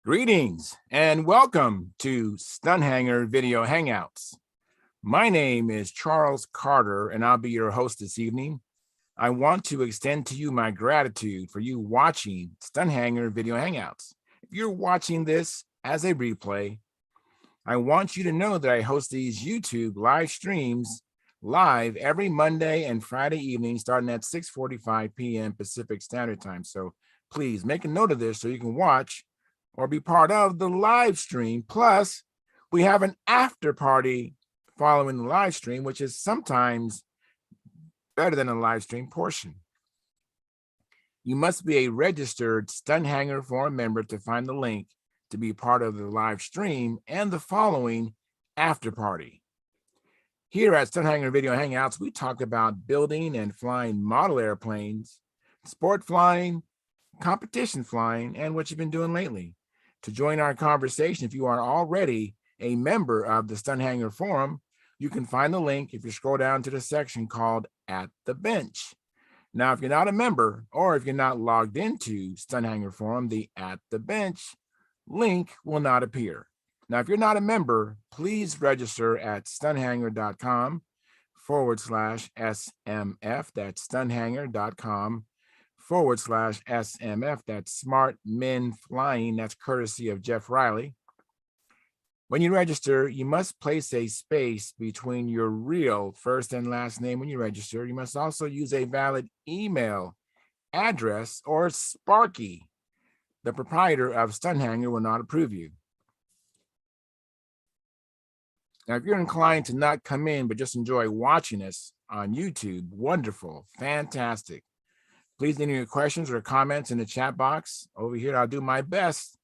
Greetings and welcome to Stunthangar Video Hangouts. My name is Charles Carter and I'll be your host this evening. I want to extend to you my gratitude for you watching Stunthangar Video Hangouts. If you're watching this as a replay, I want you to know that I host these YouTube live streams live every Monday and Friday evening starting at 6:45 p.m. Pacific Standard Time. So please make a note of this so you can watch or be part of the live stream. Plus, we have an after party following the live stream, which is sometimes better than a live stream portion. You must be a registered Stunthangar Forum member to find the link to be part of the live stream and the following after party. Here at Stunthangar Video Hangouts, we talk about building and flying model airplanes, sport flying, competition flying, and what you've been doing lately. To join our conversation, if you are already a member of the Stunthangar Forum, you can find the link if you scroll down to the section called At the Bench. Now, if you're not a member or if you're not logged into Stunthangar Forum, the At the Bench link will not appear. Now, if you're not a member, please register at stunthangar.com/SMF. That's stunthangar.com/SMF. That's Smart Men Flying. That's courtesy of Jeff Riley. When you register, you must place a space between your real first and last name when you register. You must also use a valid email address or Sparky. The proprietor of Stunthangar will not approve you. Now, if you're inclined to not come in, but just enjoy watching us on YouTube, wonderful, fantastic. Please enter your questions or comments in the chat box over here. I'll do my best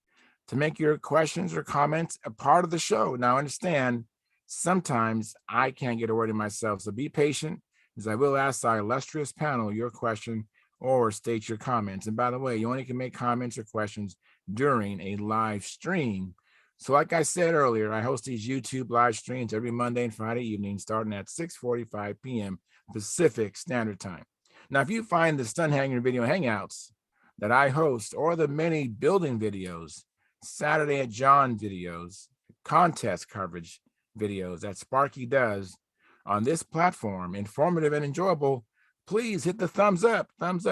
to make your questions or comments a part of the show. Now, understand, sometimes I can't get a word in myself, so be patient, as I will ask our illustrious panel your question or state your comments. And by the way, you only can make comments or questions during a live stream. So like I said earlier, I host these YouTube live streams every Monday and Friday evening, starting at 6:45 p.m. Pacific Standard Time. Now, if you find the Stunthangar Video Hangouts that I host or the many building videos, Saturday at John videos, contest coverage videos that Sparky does on this platform, informative and enjoyable, please hit the thumbs up, and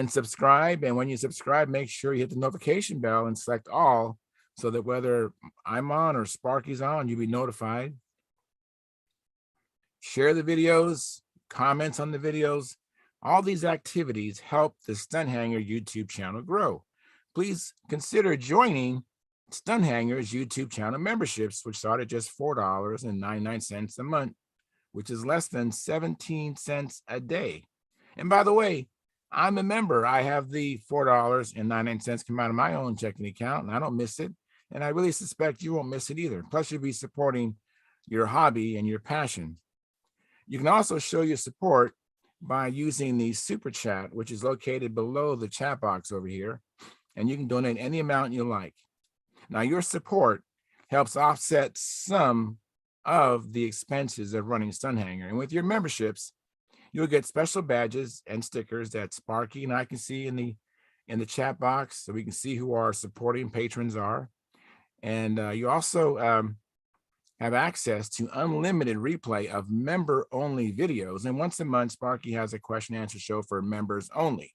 subscribe. And when you subscribe, make sure you hit the notification bell and select all so that whether I'm on or Sparky's on, you'll be notified. Share the videos, comments on the videos. All these activities help the Stunthangar YouTube channel grow. Please consider joining Stunthangar's YouTube channel memberships, which start at just $4.99 a month, which is less than 17 cents a day. And by the way, I'm a member. I have the $4.99 come out of my own checking account, and I don't miss it. And I really suspect you won't miss it either. Plus, you'll be supporting your hobby and your passion. You can also show your support by using the super chat, which is located below the chat box over here. And you can donate any amount you like. Now, your support helps offset some of the expenses of running Stunthangar. And with your memberships, you'll get special badges and stickers that Sparky and I can see in the chat box, so we can see who our supporting patrons are. And you also have access to unlimited replay of member-only videos. And once a month, Sparky has a question and answer show for members only.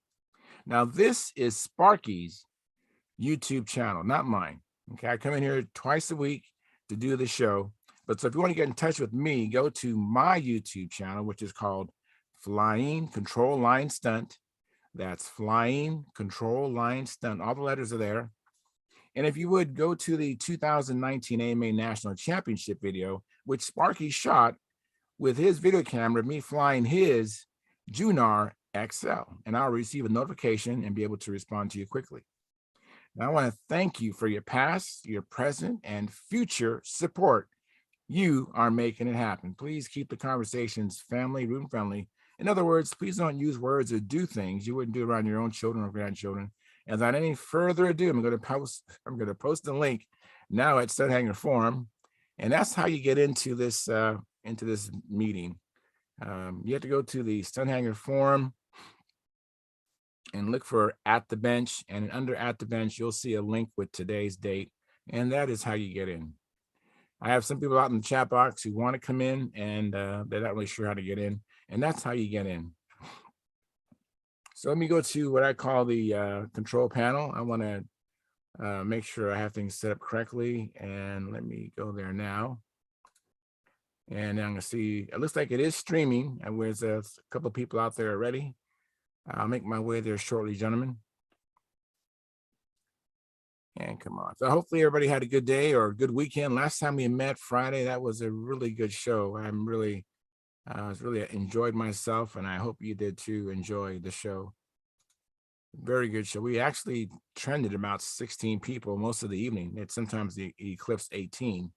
Now, this is Sparky's YouTube channel, not mine. Okay, I come in here twice a week to do the show. But so if you want to get in touch with me, go to my YouTube channel, which is called Flying Control Line Stunt. That's Flying Control Line Stunt. All the letters are there. And if you would go to the 2019 AMA National Championship video, which Sparky shot with his video camera, me flying his Junar XL, and I'll receive a notification and be able to respond to you quickly. Now, I want to thank you for your past, your present, and future support. You are making it happen. Please keep the conversations family, room friendly. In other words, please don't use words or do things you wouldn't do around your own children or grandchildren. And without any further ado, I'm going to post the link now at Stunthangar Forum, and that's how you get into this meeting. You have to go to the Stunthangar Forum and look for At the Bench. And under At the Bench, you'll see a link with today's date. And that is how you get in. I have some people out in the chat box who want to come in and they're not really sure how to get in. And that's how you get in. So let me go to what I call the control panel. I want to make sure I have things set up correctly. And let me go there now. And I'm going to see, it looks like it is streaming. And there's a couple of people out there already. I'll make my way there shortly, gentlemen. And come on. So hopefully everybody had a good day or a good weekend. Last time we met Friday, that was a really good show. I was really enjoyed myself, and I hope you did too enjoy the show. Very good show. We actually trended about 16 people most of the evening. It sometimes eclipsed 18.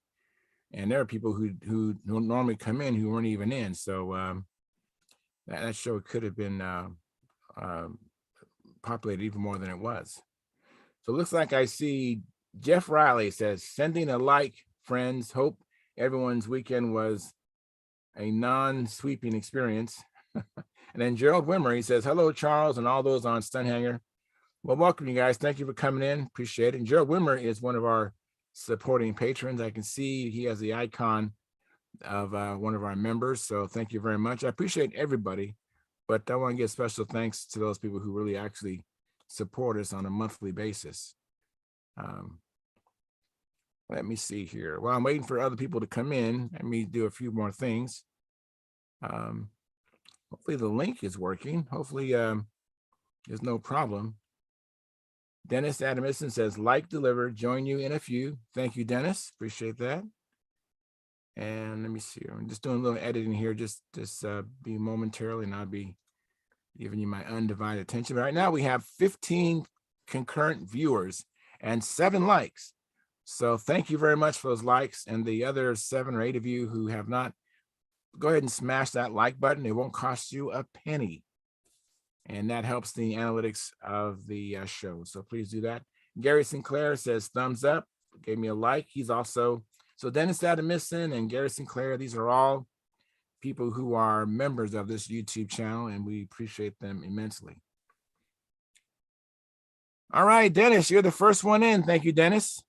And there are people who normally come in who weren't even in. So that show could have been populated even more than it was. So it looks like I see Jeff Riley says, sending a like, friends. Hope everyone's weekend was a non-sweeping experience. And then Gerald Wimmer, he says, hello, Charles, and all those on Stunthangar. Well, welcome, you guys. Thank you for coming in. Appreciate it. And Gerald Wimmer is one of our supporting patrons. I can see he has the icon of one of our members. So thank you very much. I appreciate everybody, but I want to give special thanks to those people who really actually support us on a monthly basis. Let me see here. While I'm waiting for other people to come in, let me do a few more things. Hopefully the link is working. Hopefully there's no problem. Dennis Adamson says, like delivered, join you in a few. Thank you, Dennis. Appreciate that. And let me see. I'm just doing a little editing here, just be momentarily, and I'll be giving you my undivided attention. But right now we have 15 concurrent viewers and 7 likes. So thank you very much for those likes. And the other 7 or 8 of you who have not, go ahead and smash that like button. It won't cost you a penny. And that helps the analytics of the show. So please do that. Gary Sinclair says thumbs up, gave me a like. He's also, so Dennis Adamson and Gary Sinclair, these are all people who are members of this YouTube channel, and we appreciate them immensely. All right, Dennis, you're the first one in. Thank you, Dennis.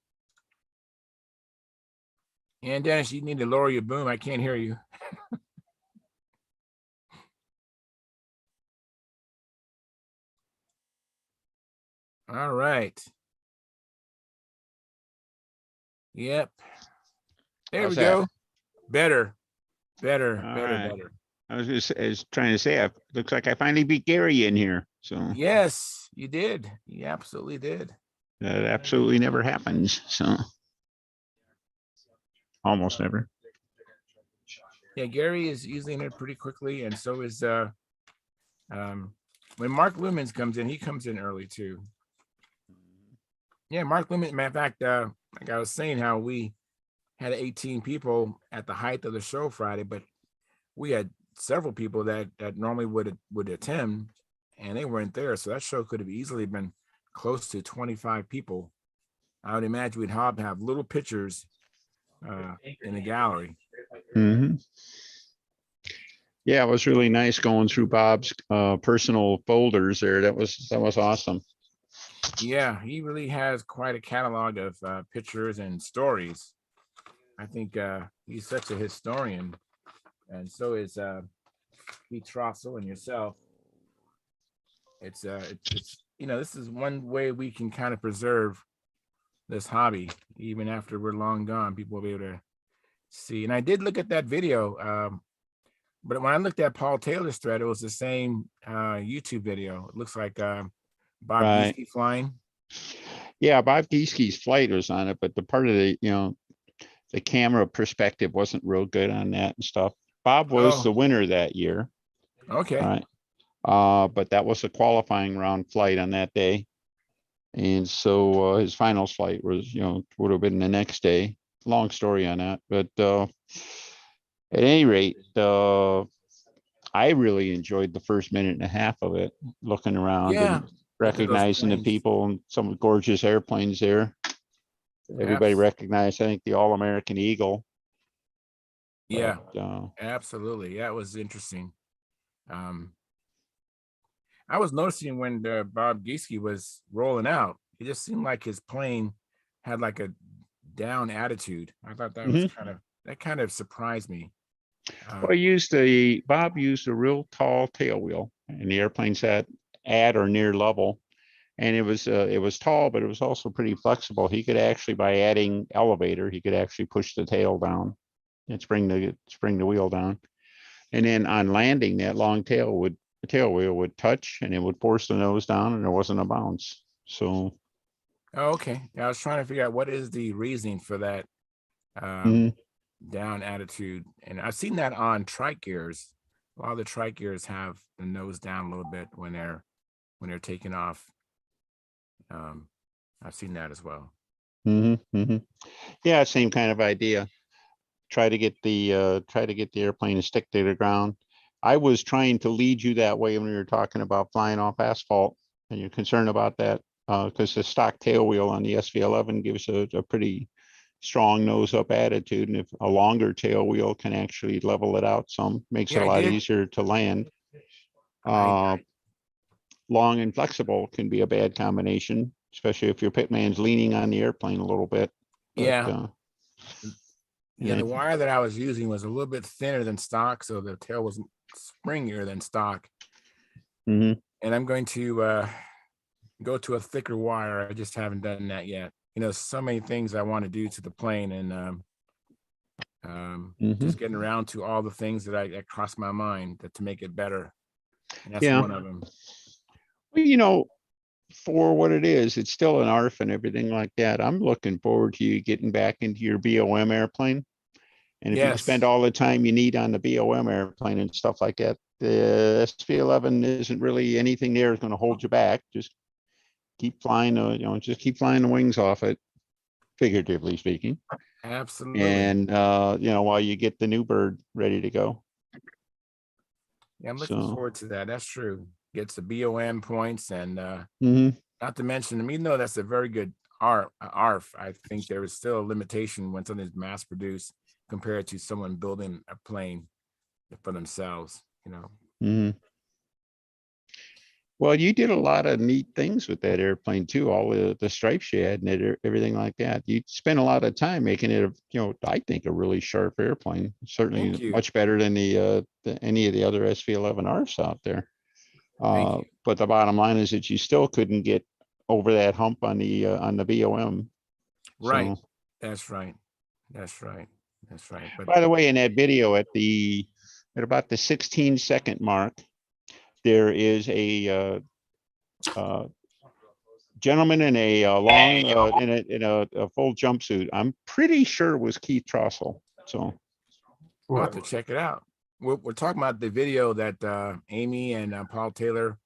And Dennis, you need to lower your boom. I can't hear you. All right. Yep. There we go. Better. I was trying to say, it looks like I finally beat Gary in here. So yes, you did. You absolutely did. That absolutely never happens. So almost never. Yeah, Gary is usually in it pretty quickly, and so is when Mark Lumens comes in, he comes in early too. Yeah, Mark Lumens, matter of fact, like I was saying, how we had 18 people at the height of the show Friday, but we had several people that normally would attend, and they weren't there. So that show could have easily been close to 25 people. I would imagine we'd have little pictures in the gallery. Mm-hmm. Yeah, it was really nice going through Bob's personal folders there. That was awesome. Yeah, he really has quite a catalog of pictures and stories. I think he's such a historian, and so is Pete Trossel and yourself. It's this is one way we can kind of preserve this hobby even after we're long gone. People will be able to see. And I did look at that video, but when I looked at Paul Taylor's thread, it was the same YouTube video. It looks like Bob Gieske flying. Yeah, Bob Gieske's flight was on it, but the part of the the camera perspective wasn't real good on that and stuff. Bob was the winner that year. Okay. Right. But that was a qualifying round flight on that day. And so his finals flight was, would have been the next day. Long story on that. But at any rate, I really enjoyed the first minute and a half of it, looking around and recognizing the people and some gorgeous airplanes there. Everybody recognized, I think, the All-American Eagle. Yeah, absolutely. That was interesting. I was noticing when Bob Gieske was rolling out, it just seemed like his plane had like a down attitude. I thought that was Mhm. kind of surprised me. Well, Bob used a real tall tail wheel, and the airplane sat at or near level, and it was tall, but it was also pretty flexible. He could actually, by adding elevator, he could actually push the tail down and spring the wheel down. And then on landing, that long the tail wheel would touch, and it would force the nose down, and there wasn't a bounce. So, Oh, okay. I was trying to figure out what is the reasoning for that um, mhm. down attitude, and I've seen that on trike gears. A lot of the trike gears have the nose down a little bit when they're taking off. Um, I've seen that as well. Yeah, same kind of idea. Try to get the airplane to stick to the ground. I was trying to lead you that way when we were talking about flying off asphalt, and you're concerned about that because the stock tail wheel on the SV11 gives a pretty strong nose up attitude, and if a longer tail wheel can actually level it out some, makes it Yeah, a I lot did. easier to land. I Uh, Long and flexible can be a bad combination, especially if your pitman's leaning on the airplane a little bit. But yeah. and Yeah, the it, wire that I was using was a little bit thinner than stock, so the tail was springier than stock. mhm. And I'm going to go to a thicker wire. I just haven't done that yet. So many things I want to do to the plane, and Mhm. just getting around to all the things that cross my mind to make it better. And that's Yeah. one of them. Well, for what it is, it's still an ARF and everything like that. I'm looking forward to you getting back into your BOM airplane. And if you can spend Yes, all the time you need on the BOM airplane and stuff like that, the SV11 isn't really anything there is going to hold you back. Just keep flying, just keep flying the wings off it, figuratively speaking. absolutely. And, while you get the new bird ready to go. Yeah, I'm looking So, forward to that. That's true. Gets the BOM points, and mhm. not to mention, even though that's a very good ARF, I think there is still a limitation when something's mass produced compared to someone building a plane for themselves. Mhm. Well, you did a lot of neat things with that airplane too, all the stripes you had and everything like that. You spent a lot of time making it, I think a really sharp airplane. Thank Certainly you. much better than any of the other SV11Rs out there. Thank you. But the bottom line is that you still couldn't get over that hump on the BOM. Right. So, That's right. That's right. That's right. But by the way, in that video at about the 16-second mark, there is uh, gentleman in a long in a full jumpsuit. I'm pretty sure it was Keith Trossel. So I'll have to check it out. We're talking about the video that Amy and Paul Taylor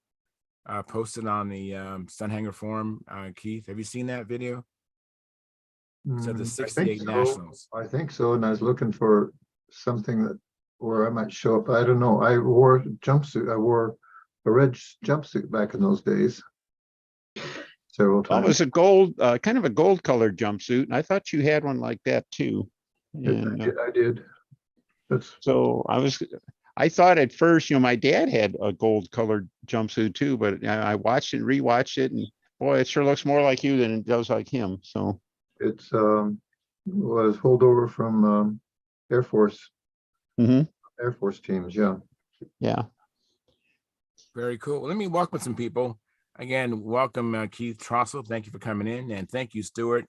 posted on the Stunthangar forum. Keith, have you seen that video? So the I think 68 so. Nationals. I think so. And I was looking for something where I might show up. I don't know. I wore a jumpsuit. I wore a red jumpsuit back in those days several well, it times. was kind of a gold colored jumpsuit, and I thought you had one like that too. And I did. That's so I thought at first, my dad had a gold colored jumpsuit too, but I watched it, rewatched it, and boy, it sure looks more like you than it does like him. So it's was holdover from Air Force mhm. Air Force teams. Yeah. Yeah. Very cool. Well, let me welcome some people. Again, welcome Keith Trossel. Thank you for coming in. And thank you, Stuart,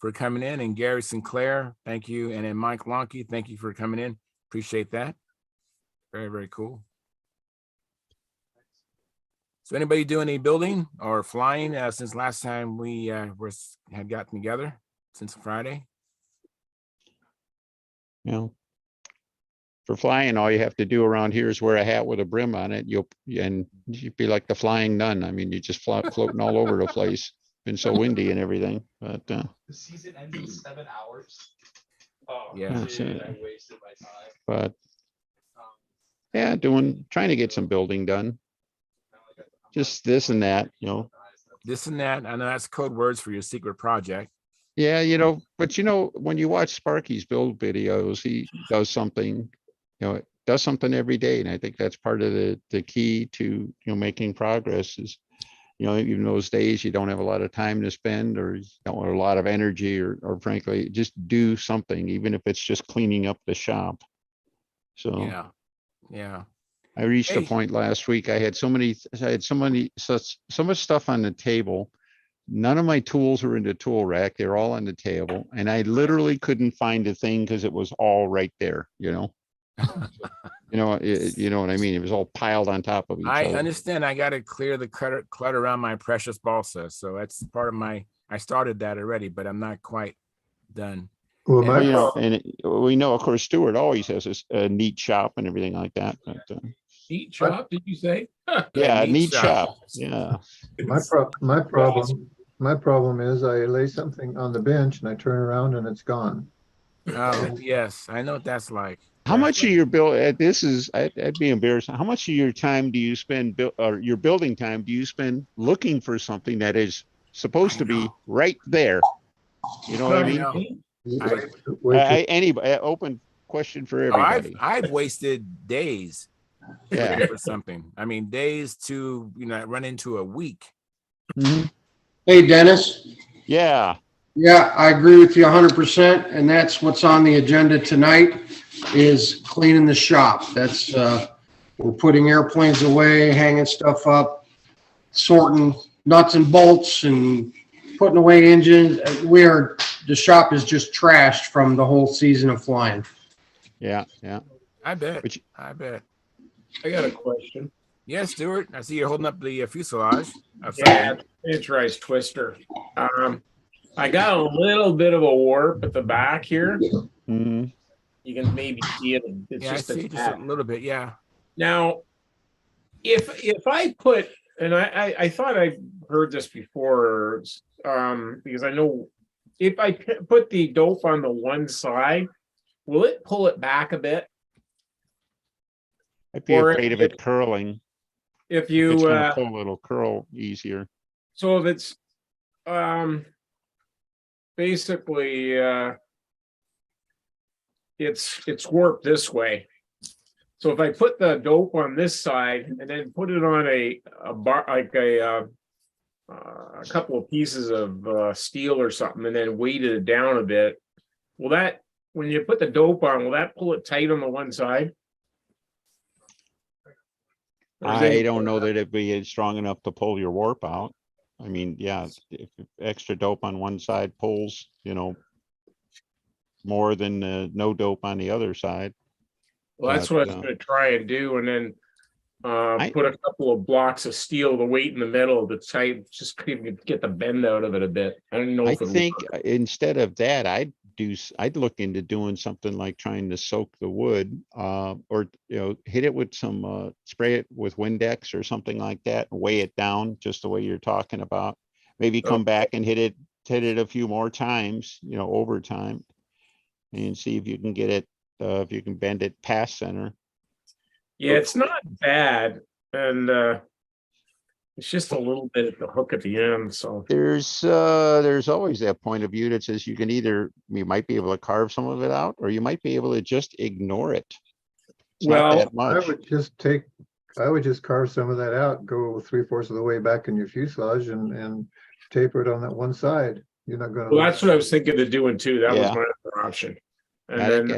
for coming in. And Gary Sinclair, thank you. And then Mike Lonke, thank you for coming in. Appreciate that. Very, very cool. So anybody doing any building or flying since last time we had gotten together, since Friday? For flying, all you have to do around here is wear a hat with a brim on it. You'll be like the flying nun. I mean, you just floating all over the place. Been so windy and everything, but The season ends in 7 hours. Oh, Yeah. dude, I wasted my time. but Um, yeah, trying to get some building done. Just this and that. This and that. I know that's code words for your secret project. Yeah, but when you watch Sparky's build videos, he does something, does something every day. And I think that's part of the key to, making progress is, even those days you don't have a lot of time to spend or you don't have a lot of energy or frankly, just do something, even if it's just cleaning up the shop. So Yeah. I reached a Hey. point last week. I had so much stuff on the table. None of my tools were in the tool rack. They're all on the table. And I literally couldn't find a thing because it was all right there, you know what I mean? It was all piled on top of each I other. understand. I got to clear the clutter around my precious balsa. So that's part of I started that already, but I'm not quite done. Well, And- my Well, we know, of course, Stuart always has a neat shop and everything like that. But, Neat shop, did you say? yeah, neat neat shop. shop. Yeah. my problem is I lay something on the bench and I turn around and it's gone. Oh, yes. I know what that's like. How much of your bill? I'd be embarrassed. How much of your time do you spend, or your building time, do you spend looking for something that is supposed to be right there? You know what I mean? Anybody, open question for everybody. I've wasted days Yeah. looking for something. I mean, days to run into a week. Hey, Dennis. Yeah. Yeah, I agree with you 100%. And that's what's on the agenda tonight is cleaning the shop. That's, we're putting airplanes away, hanging stuff up, sorting nuts and bolts and putting away engines. The shop is just trashed from the whole season of flying. Yeah. I bet. But I bet. I got a question. Yes, Stuart. I see you're holding up the fuselage. Yeah, it's twister. I got a little bit of a warp at the back here. Mhm. You can maybe see it. It's Yeah, just I see just a little bit. Yeah. Now, if I put, and I thought I heard this before, because I know if I put the dope on the one side, will it pull it back a bit? I'd be afraid of it curling. If It's you gonna pull, it'll curl easier. so if it's basically it's warped this way. So if I put the dope on this side and then put it on a bar, like a couple of pieces of steel or something, and then weighted it down a bit, will that, when you put the dope on, will that pull it tight on the one side? I don't know that it'd be strong enough to pull your warp out. I mean, yeah, if extra dope on one side pulls, more than no dope on the other side. Well, that's what I was going to try and do, and then put a couple of blocks of steel, the weight in the middle, the tight, just get the bend out of it a bit. I don't know. I think instead of that, I'd look into doing something like trying to soak the wood, or hit it with some spray it with Windex or something like that, and weigh it down just the way you're talking about. Maybe come back and hit it a few more times, over time, and see if you can get it, if you can bend it past center. Yeah, it's not bad, and it's just a little bit at the hook at the end. So there's always that point of view that says you might be able to carve some of it out, or you might be able to just ignore it. It's not that much. I would just carve some of that out, go 3/4 of the way back in your fuselage and taper it on that one side. You're not going to. Well, that's what I was thinking of doing too. That was my other option. And I think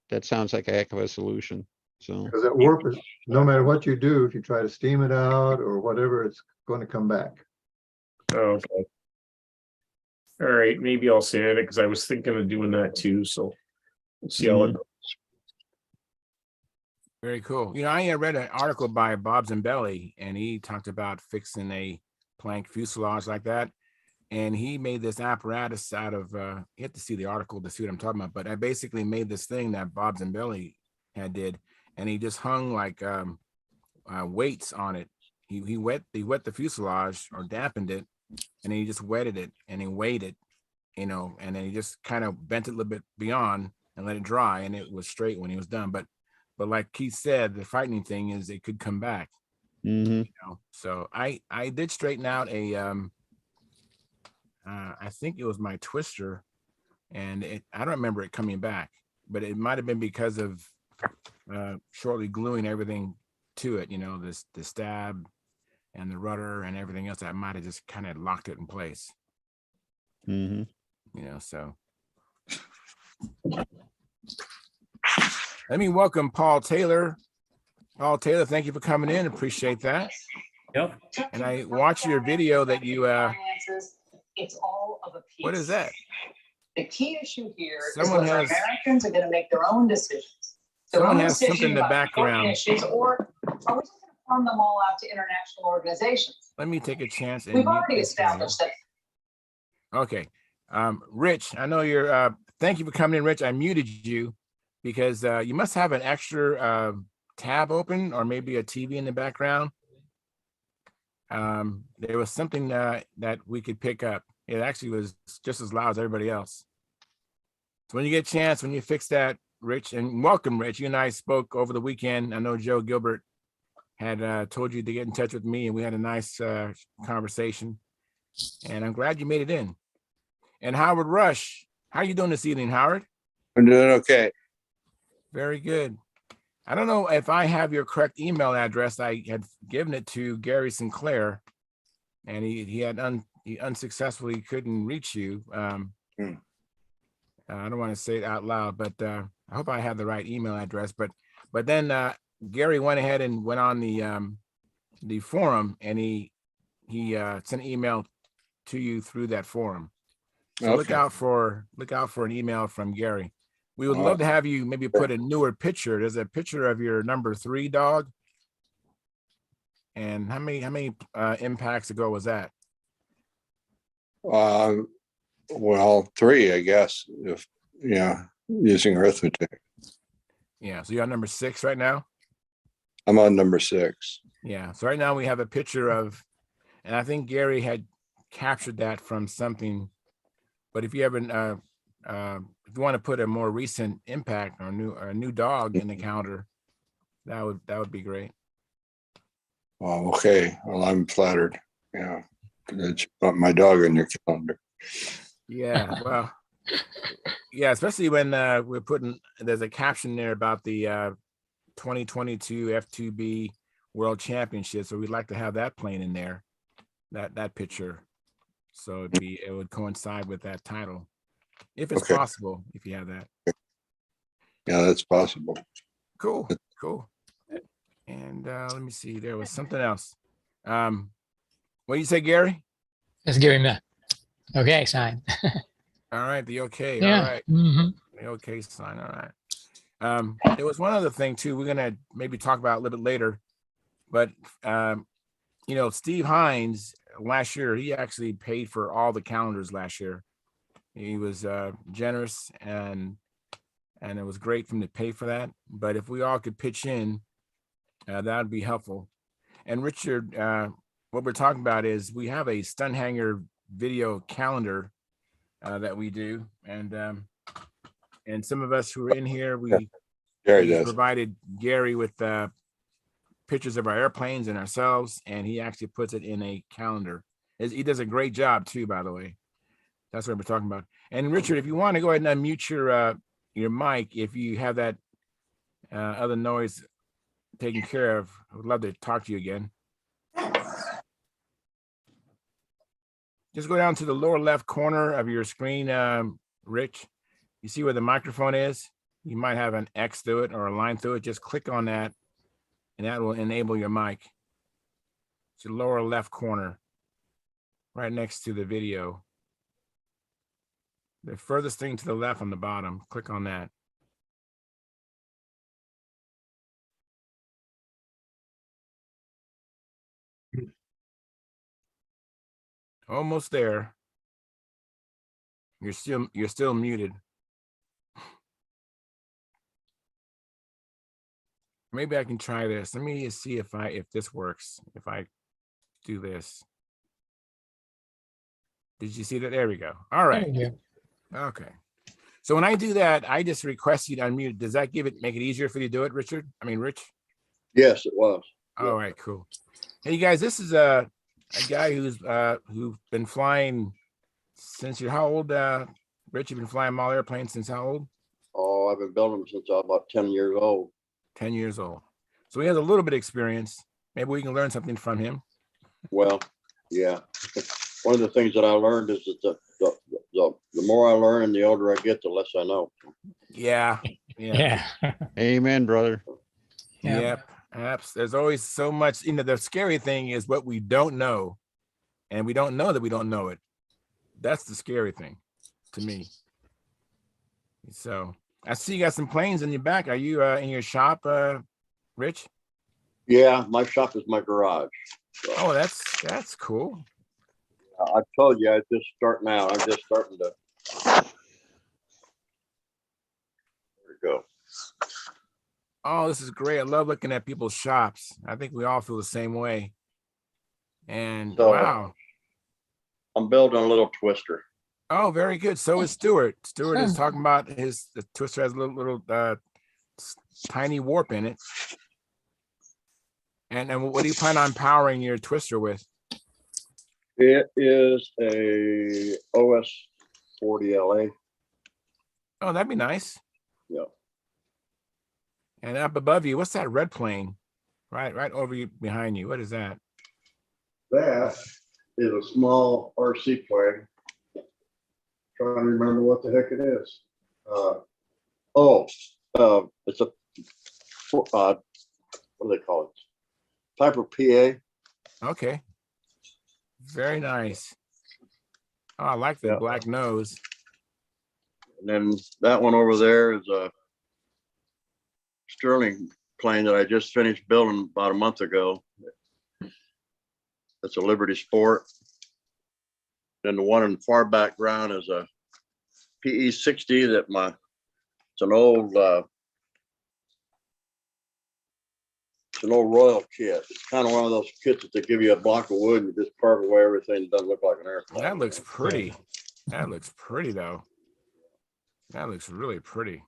that sounds like a heck of a solution. So because that warp is, no matter what you do, if you try to steam it out or whatever, it's going to come back. Okay. All right, maybe I'll sand it because I was thinking of doing that too. So let's see how it goes. Very cool. I read an article by Bob Zambelli, and he talked about fixing a plank fuselage like that. And he made this apparatus out of, you have to see the article to see what I'm talking about, but I basically made this thing that Bob Zambelli did, and he just hung like weights on it. He wet the fuselage or dampened it, and he just wetted it and he weighed it, and then he just kind of bent it a little bit beyond and let it dry, and it was straight when he was done. But like Keith said, the frightening thing is it could come back. So I did straighten out a I think it was my twister, and I don't remember it coming back, but it might have been because of shortly gluing everything to it, you know, the stab and the rudder and everything else. I might have just kind of locked it in place, Mhm. you know, so. Let me welcome Paul Taylor. Paul Taylor, thank you for coming in. Appreciate that. Yep. And I watched your video that you, it's all of a piece. what is that? The key issue here Someone is whether has- Americans are going to make their own decisions. Their Someone own has something decision in the about background. important issues, or are we just going to farm them all out to international organizations? Let me take a chance. And We've mute already this guy. established that. Okay. Rich, I know you're, thank you for coming in, Rich. I muted you because you must have an extra tab open or maybe a TV in the background. There was something that we could pick up. It actually was just as loud as everybody else. So when you get a chance, when you fix that, Rich, and welcome, Rich. You and I spoke over the weekend. I know Joe Gilbert had told you to get in touch with me, and we had a nice conversation. And I'm glad you made it in. And Howard Rush, how are you doing this evening, Howard? I'm doing okay. Very good. I don't know if I have your correct email address. I had given it to Gary Sinclair, and he unsuccessfully couldn't reach you. I don't want to say it out loud, but I hope I have the right email address. But then Gary went ahead and went on the forum, and he sent an email to you through that forum. So look Okay. out for an email from Gary. We would love to have you maybe put a newer picture. There's a picture of your number 3 dog. And how many impacts ago was that? Well, 3, I guess, if using arithmetic. Yeah, so you're on number 6 right now. I'm on number 6. Yeah, so right now we have a picture of, and I think Gary had captured that from something. But if you haven't, if you want to put a more recent impact or a new dog in the calendar, that would be great. Oh, okay. Well, I'm flattered. Yeah, that you put my dog on your calendar. Yeah, well, yeah, especially when we're putting, there's a caption there about the 2022 F2B World Championship. So we'd like to have that playing in there, that picture. So it would coincide with that title, if it's Okay. possible, if you have that. Yeah, that's possible. Cool. And let me see, there was something else. What do you say, Gary? It's Gary Met. Okay, sign. All right, the okay. Yeah. All right. Mhm. The okay sign. All right. There was one other thing too. We're gonna maybe talk about a little bit later, but Steve Hines last year, he actually paid for all the calendars last year. He was generous, and it was great for him to pay for that. But if we all could pitch in, that would be helpful. And Richard, what we're talking about is we have a Stunthangar video calendar that we do, and some of us who are in here, we Gary does. provided Gary with pictures of our airplanes and ourselves, and he actually puts it in a calendar. He does a great job too, by the way. That's what we're talking about. And Richard, if you want to go ahead and unmute your mic, if you have that other noise taken care of, I would love to talk to you again. Just go down to the lower left corner of your screen, Rich. You see where the microphone is? You might have an X through it or a line through it. Just click on that, and that will enable your mic. It's the lower left corner, right next to the video. The furthest thing to the left on the bottom, click on that. Almost there. You're still muted. Maybe I can try this. Let me see if this works. If I do this. Did you see that? There we go. All right. Thank you. Okay. So when I do that, I just request you to unmute. Does that make it easier for you to do it, Rich? Yes, it was. All right, cool. Hey, you guys, this is a guy who's been flying since you're how old, Rich? You've been flying model airplanes since how old? Oh, I've been building them since I was about 10 years old. 10 years old. So he has a little bit of experience. Maybe we can learn something from him. Well, yeah. One of the things that I learned is that the more I learn and the older I get, the less I know. Yeah. Yeah. Yeah. Amen, brother. Yeah. Yep. Apps. There's always so much, the scary thing is what we don't know. And we don't know that we don't know it. That's the scary thing to me. So I see you got some planes in your back. Are you in your shop, Rich? Yeah, my shop is my garage. So, Oh, that's cool. I told you I was just starting out. I'm just starting to. There we go. Oh, this is great. I love looking at people's shops. I think we all feel the same way. And So, wow. I'm building a little twister. Oh, very good. So is Stuart. Stuart is talking about the twister has a little tiny warp in it. And what do you plan on powering your twister with? It is a OS 40 LA. Oh, that'd be nice. Yeah. And up above you, what's that red plane? Right over you, behind you. What is that? That is a small RC plane. Trying to remember what the heck it is. It's a what do they call it? Piper PA. Okay. Very nice. Oh, I like the black nose. And then that one over there is a Sterling plane that I just finished building about a month ago. It's a Liberty Sport. Then the one in the far background is a PE 60 that it's an old Royal kit. It's kind of one of those kits that they give you a block of wood and you just carve away everything. It doesn't look like an airplane. That looks pretty. That looks pretty though. That looks really pretty.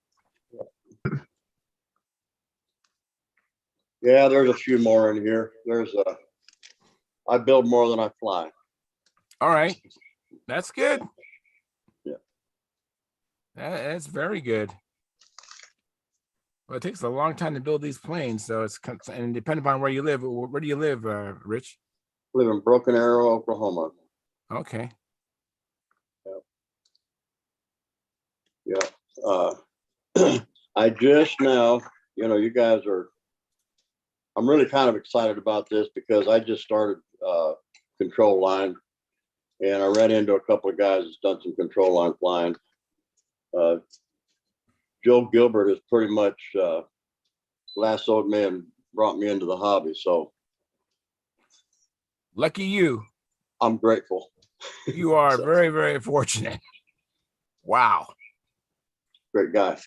Yeah, there's a few more in here. I build more than I fly. All right. That's good. Yeah. That's very good. Well, it takes a long time to build these planes, so and depending upon where you live. Where do you live, Rich? I live in Broken Arrow, Oklahoma. Okay. Yeah. I just now, you guys I'm really kind of excited about this because I just started control line and I ran into a couple of guys that's done some control line flying. Joe Gilbert has pretty much lassoed me and brought me into the hobby. So lucky you. I'm grateful. You are very, very fortunate. Wow. Great guy.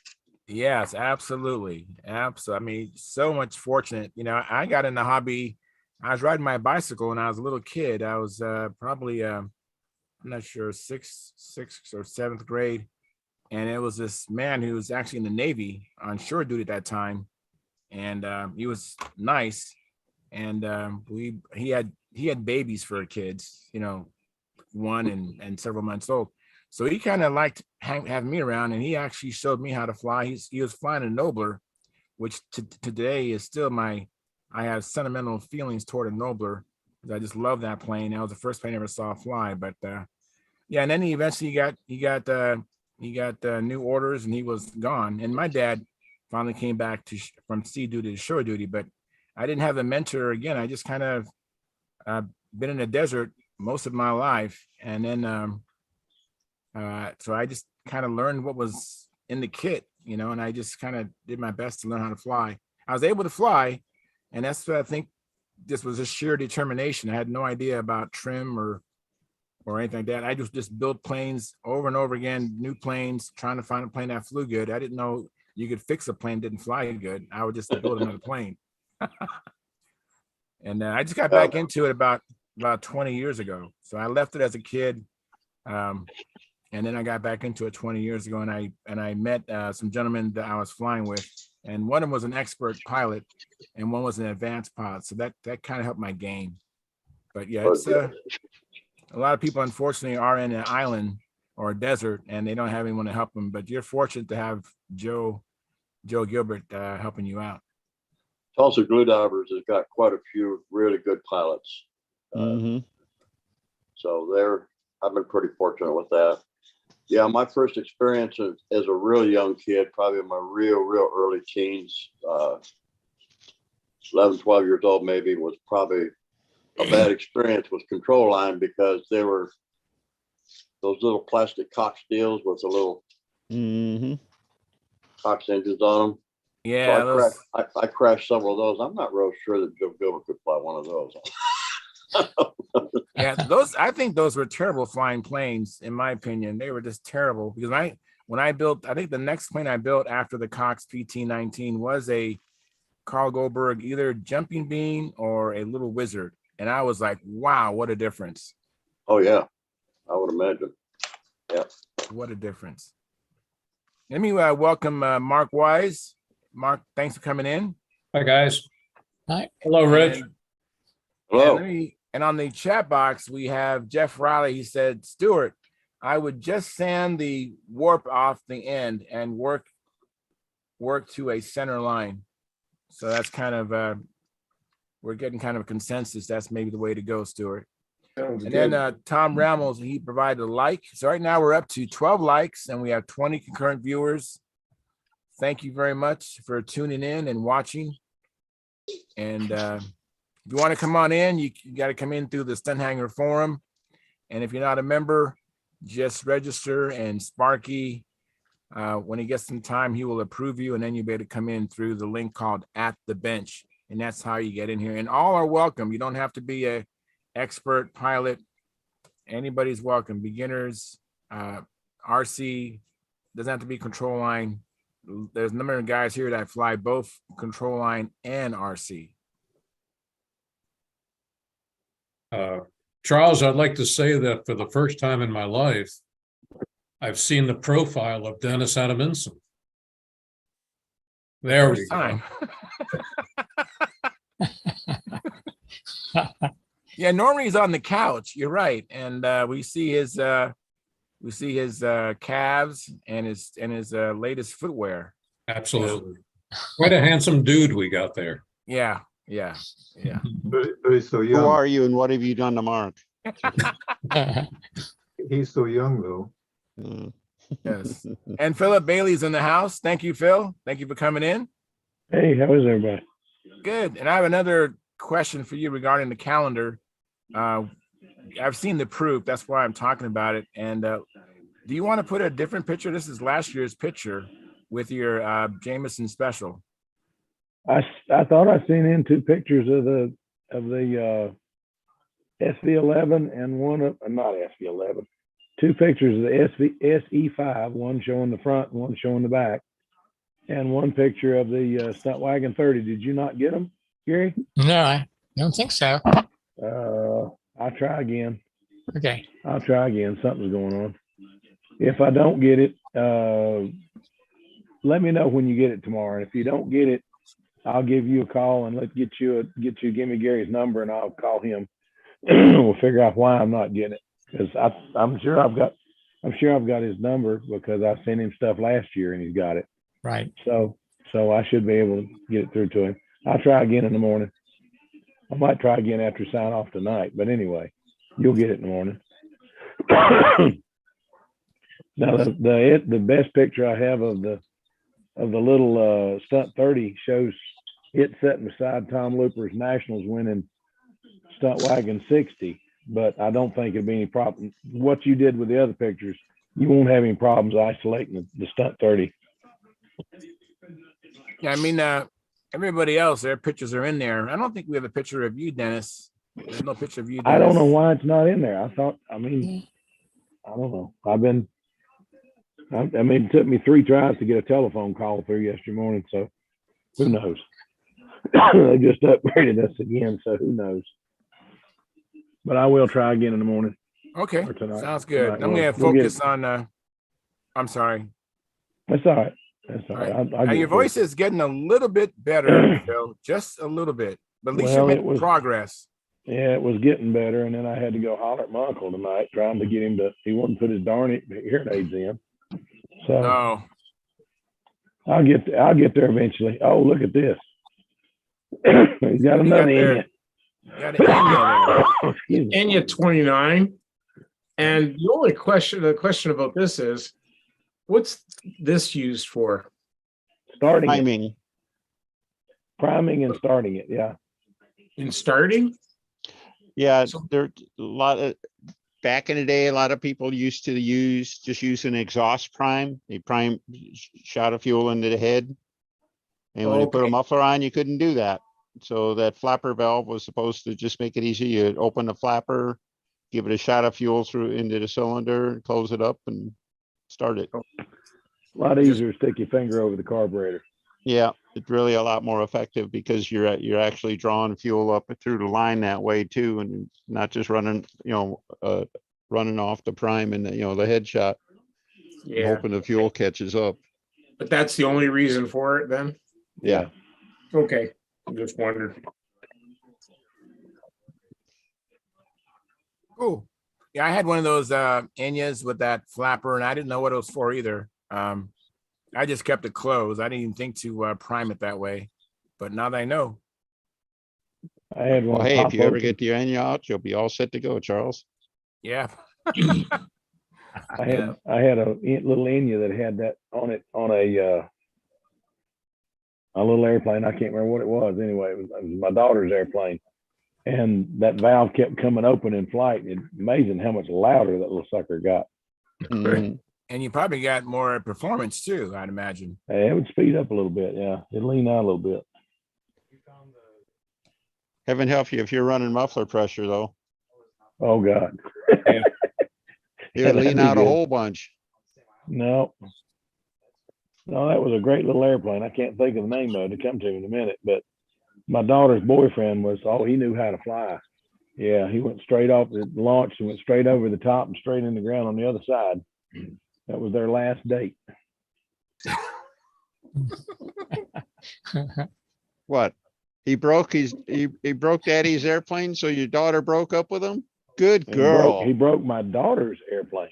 Yes, absolutely. Absolutely. I mean, so much fortunate. I got in the hobby. I was riding my bicycle when I was a little kid. I was probably, I'm not sure, sixth or seventh grade. And it was this man who was actually in the Navy on shore duty at that time. And he was nice. And he had babies for kids, one and several months old. So he kind of liked having me around, and he actually showed me how to fly. He was flying a Nobler, which today is still I have sentimental feelings toward a Nobler. I just love that plane. That was the first plane I ever saw fly. But yeah, and then he eventually got new orders, and he was gone. And my dad finally came back from sea duty to shore duty, but I didn't have a mentor again. I just kind of been in the desert most of my life, and then so I just kind of learned what was in the kit, and I just kind of did my best to learn how to fly. I was able to fly, and that's what I think. This was a sheer determination. I had no idea about trim or anything like that. I just built planes over and over again, new planes, trying to find a plane that flew good. I didn't know you could fix a plane didn't fly good. I would just build another plane. And I just got back into it about 20 years ago. So I left it as a kid. And then I got back into it 20 years ago, and I met some gentlemen that I was flying with, and one of them was an expert pilot, and one was an advanced pilot. So that kind of helped my game. But yeah, it's a lot of people unfortunately are in an island or a desert, and they don't have anyone to help them. But you're fortunate to have Joe Gilbert helping you out. Tulsa Glue Divers has got quite a few really good pilots. So I've been pretty fortunate with that. Yeah, my first experience as a real young kid, probably in my real early teens, 11, 12 years old maybe, was probably a bad experience with control line, because they were those little plastic cox deals with the little cox engines on them. Yeah, So I crashed several of those. I'm not real sure that Joe Gilbert could fly one of those. yeah, I think those were terrible flying planes, in my opinion. They were just terrible, because when I built, I think the next plane I built after the Cox PT-19 was a Carl Goldberg, either Jumping Bean or a Little Wizard. And I was like, wow, what a difference. Oh yeah, I would imagine. Yeah. What a difference. Let me welcome Mark Wise. Mark, thanks for coming in. Hi, guys. Hi. Hello, Rich. Hello. And on the chat box, we have Jeff Riley. He said, Stuart, I would just sand the warp off the end and work to a center line. So that's kind of, we're getting kind of a consensus. That's maybe the way to go, Stuart. Sounds And good. then Tom Ramos, he provided a like. So right now we're up to 12 likes and we have 20 concurrent viewers. Thank you very much for tuning in and watching. And if you want to come on in, you got to come in through the Stunthangar forum. And if you're not a member, just register, and Sparky, when he gets some time, he will approve you, and then you'll be able to come in through the link called At the Bench. And that's how you get in here. And all are welcome. You don't have to be a expert pilot. Anybody's welcome. Beginners, RC, doesn't have to be control line. There's a number of guys here that fly both control line and RC. Charles, I'd like to say that for the first time in my life, I've seen the profile of Dennis Adamson. There we go. Yeah, normally he's on the couch. You're right, and we see his calves and his latest footwear. Absolutely, quite a handsome dude we got there. Yeah. But he's so Who young. are you and what have you done to Mark? He's so young, though. Yes. And Philip Bailey's in the house. Thank you, Phil. Thank you for coming in. Hey, how is everybody? Good. And I have another question for you regarding the calendar. I've seen the proof. That's why I'm talking about it. And do you want to put a different picture? This is last year's picture with your Jameson special. I thought I seen in two pictures of the SV11 and one of not SV11. Two pictures of the SE5, one showing the front and one showing the back, and one picture of the Stunt Wagon 30. Did you not get them, Gary? No, I don't think so. I'll try again. Okay. I'll try again. Something's going on. If I don't get it, let me know when you get it tomorrow. And if you don't get it, I'll give you a call and give me Gary's number and I'll call him. We'll figure out why I'm not getting it, because I'm sure I've got his number because I sent him stuff last year and he's got it. Right. So I should be able to get it through to him. I'll try again in the morning. I might try again after sign off tonight, but anyway, you'll get it in the morning. Now the best picture I have of the little Stunt 30 shows it sitting beside Tom Looper's Nationals winning Stunt Wagon 60, but I don't think it'd be any problem. What you did with the other pictures, you won't have any problems isolating the Stunt 30. Yeah, I mean, everybody else, their pictures are in there. I don't think we have a picture of you, Dennis. There's no picture of you, Dennis. I don't know why it's not in there. I don't know. It took me 3 tries to get a telephone call through yesterday morning, so who knows? They just upgraded us again, so who knows? But I will try again in the morning. Okay, sounds good. Right, I'm going to focus on, I'm sorry. That's all right. That's all right. Now, your voice is getting a little bit better, Phil, just a little bit, but at least you're making progress. Yeah, it was getting better, and then I had to go holler at my uncle tonight, trying to get him to. He wouldn't put his darn hearing aids in. So Oh, I'll get there eventually. Oh, look at this. He's got what do you got another in there? You got an Enya there. Excuse me. Enya 29. And the only question about this is, what's this used for? Starting it, Timing. priming and starting it. Yeah. In starting? Yeah, So- there a lot of back in the day, a lot of people used to use an exhaust prime. They prime shot of fuel into the head. And when you put a Okay. muffler on, you couldn't do that. So that flapper valve was supposed to just make it easy. You open the flapper, give it a shot of fuel through into the cylinder, close it up and start it. A lot easier to stick your finger over the carburetor. Yeah, it's really a lot more effective because you're actually drawing fuel up through the line that way too, and not just running, running off the prime and the head shot, Yeah. hoping the fuel catches up. But that's the only reason for it then? Yeah. Okay. I just wondered. Cool. Yeah, I had one of those Enyas with that flapper, and I didn't know what it was for either. I just kept it closed. I didn't even think to prime it that way. But now that I know. I had one. Well, hey, pop if you ever open. get the Enya out, you'll be all set to go, Charles. Yeah. I had a little Enya that had that on it on a little airplane. I can't remember what it was. Anyway, it was my daughter's airplane, and that valve kept coming open in flight. It's amazing how much louder that little sucker got. Mhm. And you probably got more performance too, I'd imagine. It would speed up a little bit. Yeah, it'd lean out a little bit. Heaven help you if you're running muffler pressure though. Oh God. It would That'd lean be out a good. whole bunch. No, that was a great little airplane. I can't think of the name of it. It'll come to me in a minute. But my daughter's boyfriend he knew how to fly. Yeah, he went straight off the launch and went straight over the top and straight in the ground on the other side. That was their last date. What? He broke daddy's airplane, so your daughter broke up with him? Good girl. He broke my daughter's airplane.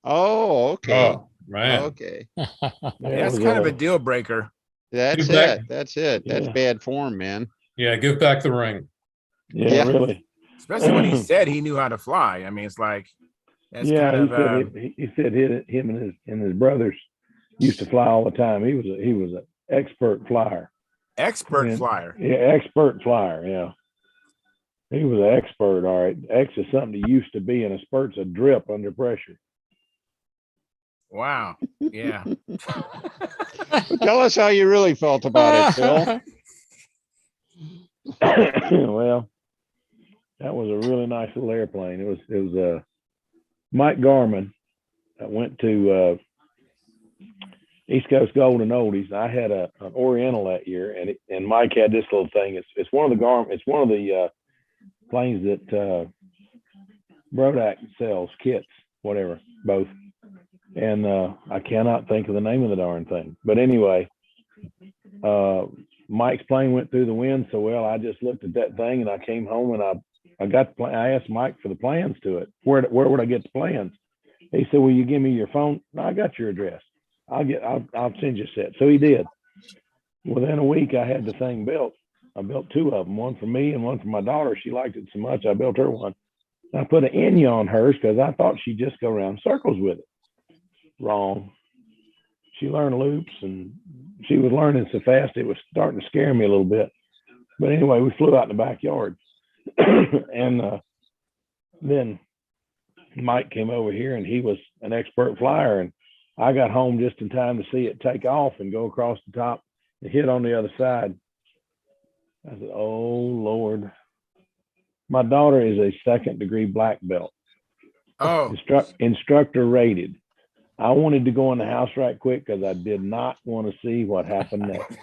Oh, okay. Oh, man. Okay. Yeah, that's kind of a deal breaker. That's Give back- it. That's it. That's Yeah. bad form, man. Yeah, give back the ring. Yeah, Yeah. really. Especially when he said he knew how to fly. I mean, it's like that's Yeah, kind of he said him and his brothers used to fly all the time. He was an expert flyer. expert And- flyer. Yeah, expert flyer. Yeah, he was an expert. All right, X is something he used to be, and a spurt's a drip under pressure. Wow. Yeah. Tell us how you really felt about it, Phil. Well, that was a really nice little airplane. It was Mike Garman. I went to East Coast Golden Oldies. I had an Oriental that year, and Mike had this little thing. It's one of the planes that Brodak sells, kits, whatever, both. And I cannot think of the name of the darn thing. But anyway, Mike's plane went through the wind so well, I just looked at that thing and I came home and I asked Mike for the plans to it. Where would I get the plans? He said, "Will you give me your phone?" "No, I got your address. I'll send you a set." So he did. Within a week, I had the thing built. I built two of them, one for me and one for my daughter. She liked it so much, I built her one. I put an Enya on hers because I thought she'd just go around in circles with it. Wrong. She learned loops and she was learning so fast it was starting to scare me a little bit. But anyway, we flew out in the backyard. And then Mike came over here and he was an expert flyer. And I got home just in time to see it take off and go across the top and hit on the other side. I said, "Oh, Lord." My daughter is a second-degree black belt. Oh, Instructor rated. I wanted to go in the house right quick because I did not want to see what happened next.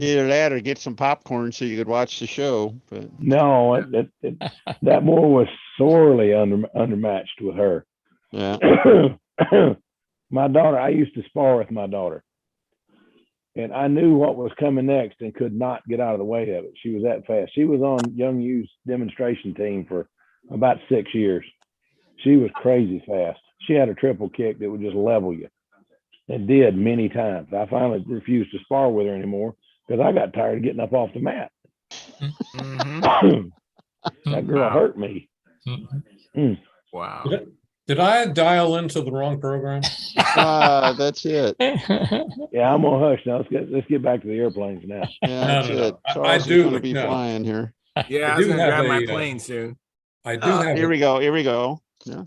Either that or get some popcorn so you could watch the show. But No, that boy was sorely undermatched with her. yeah, My daughter, I used to spar with my daughter. And I knew what was coming next and could not get out of the way of it. She was that fast. She was on Young U's demonstration team for about 6 years. She was crazy fast. She had a triple kick that would just level you. It did many times. I finally refused to spar with her anymore because I got tired of getting up off the mat. Mhm. That girl Wow. hurt me. Wow. Did I dial into the wrong program? That's it. Yeah, I'm gonna hush now. Let's get back to the airplanes now. Yeah, No, that's no, it. no. I Charles is do, gonna be no. flying here. Yeah, I I was do gonna have grab my a, plane soon. I do have Here a, we go. Here we go. Yeah.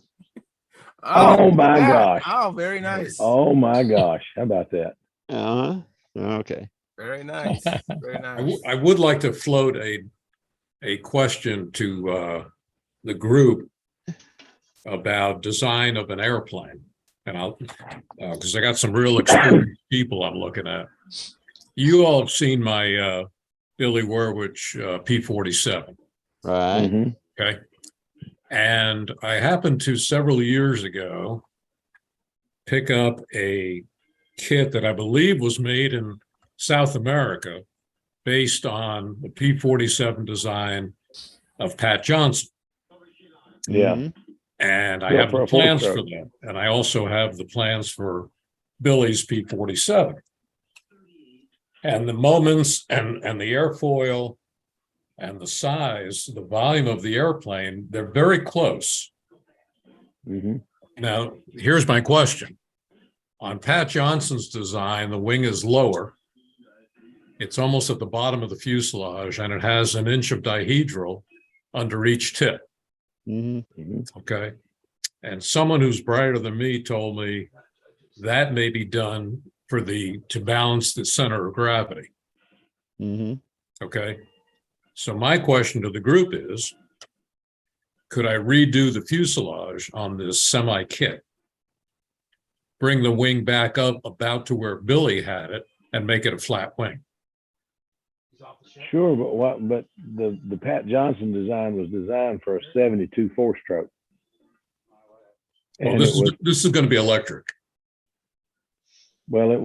Oh, Oh look at my that. gosh. Oh, very nice. Oh my gosh. How about that? Uh-huh. Okay. Very nice. Very nice. I would like to float a question to the group about design of an airplane. And I'll, because I got some real experienced people I'm looking at. You all have seen my Billy Werwich P-47. Right. Mhm. Okay. And I happened to several years ago pick up a kit that I believe was made in South America based on the P-47 design of Pat Johnson. Yeah. Mhm. And I Built have for the a four plans for stroke. that. And I also have the plans for Billy's P-47. And the moments and the airfoil and the size, the volume of the airplane, they're very close. Mhm. Now, here's my question. On Pat Johnson's design, the wing is lower. It's almost at the bottom of the fuselage, and it has an inch of dihedral under each tip. Mhm. Okay. And someone who's brighter than me told me that may be done to balance the center of gravity. Mhm. Okay. So my question to the group is, could I redo the fuselage on this semi kit, bring the wing back up about to where Billy had it, and make it a flat wing? Sure, but the Pat Johnson design was designed for a 72 four-stroke. Well, And this is going to be electric. Well, it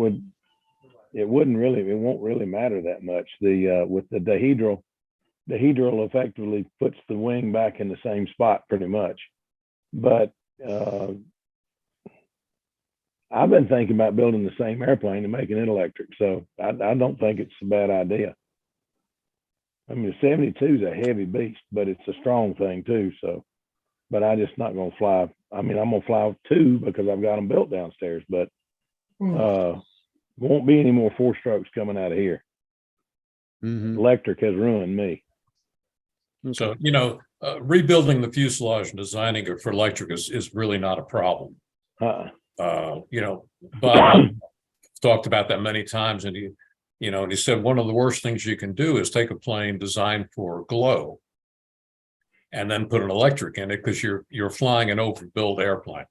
won't really matter that much. With the dihedral effectively puts the wing back in the same spot pretty much. But I've been thinking about building the same airplane and making it electric. So I don't think it's a bad idea. I mean, the 72 is a heavy beast, but it's a strong thing too. So, but I just not going to fly. I mean, I'm going to fly two because I've got them built downstairs, but won't be any more four strokes coming out of here. Mhm. Electric has ruined me. So, rebuilding the fuselage and designing it for electric is really not a problem. Bob talked about that many times, and he said one of the worst things you can do is take a plane designed for glow and then put an electric in it because you're flying an overbuilt airplane.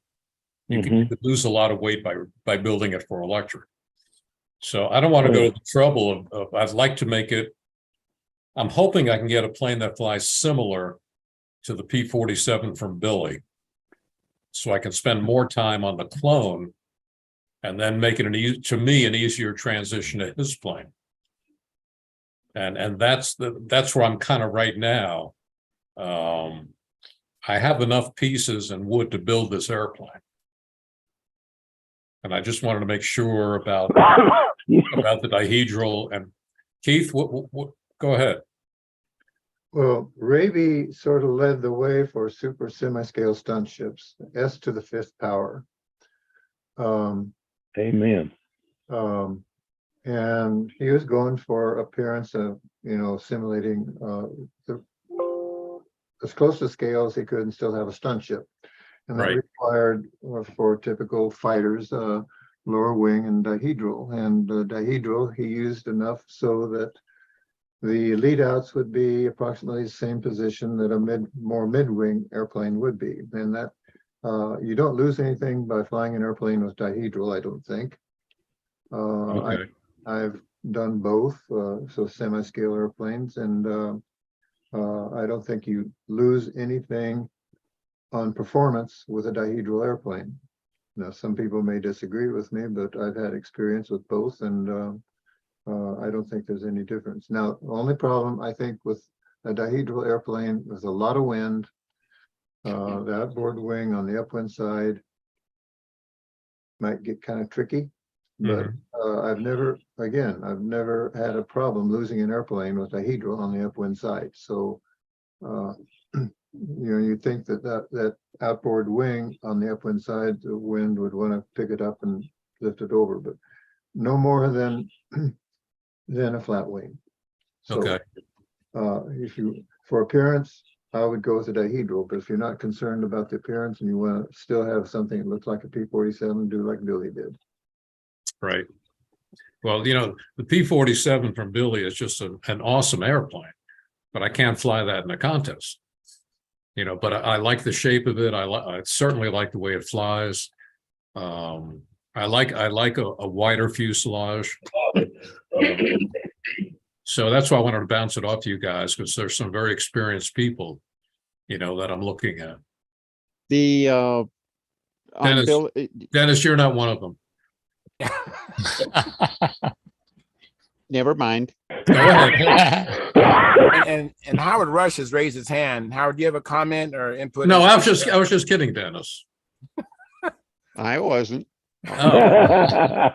You could lose a lot of weight by building it for electric. So I don't want to go to the trouble of I'd like to make it. I'm hoping I can get a plane that flies similar to the P-47 from Billy, so I can spend more time on the clone and then make it an easier transition to his plane. And that's where I'm kind of right now. I have enough pieces and wood to build this airplane. And I just wanted to make sure about the dihedral. And Keith, what go ahead. Well, Raby sort of led the way for super semi-scale stunt ships, S to the 5th power. Amen. And he was going for appearance of, simulating as close to scale as he could and still have a stunt ship. And that required, for typical fighters, lower wing and dihedral. And dihedral he used enough so that the lead outs would be approximately the same position that a more mid-wing airplane would be. And that you don't lose anything by flying an airplane with dihedral, I don't think. Okay. I've done both, so semi-scale airplanes, and I don't think you lose anything on performance with a dihedral airplane. Now, some people may disagree with me, but I've had experience with both, and I don't think there's any difference. Now, the only problem I think with a dihedral airplane with a lot of wind, the outboard wing on the upwind side might get kind of tricky. But I've never had a problem losing an airplane with dihedral on the upwind side. So, you think that outboard wing on the upwind side, the wind would want to pick it up and lift it over, but no more than a flat wing. So, Okay. for appearance, I would go with the dihedral, but if you're not concerned about the appearance and you want to still have something that looks like a P-47, do like Billy did. Right. Well, the P-47 from Billy is just an awesome airplane, but I can't fly that in a contest. But I like the shape of it. I certainly like the way it flies. I like a wider fuselage. So that's why I wanted to bounce it off to you guys, because there's some very experienced people, that I'm looking at. The Dennis, you're not one of them. never mind. Go ahead. And Howard Rush has raised his hand. Howard, do you have a comment or input? No, I was just kidding, Dennis. I wasn't. Oh.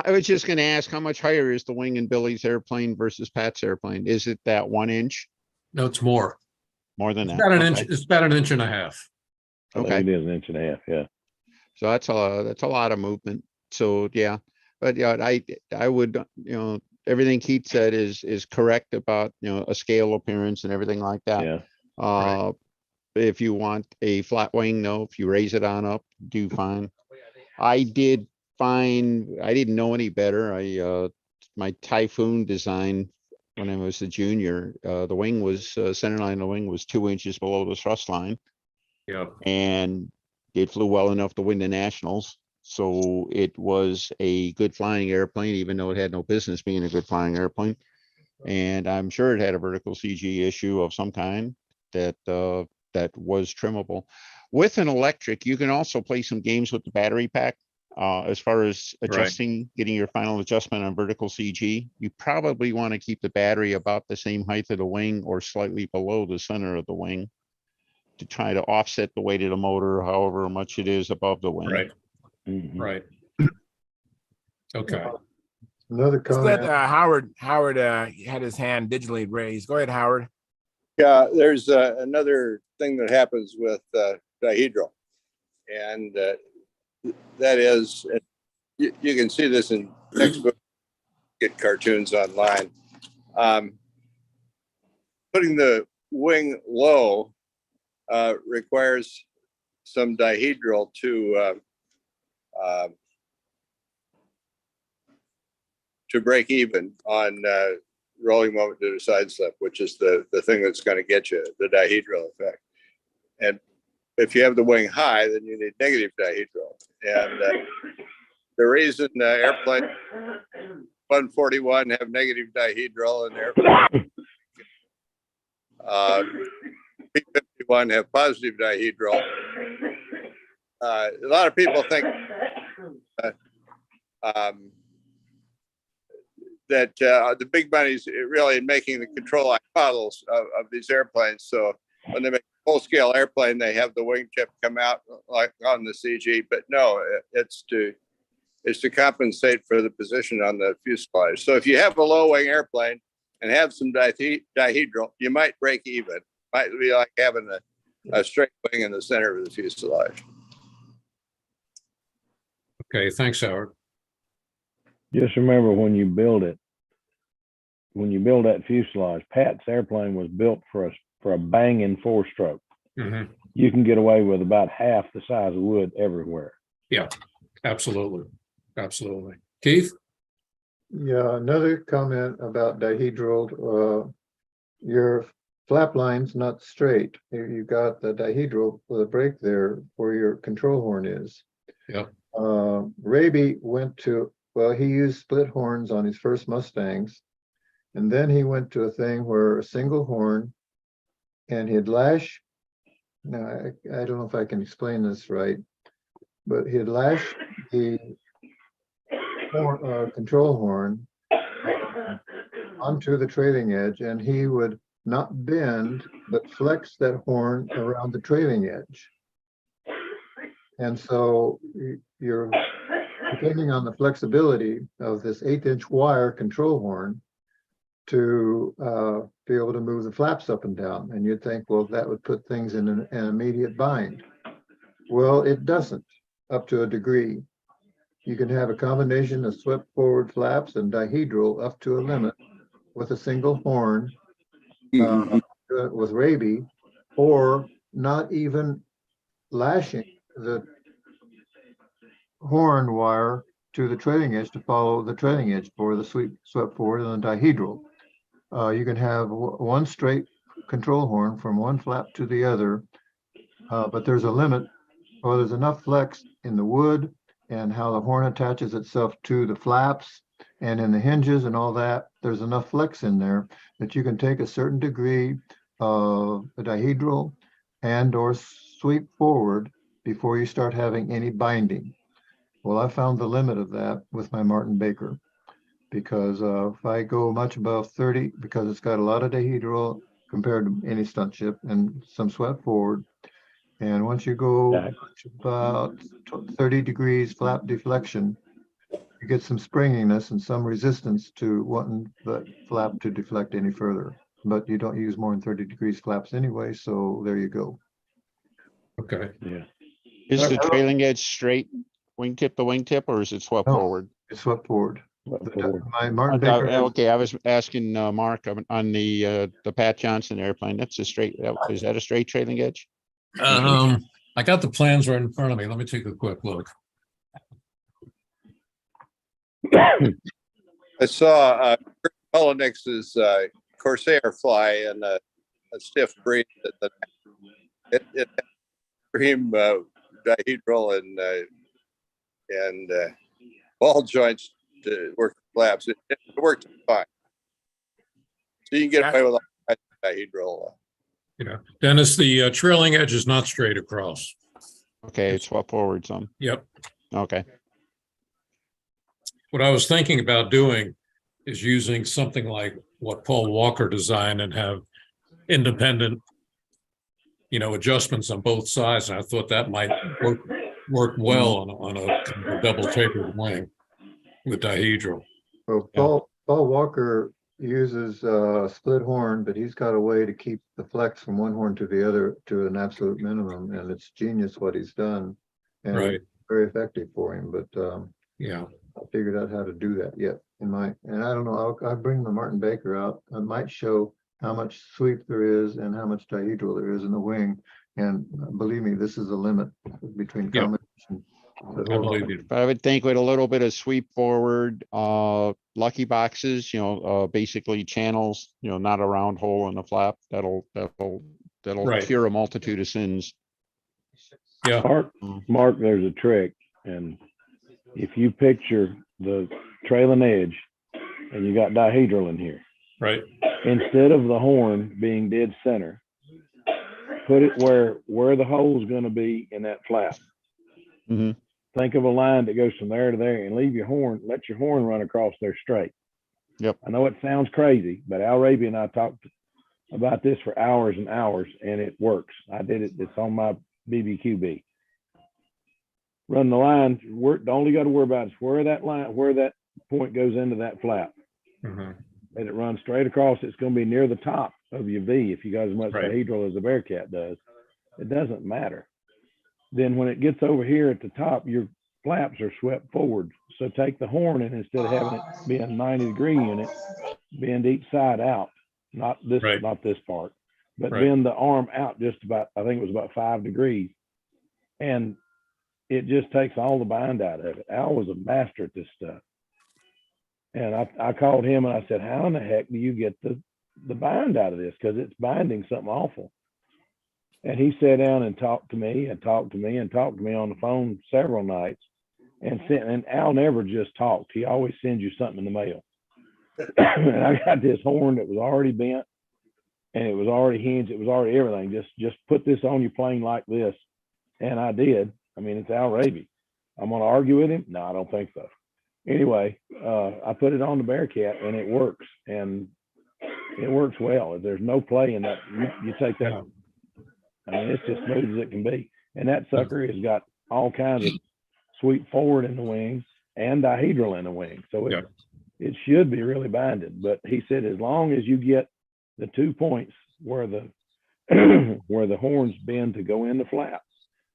I was just going to ask, how much higher is the wing in Billy's airplane versus Pat's airplane? Is it that 1 inch? No, it's more. More than that. About an inch. It's about 1.5 inches. Okay. It is 1.5 inches, yeah. So that's a lot of movement. So yeah, but yeah, I would, everything Keith said is correct about, a scale appearance and everything like that. Yeah. If you want a flat wing, no, if you raise it on up, do fine. I didn't know any better. My Typhoon design when I was a junior, the wing was center line of the wing was 2 inches below the thrust line. Yeah. And it flew well enough to win the nationals. So it was a good flying airplane, even though it had no business being a good flying airplane. And I'm sure it had a vertical CG issue of some kind that was trimmable. With an electric, you can also play some games with the battery pack. As far as adjusting, getting your final adjustment on vertical CG, you probably want to keep the battery about the same height of the wing or slightly below the center of the wing to try to offset the weight of the motor, however much it is above the wing. Right. Mhm. Right. Okay. Another comment. Howard had his hand digitally raised. Go ahead, Howard. Yeah, there's another thing that happens with dihedral, and that is, you can see this in textbook, get cartoons online. Putting the wing low requires some dihedral to break even on rolling moment due to side slip, which is the thing that's going to get you the dihedral effect. And if you have the wing high, then you need negative dihedral. And the reason airplane 141 have negative dihedral and airplane P51 have positive dihedral. A lot of people think that the big money's really in making the control line models of these airplanes. So when they make a full-scale airplane, they have the wing tip come out like on the CG. But no, it's to compensate for the position on the fuselage. So if you have a low-wing airplane and have some dihedral, you might break even. Might be like having a straight wing in the center of the fuselage. Okay. Thanks, Howard. Just remember when you build that fuselage, Pat's airplane was built for a banging 4-stroke. Mm-hmm. You can get away with about half the size of wood everywhere. Yeah, absolutely. Absolutely. Keith? Yeah, another comment about dihedral. Your flap line's not straight. You got the dihedral with a break there where your control horn is. Yep. Raby he used split horns on his first Mustangs. And then he went to a thing where a single horn and he'd lash. Now, I don't know if I can explain this right, but he'd lash the control horn onto the trailing edge, and he would not bend, but flex that horn around the trailing edge. And so you're depending on the flexibility of this 1/8 wire control horn to be able to move the flaps up and down. And you'd think, well, that would put things in an immediate bind. Well, it doesn't, up to a degree. You can have a combination of swept forward flaps and dihedral up to a limit with a single horn with Raby, or not even lashing the horn wire to the trailing edge to follow the trailing edge for the swept forward and the dihedral. You can have one straight control horn from one flap to the other, but there's a limit, or there's enough flex in the wood and how the horn attaches itself to the flaps and in the hinges and all that. There's enough flex in there that you can take a certain degree of a dihedral and or sweep forward before you start having any binding. Well, I found the limit of that with my Martin Baker, because if I go much above 30, because it's got a lot of dihedral compared to any stunt ship and some swept forward. And once you go about 30 degrees flap deflection, you get some springiness and some resistance to wanting the flap to deflect any further. But you don't use more than 30 degrees flaps anyway, so there you go. Okay. Yeah. Is the trailing edge straight wingtip to wingtip, or is it swept No. forward? It's swept forward. Forward. My Martin Baker has, Okay, I was asking Mark on the Pat Johnson airplane. That's a straight, is that a straight trailing edge? I got the plans right in front of me. Let me take a quick look. I saw Mullenix's Corsair fly in a stiff breeze. It had extreme dihedral and ball joints to work the flaps. It worked fine. So you can get away with all kinds of dihedral. Yeah, Dennis, the trailing edge is not straight across. Okay, it's swept forward some. Yep. Okay. What I was thinking about doing is using something like what Paul Walker designed and have independent, adjustments on both sides. And I thought that might work well on a double tapered wing with dihedral. well, Paul Walker uses a split horn, but he's got a way to keep the flex from one horn to the other to an absolute minimum, and it's genius what he's done, and Right. it's very effective for him. But Yeah. I figured out how to do that yet and I don't know, I'll bring the Martin Baker out. I might show how much sweep there is and how much dihedral there is in the wing. And believe me, this is a limit between combination. I believe you. But I would think with a little bit of sweep forward, lucky boxes, basically channels, not a round hole in the flap, that'll Right. cure a multitude of sins. Yeah. Mark, there's a trick. And if you picture the trailing edge and you got dihedral in here, Right. instead of the horn being dead center, put it where the hole is going to be in that flap. Mm-hmm. Think of a line that goes from there to there and let your horn run across there straight. Yep. I know it sounds crazy, but Al Raby and I talked about this for hours and hours, and it works. I did it. It's on my BBQB. Run the line. The only got to worry about is where that point goes into that flap. Mm-hmm. Let it run straight across. It's going to be near the top of your V if you got as much dihedral as the Bearcat does. It doesn't matter. Then when it gets over here at the top, your flaps are swept forward. So take the horn and instead of having it be a 90-degree unit, bend each side out. Not this part, but bend the arm out just about, I think it was about 5 degrees. And it just takes all the bind out of it. Al was a master at this stuff. And I called him and I said, how in the heck do you get the bind out of this? Because it's binding something awful. And he sat down and talked to me and talked to me and talked to me on the phone several nights. And Al never just talked. He always sends you something in the mail. And I got this horn that was already bent and it was already hinged. It was already everything. Just put this on your plane like this. And I did. I mean, it's Al Raby. I'm going to argue with him? No, I don't think so. anyway, I put it on the Bearcat and it works, and it works well. There's no play in that. You take that. I mean, it's just smooth as it can be. And that sucker has got all kinds of sweep forward in the wing and dihedral in the wing. So it should be really binding. But he said, as long as you get the 2 points where the where the horns bend to go in the flap,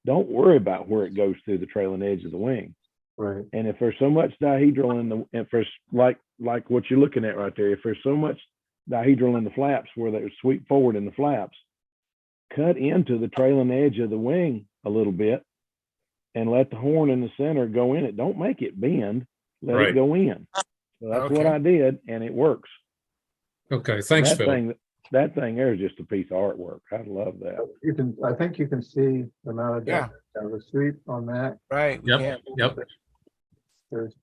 don't worry about where it goes through the trailing edge of the wing. Right. And if there's so much dihedral in the, if there's like what you're looking at right there, if there's so much dihedral in the flaps where they sweep forward in the flaps, cut into the trailing edge of the wing a little bit and let the horn in the center go in it. Don't make it bend, let it go in. So that's what I did, and it works. Okay, thanks, that Phil. That thing there is just a piece of artwork. I love that. You can, I think you can see the amount of the sweep on that. Right. Yep. There's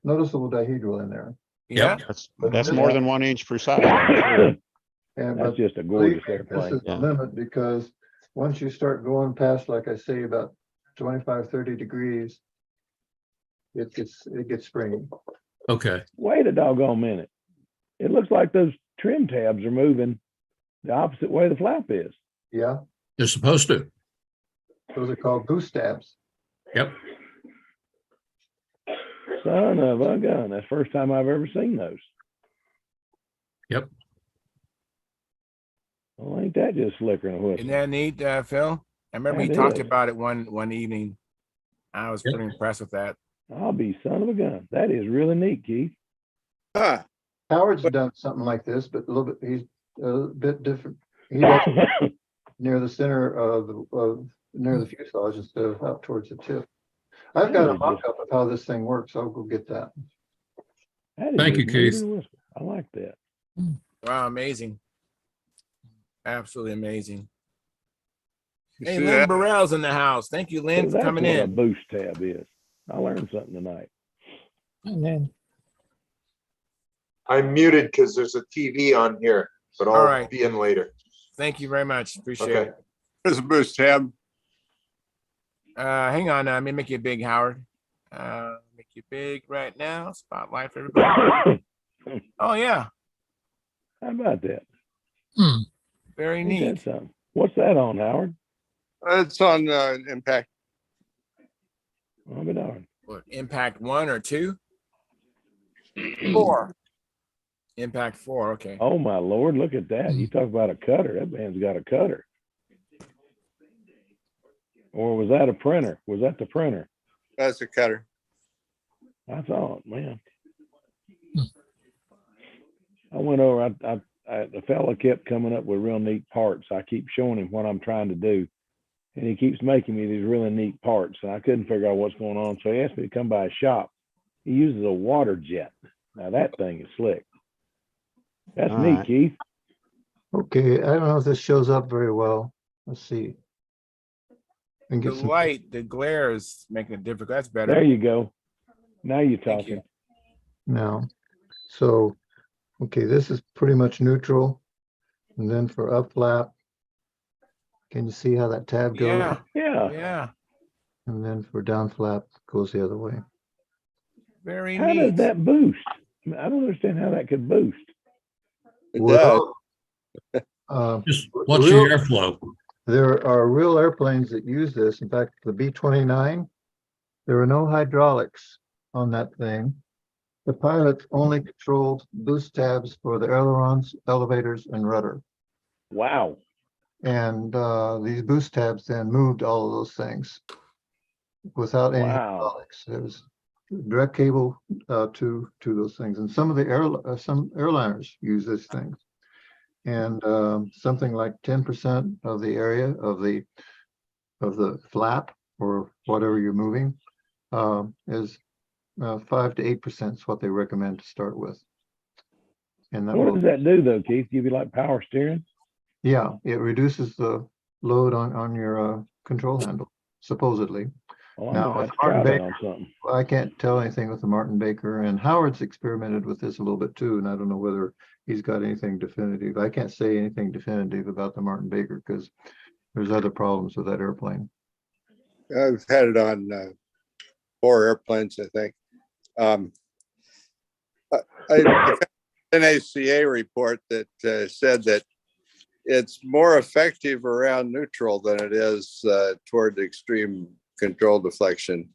noticeable dihedral in there. Yeah. That's more than 1 inch per side. And that's just a gorgeous airplane. This is the limit, because once you start going past, like I say, about 25, 30 degrees, it gets springy. Okay. Wait a doggone minute. It looks like those trim tabs are moving the opposite way the flap is. Yeah. They're supposed to. Those are called boost tabs. Yep. Son of a gun. That's the first time I've ever seen those. Yep. Well, ain't that just flickering a whistle? Isn't that neat, Phil? I remember That he talked is. about it one evening. I was pretty impressed with that. I'll be son of a gun. That is really neat, Keith. Huh. Howard's done something like this, but a little bit, he's a bit different. He does it near the center of near the fuselage instead of out towards the tip. I've got a mock-up of how this thing works. I'll go get that. Thank you, Keith. I like that. Wow, amazing. Absolutely amazing. You Hey, see Lynn that? Burrell's in the house. Thank you, Lynn, So for that's coming what a in. boost tab is. I learned something tonight. And then I'm muted because there's a TV on here, but All I'll right. be in later. Thank you very much. Appreciate Okay. it. There's a boost tab. Hang on. Let me make you big, Howard. Make you big right now. Spotlight for everybody. Oh, yeah. How about that? Very Ain't neat. that something? What's that on, Howard? It's on impact. I'll be darned. What, impact 1 or 2? 4. Impact 4. Okay. Oh my Lord, look at that. You talk about a cutter. That man's got a cutter. Or was that a printer? Was that the printer? That's a cutter. I thought, man. I went over, the fella kept coming up with real neat parts. I keep showing him what I'm trying to do. And he keeps making me these really neat parts. And I couldn't figure out what's going on. So he asked me to come by his shop. He uses a water jet. Now that thing is slick. That's All neat, right. Keith. Okay, I don't know if this shows up very well. Let's see. And The get some, light, the glare is making it difficult. That's better. There you go. Now you're Thank talking. you. now. So, okay, this is pretty much neutral. And then for up flap, can you see how that tab goes? Yeah. Yeah. Yeah. And then for down flap, goes the other way. Very How does neat. that boost? I mean, I don't understand how that could boost. It Well, Just watch the real- airflow. there are real airplanes that use this. In fact, the B-29, there are no hydraulics on that thing. The pilots only controlled boost tabs for the ailerons, elevators, and rudder. Wow. And these boost tabs then moved all of those things without any Wow. hydraulics. There was direct cable to those things. And some of the some airliners use this thing. And something like 10% of the area of the flap or whatever you're moving is 5 to 8% is what they recommend to start with. And that What will, does that do though, Keith? Give you like power steering? yeah, it reduces the load on your control handle, supposedly. Oh, I'm Now, gonna have with to try Martin that Baker, on something. I can't tell anything with the Martin Baker, and Howard's experimented with this a little bit too, and I don't know whether he's got anything definitive. I can't say anything definitive about the Martin Baker because there's other problems with that airplane. I've had it on 4 airplanes, I think. I found an NACA report that said that it's more effective around neutral than it is toward extreme control deflection.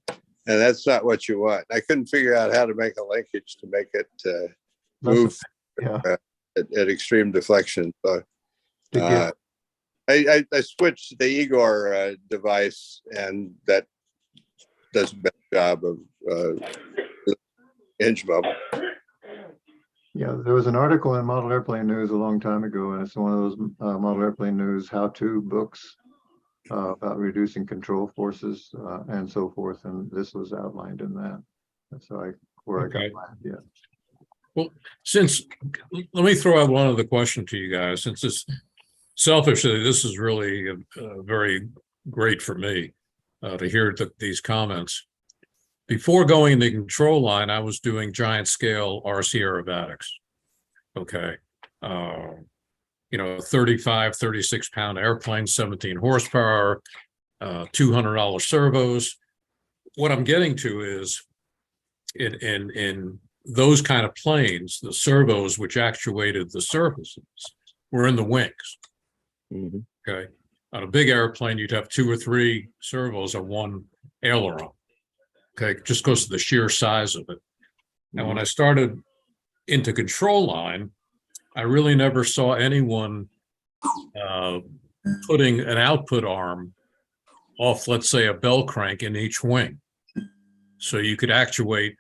And that's not what you want. I couldn't figure out how to make a linkage to make it move at extreme deflection. So I switched to the Igor device, and that does a better job of hinge moment. Yeah, there was an article in Model Airplane News a long time ago, and it's one of those Model Airplane News how-to books about reducing control forces and so forth, and this was outlined in that. That's where I got my idea. Well, let me throw out one other question to you guys, since this selfishly, this is really very great for me to hear these comments. Before going in the control line, I was doing giant scale RC aerobatics. Okay. 35, 36 pound airplanes, 17 horsepower, $200 servos. What I'm getting to is in those kind of planes, the servos which actuated the surfaces were in the wings. Okay. On a big airplane, you'd have 2 or 3 servos on one aileron. Okay, just because of the sheer size of it. And when I started into control line, I really never saw anyone putting an output arm off, let's say, a bell crank in each wing. So you could actuate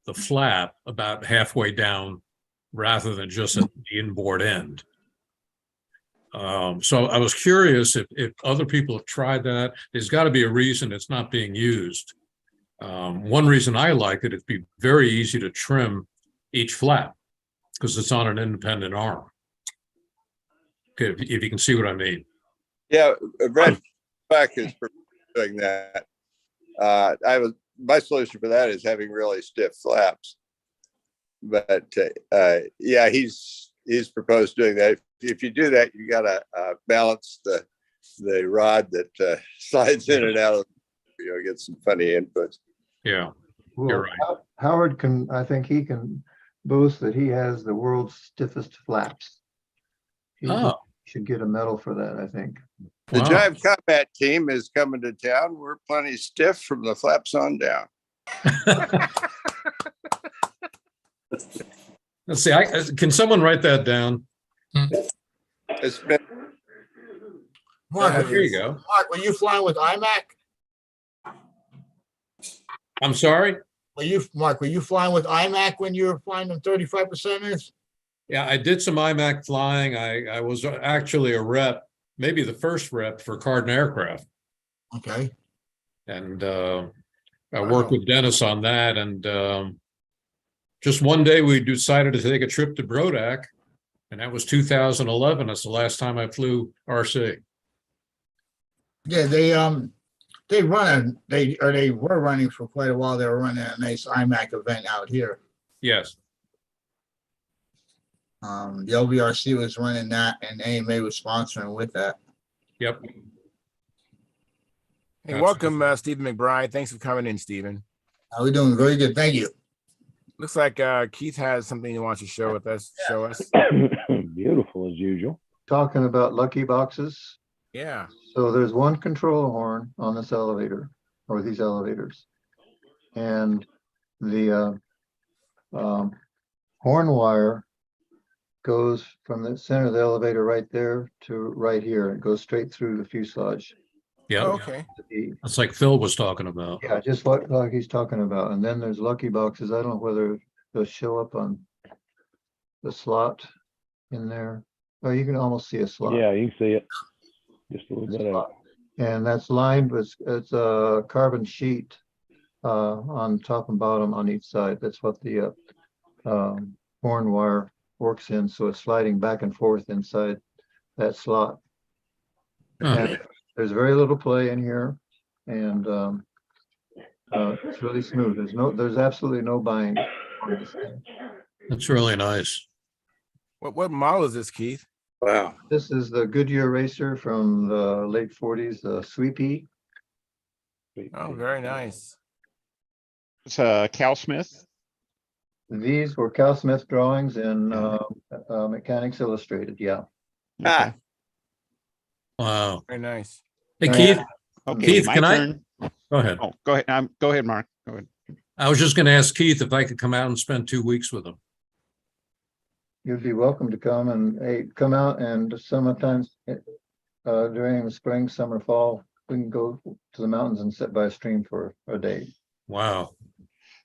the flap about halfway down rather than just at the inboard end. So I was curious if other people have tried that. There's got to be a reason it's not being used. One reason I like it, it'd be very easy to trim each flap because it's on an independent arm. Okay, if you can see what I mean. Yeah, Red Back is doing that. My solution for that is having really stiff flaps. But yeah, he's proposed doing that. If you do that, you got to balance the rod that slides in and out of, get some funny inputs. Yeah, well, you're right. Howard I think he can boast that he has the world's stiffest flaps. He should get a medal for that, I think. The Jive Combat team is coming to town. We're plenty stiff from the flaps on down. Let's see, can someone write that down? It's been, Mark, here you go. Mark, were you flying with iMac? I'm sorry? Mark, were you flying with iMac when you were flying them 35%ers? Yeah, I did some IMAC flying. I was actually a rep, maybe the first rep for Cardin Aircraft. Okay. And I worked with Dennis on that. And just one day we decided to take a trip to Brodak. And that was 2011. That's the last time I flew RC. Yeah, they were running for quite a while. They were running a nice iMac event out here. Yes. The LVRC was running that, and AMA was sponsoring with that. Yep. Hey, welcome, Stephen McBride. Thanks for coming in, Stephen. How we doing? Very good. Thank you. Looks like Keith has something he wants to show us. Beautiful as usual. Talking about lucky boxes. Yeah. So there's one control horn on this elevator, or these elevators, and the horn wire goes from the center of the elevator right there to right here. It goes straight through the fuselage. Yeah. Okay. That's like Phil was talking about. Yeah, just like he's talking about. And then there's lucky boxes. I don't know whether they'll show up on the slot in there. Oh, you can almost see a slot. Yeah, you can see it. Just a little bit of it. And that's lined with, it's a carbon sheet on top and bottom on each side. That's what the horn wire works in. So it's sliding back and forth inside that slot. And there's very little play in here, and it's really smooth. There's absolutely no bind on this thing. That's really nice. What model is this, Keith? Wow. This is the Goodyear Racer from the late 40s, the Sweepy. Oh, very nice. It's Cal Smith. These were Cal Smith drawings in Mechanics Illustrated, yeah. Okay. Wow. Very nice. Hey, Yeah. Keith, Okay, Keith, my can I? turn. Go ahead. Oh, go ahead. Go ahead, Mark. Go ahead. I was just going to ask Keith if I could come out and spend 2 weeks with him. You'd be welcome to come and, hey, come out and sometimes during the spring, summer, fall, we can go to the mountains and sit by a stream for a day. Wow.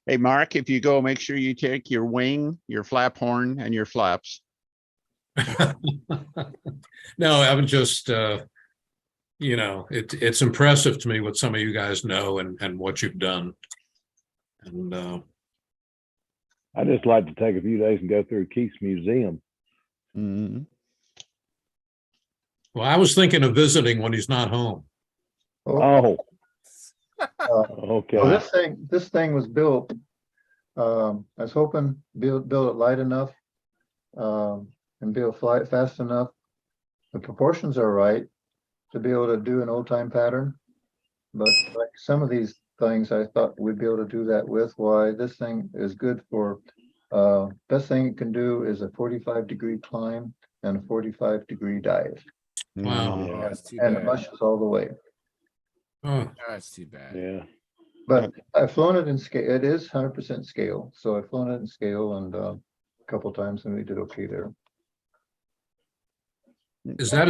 Hey, Mark, if you go, make sure you take your wing, your flap horn, and your flaps. No, I was just, you know, it's impressive to me what some of you guys know and what you've done. And I just like to take a few days and go through Keith's museum. Mm-hmm. well, I was thinking of visiting when he's not home. Oh, okay. Well, this thing was built. I was hoping build it light enough and be able to fly it fast enough. The proportions are right to be able to do an old time pattern. But like some of these things, I thought we'd be able to do that with. Why this thing is good for best thing it can do is a 45-degree climb and a 45-degree dive. Wow. Mm-hmm. Oh, that's too And it bad. mushes all the way. Oh, That's too bad. Yeah. But I've flown it in scale. It is 100% scale. So I've flown it in scale and a couple times and we did okay there. is that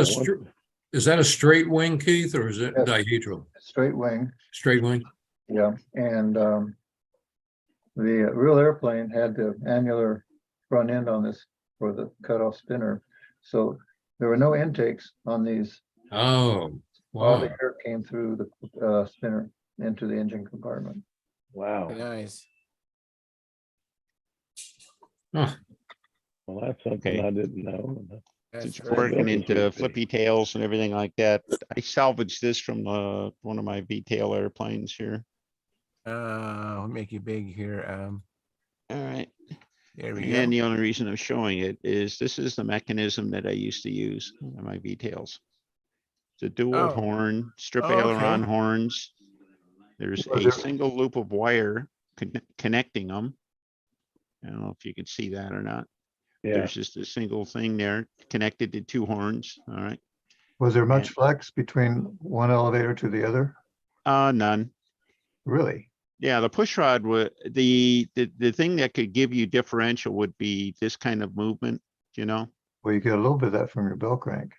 a straight wing, Keith, or is it Yes. dihedral? Straight wing. Straight wing? Yeah. And the real airplane had the annular front end on this for the cutoff spinner. So there were no intakes on these. Oh, All the wow. air came through the spinner into the engine compartment. Wow. Very nice. Huh. Well, that's something Okay. I didn't know. That's Since very you're working Built into into flippy tails and everything like that, I salvaged this from one of my VTail airplanes here. I'll make it big here. All right. There we And go. the only reason I'm showing it is this is the mechanism that I used to use on my VTails. It's a dual Oh. horn, strip Oh, okay. aileron horns. There's Was a there- single loop of wire connecting them. I don't know if you can see that or not. Yeah. There's just a single thing there connected to two horns. All right. Was there much flex between one elevator to the other? None. Really? Yeah, the push rod would the thing that could give you differential would be this kind of movement, you know. Well, you get a little bit of that from your bell crank.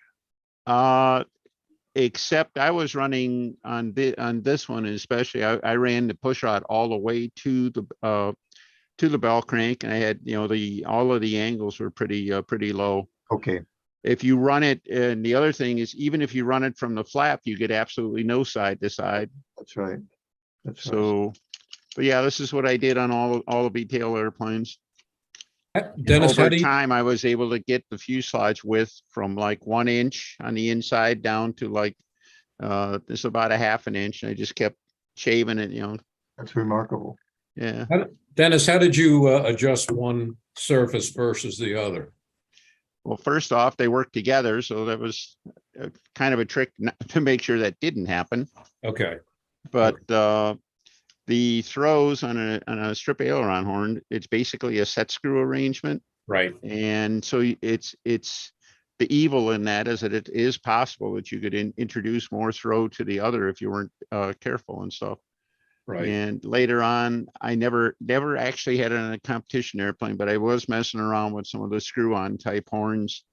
Except I was running on this one especially. I ran the push rod all the way to the bell crank, and I had, you know, all of the angles were pretty low. Okay. If you run it, and the other thing is, even if you run it from the flap, you get absolutely no side to side. That's right. That's right. So, but yeah, this is what I did on all the VTail airplanes. Dennis, how Over do you, time, I was able to get the fuselage width from like 1 inch on the inside down to like this about a half an inch. And I just kept shaving it, you know. That's remarkable. Yeah. Dennis, how did you adjust one surface versus the other? Well, first off, they work together, so that was kind of a trick to make sure that didn't happen. Okay. But the throws on a strip aileron horn, it's basically a set screw arrangement. Right. And so it's the evil in that is that it is possible that you could introduce more throw to the other if you weren't careful and stuff. Right. And later on, I never actually had it in a competition airplane, but I was messing around with some of the screw-on type horns.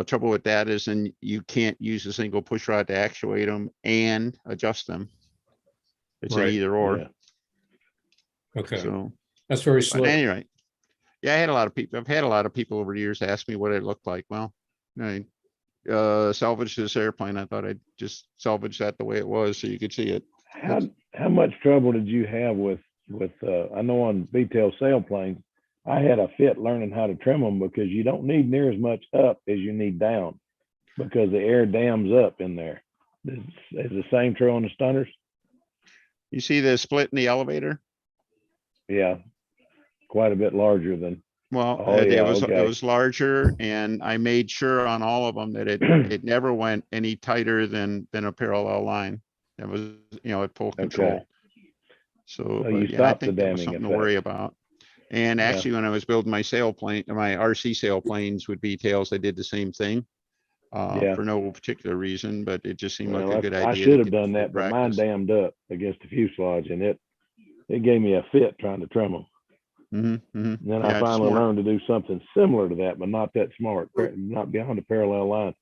Trouble with that is then you can't use a single push rod to actuate them and adjust them. It's an Right. either or. Yeah. Okay. So that's very but slick. anyway, yeah, I've had a lot of people over the years ask me what it looked like. Well, I salvaged this airplane. I thought I'd just salvage that the way it was so you could see it. How much trouble did you have with I know on VTail sailplanes, I had a fit learning how to trim them because you don't need near as much up as you need down because the air dams up in there. Is the same true on the stunners? You see the split in the elevator? Yeah, quite a bit larger than. Well, Oh, yeah, it was larger, and I made sure on all of them that it never went any tighter than a parallel line. That was, you know, at full control. Okay. So, So but you yeah, I stopped the think that was damming something to effect. worry about. And Yeah. actually, when I was building my sailplane, my RC sailplanes with V-tails, I did the same thing. Yeah. For no particular reason, but it just seemed like Well, a good I idea. should to have get done good that, but mine practice. dammed up against the fuselage, and it gave me a fit trying to trim them. And then Yeah, I it's finally smart. learned to do something similar to that, but not that smart, not beyond a parallel line.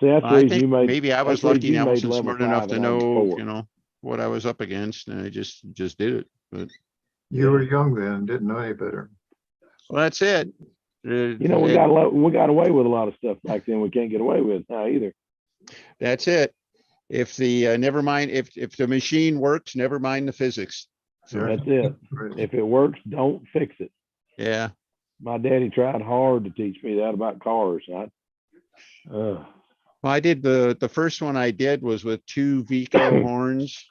See, that's Well, the I reason think you made. maybe I was that's the reason lucky and you I made wasn't level smart enough 5 to and I was know, 4. what I was up against, and I just did it. But You were young then, didn't know any better. well, that's it. You know, we got away with a lot of stuff back then. We can't get away with now either. That's it. If the never mind if the machine works, never mind the physics. So That's it. If it works, don't fix it. yeah. My daddy tried hard to teach me that about cars. Well, I did the first one I did was with 2 Vico horns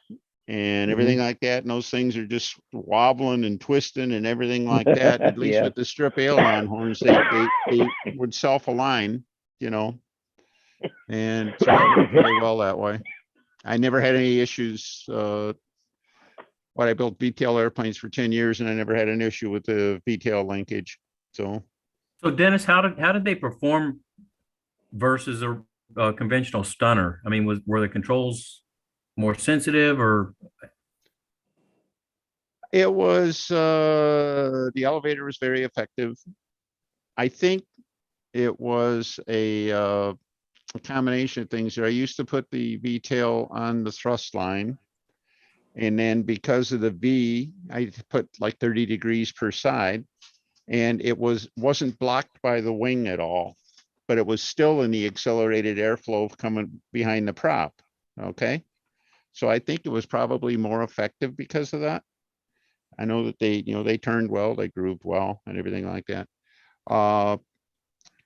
and everything like that. And those things are just wobbling and twisting and everything like that. At least Yeah. with the strip aileron horns, they would self-align, and so it worked very well that way. I never had any issues. I built V-tail airplanes for 10 years and I never had an issue with the V-tail linkage. So Dennis, how did they perform versus a conventional stunner? I mean, were the controls more sensitive, or? it was the elevator was very effective. I think it was a combination of things. I used to put the V-tail on the thrust line. And then because of the V, I put like 30 degrees per side, and it wasn't blocked by the wing at all, but it was still in the accelerated airflow coming behind the prop. Okay. So I think it was probably more effective because of that. I know that they turned well, they grooved well and everything like that.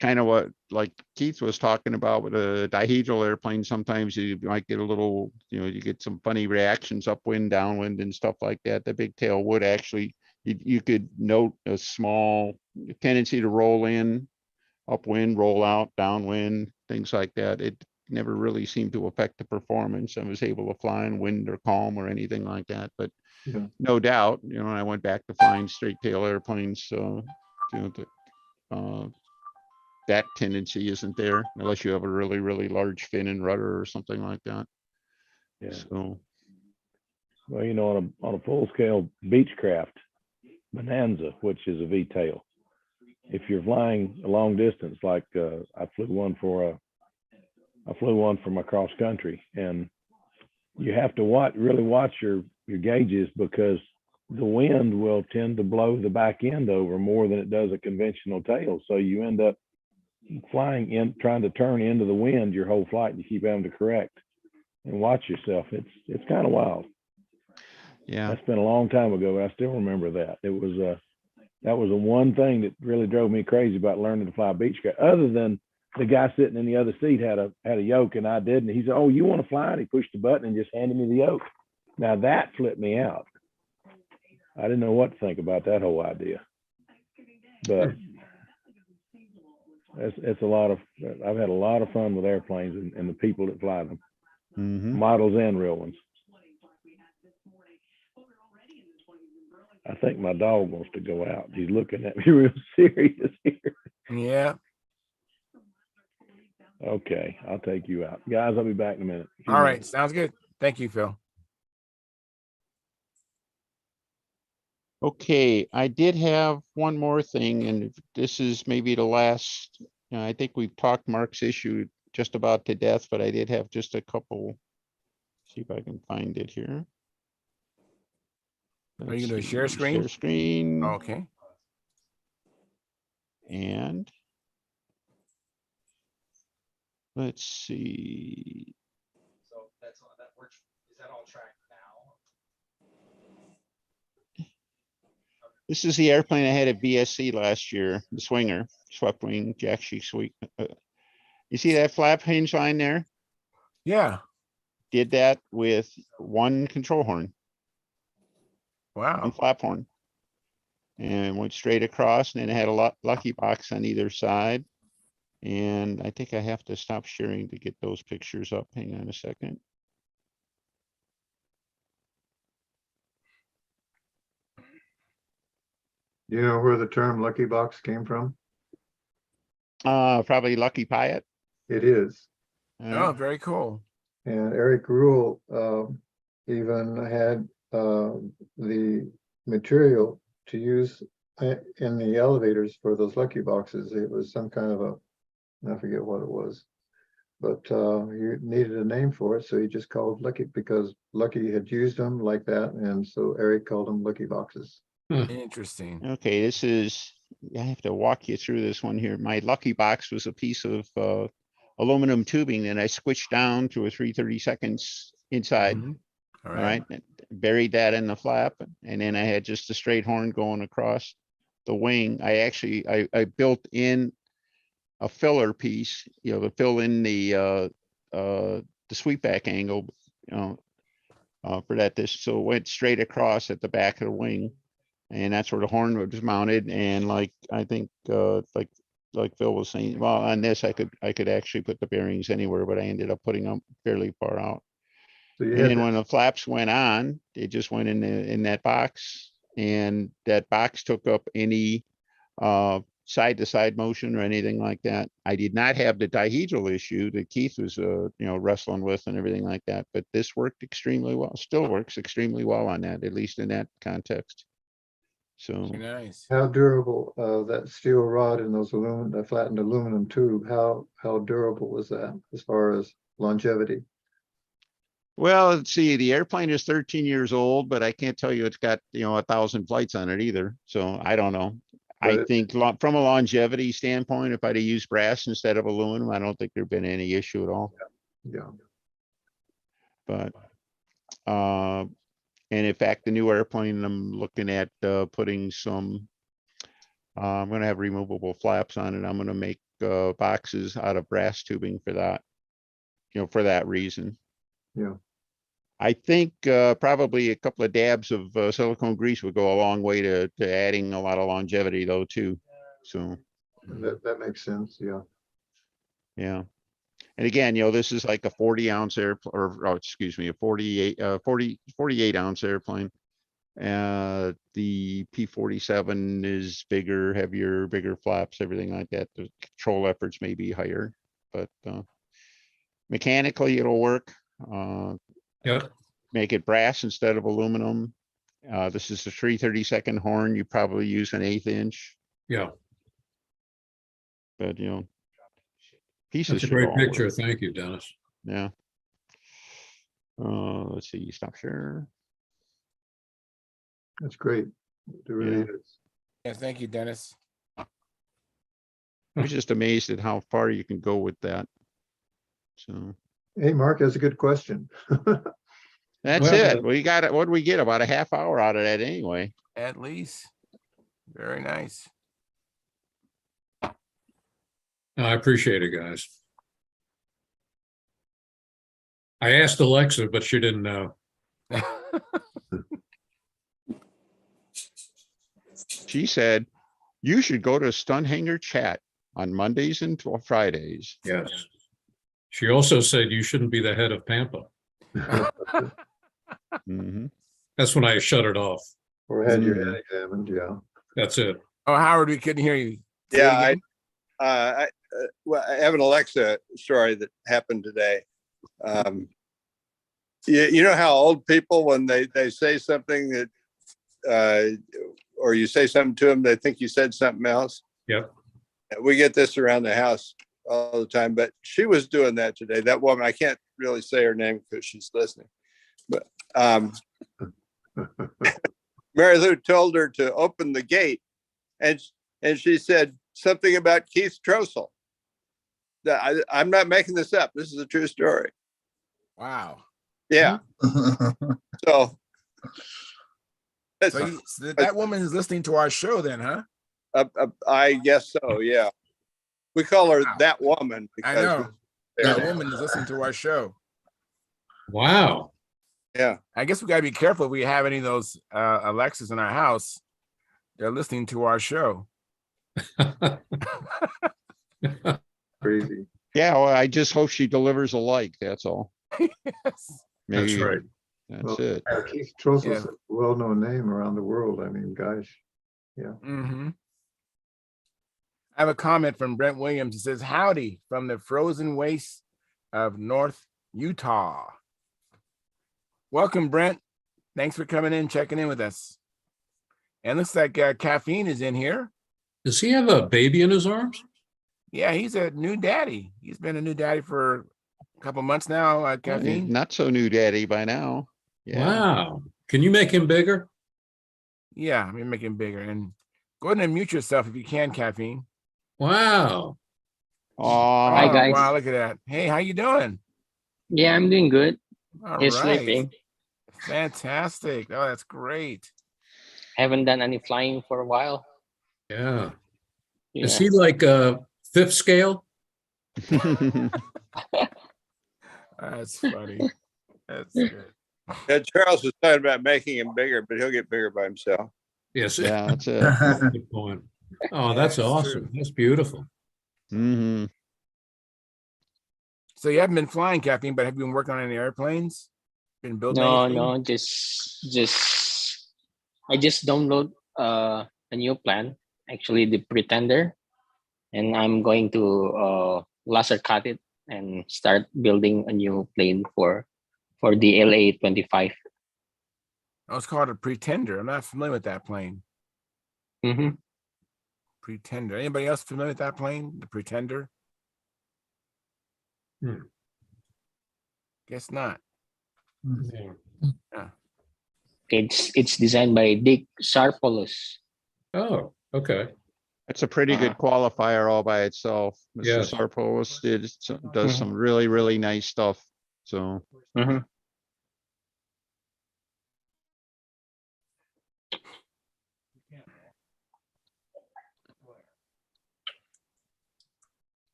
Kind of what like Keith was talking about with a dihedral airplane, sometimes you might get a little, you get some funny reactions upwind, downwind and stuff like that. The big tail would actually, you could note a small tendency to roll in, upwind, roll out, downwind, things like that. It never really seemed to affect the performance. I was able to fly in wind or calm or anything like that. But no doubt, I went back to flying straight tail airplanes. So, that tendency isn't there unless you have a really, really large fin and rudder or something like that. Yeah. So, well, on a full scale Beechcraft Bonanza, which is a V-tail, if you're flying a long distance, like I flew one from across country, and you have to really watch your gauges, because the wind will tend to blow the back end over more than it does a conventional tail. So you end up flying in, trying to turn into the wind your whole flight. You keep having to correct and watch yourself. It's kind of wild. Yeah, that's been a long time ago, but I still remember that. It was that was the one thing that really drove me crazy about learning to fly Beechcraft. Other than the guy sitting in the other seat had a yoke and I didn't. He said, "Oh, you want to fly?" And he pushed the button and just handed me the yoke. Now that flipped me out. I didn't know what to think about that whole idea. But it's a lot of, I've had a lot of fun with airplanes and the people that fly them, models and real ones. I think my dog wants to go out. He's looking at me real serious here. Yeah. Okay, I'll take you out. Guys, I'll be back in a minute. All right, sounds good. Thank you, Phil. okay, I did have one more thing, and this is maybe the last. I think we've talked Mark's issue just about to death, but I did have just a couple. See if I can find it here. Are you going to share screen? Share screen. Okay. And let's see. So that works. Is that all tracked now? This is the airplane I had at BSC last year, the Swinger, swept wing, jack sheet sweep. You see that flap hinge line there? Yeah. Did that with one control horn. Wow. One flap horn. And went straight across, and then it had a lucky box on either side. And I think I have to stop sharing to get those pictures up. Hang on a second. Do you know where the term lucky box came from? Probably Lucky Pyatt. It is. Oh, very cool. And Eric Rule even had the material to use in the elevators for those lucky boxes. It was some kind of I forget what it was, but he needed a name for it, so he just called Lucky because Lucky had used them like that, and so Eric called them lucky boxes. Interesting. Okay, this is, I have to walk you through this one here. My lucky box was a piece of aluminum tubing that I switched down to a 3/32 inside. Mhm. All right, buried that in the flap, and then I had just a straight horn going across the wing. I built in a filler piece, to fill in the sweepback angle, for that. So it went straight across at the back of the wing. And that's where the horn was mounted. And I think, like Phil was saying, well, on this, I could actually put the bearings anywhere, but I ended up putting them fairly far out. So you And had then when the flaps went on, it just went in that box, and that box took up any side to side motion or anything like that. I did not have the dihedral issue that Keith was wrestling with and everything like that, but this worked extremely well, still works extremely well on that, at least in that context. So nice. How durable that steel rod and those the flattened aluminum tube, how durable was that as far as longevity? well, let's see, the airplane is 13 years old, but I can't tell you it's got 1,000 flights on it either. So I don't know. I think from a longevity standpoint, if I'd have used brass instead of aluminum, I don't think there'd been any issue at all. Yeah. But and in fact, the new airplane, I'm looking at putting some, I'm going to have removable flaps on it. I'm going to make boxes out of brass tubing for that, for that reason. Yeah. I think probably a couple of dabs of silicone grease would go a long way to adding a lot of longevity though too. So that makes sense. Yeah. Yeah. And again, this is like a 40-ounce airplane, or excuse me, a 48 ounce airplane. The P-47 is bigger, heavier, bigger flaps, everything like that. The control efforts may be higher, but mechanically it'll work. Yep. Make it brass instead of aluminum. This is a 3/32 horn. You probably use an 1/8 inch, Yeah, but pieces that's a should great all picture. work. Thank you, Dennis. Yeah. Let's see, stop share. That's great. It really Yeah. is. Yeah, thank you, Dennis. I was just amazed at how far you can go with that. So Hey, Mark, that's a good question. that's Well, it. We got it. What do we get? About a half hour out of that anyway. At least. Very nice. I appreciate it, guys. I asked Alexa, but she didn't know. She said, you should go to Stunthangar chat on Mondays and Fridays. Yes. She also said you shouldn't be the head of Pampa. Mhm. That's when I shut it off. Or had your Mhm. head examined, yeah. That's it. Oh, Howard, we couldn't hear you. Say Yeah, again? well, I have an Alexa story that happened today. You know how old people, when they say something that, or you say something to them, they think you said something else. Yep. We get this around the house all the time, but she was doing that today. That woman, I can't really say her name because she's listening, but Mary Lou told her to open the gate, and she said something about Keith Trossel. I'm not making this up. This is a true story. Wow. Yeah. So So that woman is listening to our show then, huh? I guess so. Yeah. We call her Wow. that woman I because know. That woman is listening to our show. Wow. Yeah. I guess we got to be careful if we have any of those Alexas in our house. They're listening to our show. Crazy. Yeah, well, I just hope she delivers a like. That's all. Yes. Maybe That's right. That's Well, it. Keith Trossel's Yeah. a well-known name around the world. I mean, gosh. Yeah. Mm-hmm. I have a comment from Brent Williams. It says, howdy from the frozen wastes of North Utah. Welcome, Brent. Thanks for coming in, checking in with us. And looks like Caffeine is in here. Does he have a baby in his arms? Yeah, he's a new daddy. He's been a new daddy for a couple months now, Caffeine. Not so new daddy by now. Yeah. Wow. Can you make him bigger? Yeah, I'm gonna make him bigger. And go ahead and mute yourself if you can, Caffeine. Wow. Hi guys. Wow, look at that. Hey, how you doing? Yeah, I'm doing good. All He's right. sleeping. Fantastic. Oh, that's great. Haven't done any flying for a while. Yeah. Yeah. Is he like fifth scale? That's funny. That's good. Yeah, Charles was talking about making him bigger, but he'll get bigger by himself. Yes. Yeah, that's it. Good point. Oh, that's That's awesome. true. That's beautiful. Hmm. So you haven't been flying, Caffeine, but have you been working on any airplanes? Been building No, anything? no, just I just download a new plan, actually the Pretender, and I'm going to laser cut it and start building a new plane for the LA-25. Oh, it's called a Pretender. I'm not familiar with that plane. Mm-hmm. Pretender. Anybody else familiar with that plane? The Pretender? Guess not. Yeah. It's designed by Dick Sarpolos. Oh, okay. That's a pretty good qualifier all by itself. Mr. Yes. Sarpos does some really, really nice stuff. So Mm-hmm.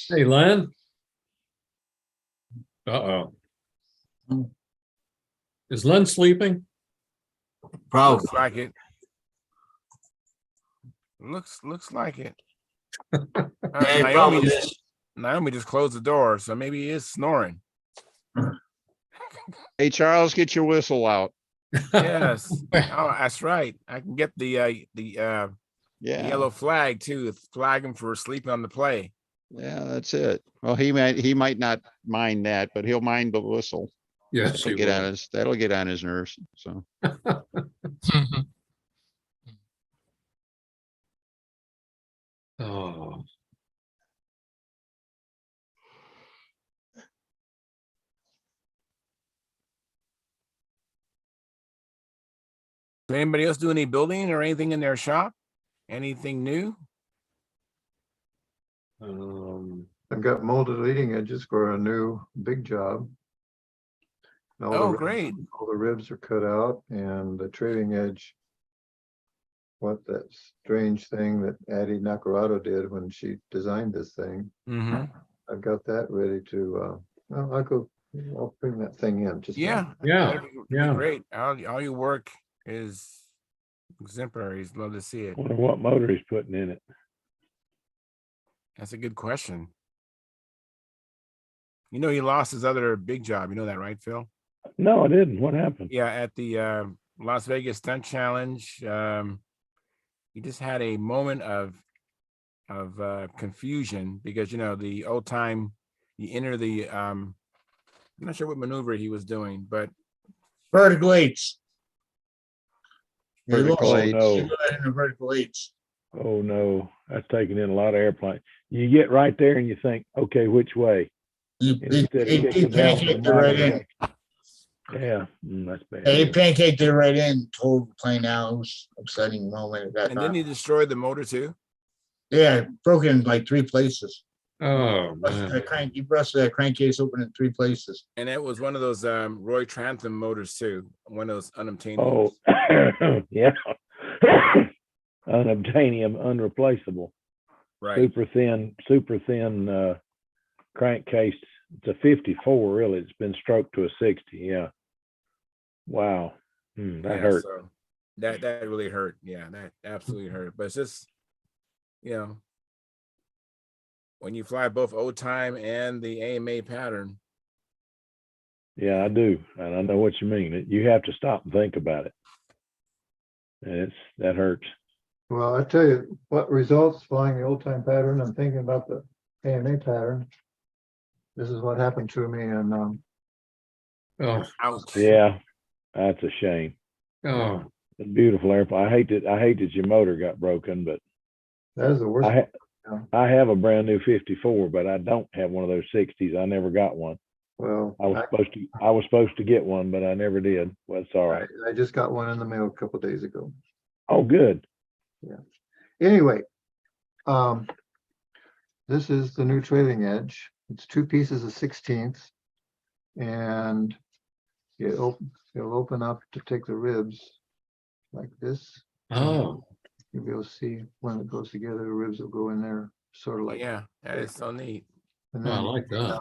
Hey, Len. Uh-oh. Is Len sleeping? Probably. Looks like it. Looks like it. Hey, Naomi just closed the door, so maybe he is snoring. hey, Charles, get your whistle out. Yes. Oh, that's right. I can get the Yeah. yellow flag too. Flag him for sleeping on the play. Yeah, that's it. Well, he might not mind that, but he'll mind the whistle. Yes, he will. That'll get on his nerves. So Oh. Does anybody else do any building or anything in their shop? Anything new? I've got molded leading edges for a new big job. And all the Oh, ribs- great. All the ribs are cut out and the trailing edge. What that strange thing that Addie Nacarado did when she designed this thing. Mm-hmm. I've got that ready to, well, I'll bring that thing in. Just Yeah. Yeah. That'd be great. All your work is exemplary. Love to see it. Wonder what motor he's putting in it. That's a good question. You know, he lost his other big job. You know that, right, Phil? No, I didn't. What happened? Yeah, at the Las Vegas Stunt Challenge, he just had a moment of confusion because the old time you enter the I'm not sure what maneuver he was doing, but Vertical eights. Vertical eights. No. In the vertical eights. Oh no, that's taking in a lot of airplane. You get right there and you think, okay, which way? He Instead of kicking down to the pancaked it right in. right. Yeah, that's bad. He pancaked it right in, told the plane out. It was an upsetting moment at that and then time. he destroyed the motor too. Yeah, it broke in like 3 places. Oh, Busted man. He busted that crankcase open in 3 places. And it was one of those Roy Trantham motors too, one of those unobtainium. Oh, yeah. Unobtainium, unreplaceable. Right. Super thin crankcase. It's a 54, really. It's been stroked to a 60. Yeah. Wow. That hurt. So that really hurt. Yeah, that absolutely hurt. But it's just, when you fly both old time and the AMA pattern. Yeah, I do. And I know what you mean. You have to stop and think about it. And that hurts. Well, I tell you what results flying the old time pattern. I'm thinking about the AMA pattern. This is what happened to me, and Oh, Ouch. Yeah, that's a shame. oh, It's a beautiful airplane. I hate that your motor got broken, but that is the worst. I have a brand new 54, but I don't have one of those 60s. I never got one. Well, I was supposed to get one, but I never did. Well, it's all right. I just got one in the mail a couple of days ago. Oh, good. Yeah. Anyway, this is the new trailing edge. It's 2 pieces of 16ths, and it'll open up to take the ribs like this. oh, You'll be able to see when it goes together, the ribs will go in there, sort of like. Yeah, that is so neat. And I then, like that.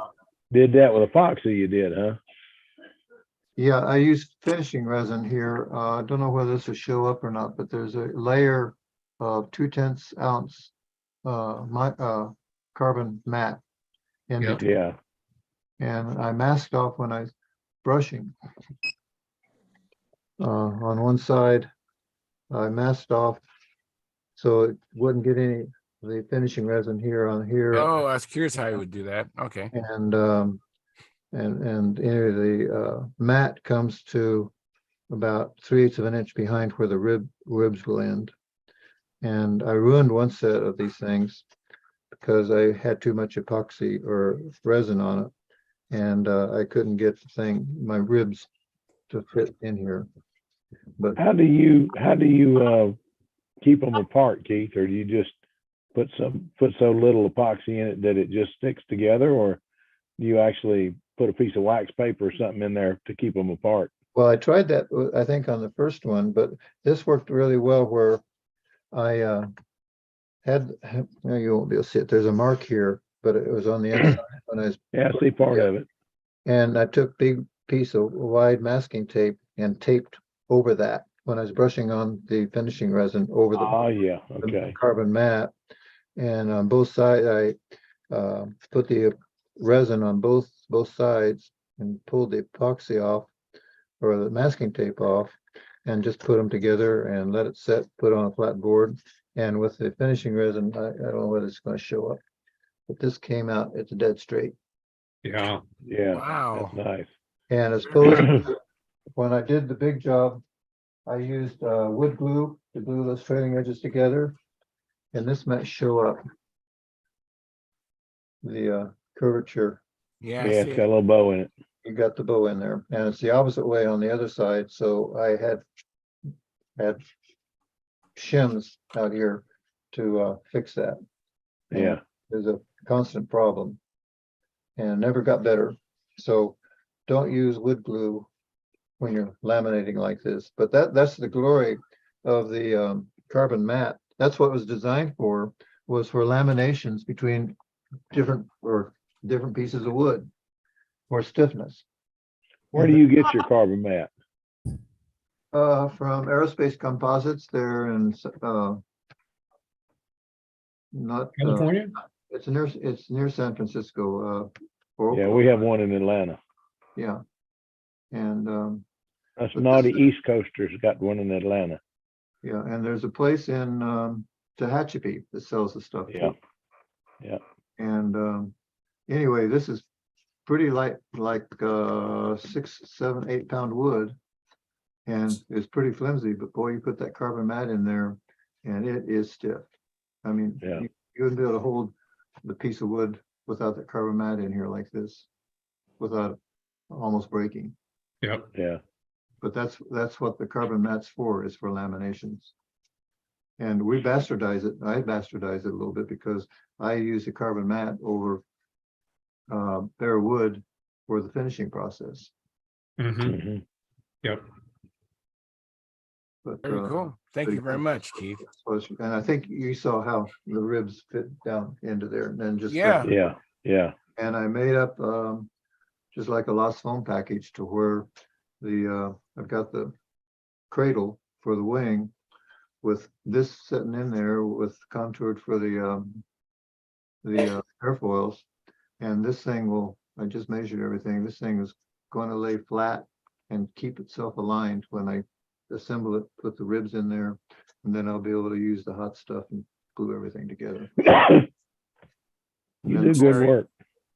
Did that with epoxy, you did, huh? yeah, I used finishing resin here. I don't know whether this will show up or not, but there's a layer of 2/10 ounce carbon mat in Yeah. between. Yeah. And I masked off when I was brushing. On one side, I masked off so it wouldn't get any of the finishing resin here on here. Oh, I was curious how you would do that. Okay. And anyway, the mat comes to about 3/8 of an inch behind where the ribs will end. And I ruined one set of these things because I had too much epoxy or resin on it, and I couldn't get my ribs to fit in here. But How do you keep them apart, Keith? Or do you just put so little epoxy in it that it just sticks together, or do you actually put a piece of wax paper or something in there to keep them apart? well, I tried that, I think, on the first one, but this worked really well where I no, you won't be able to see it. There's a mark here, but it was on the inside when I was. Yeah, I see part of it. And I took big piece of wide masking tape and taped over that when I was brushing on the finishing resin over the. Oh, yeah, the okay. carbon mat. And on both sides, I put the resin on both sides and pulled the epoxy off or the masking tape off and just put them together and let it set, put on a flat board. And with the finishing resin, I don't know whether it's going to show up, but this came out, it's dead straight. Yeah. Yeah. Wow. That's nice. And as opposed to when I did the big job, I used wood glue to glue those trailing edges together. And this might show up the curvature. Yeah, Yeah, it's got a little bow in it. You got the bow in there, and it's the opposite way on the other side. So I had shims out here to fix that. And Yeah. there's a constant problem, and never got better. So don't use wood glue when you're laminating like this. But that's the glory of the carbon mat. That's what it was designed for, was for laminations between different pieces of wood or stiffness. Where do you get your carbon mat? From Aerospace Composites, they're in not California? It's near San Francisco. Yeah, we have one in Atlanta. Yeah, and Us but naughty this- East Coasters got one in Atlanta. yeah, and there's a place in Tehachapi that sells the stuff. Yeah. too. Yeah. And anyway, this is pretty light, like 6, 7, 8 pound wood, and it's pretty flimsy. But boy, you put that carbon mat in there, and it is stiff. I mean, Yeah. you wouldn't be able to hold the piece of wood without the carbon mat in here like this, without almost breaking. Yep. Yeah. But that's what the carbon mat's for, is for laminations. And we bastardize it. I bastardize it a little bit because I use the carbon mat over bare wood for the finishing process. Mm-hmm. Yep. But Very cool. Thank you very much, Keith. And I think you saw how the ribs fit down into there, and then just Yeah. Yeah. Yeah. And I made up just like a lost foam package to where I've got the cradle for the wing with this sitting in there with contoured for the airfoils, and this thing I just measured everything. This thing is going to lay flat and keep itself aligned when I assemble it, put the ribs in there, and then I'll be able to use the hot stuff and glue everything together. You And do then- good work.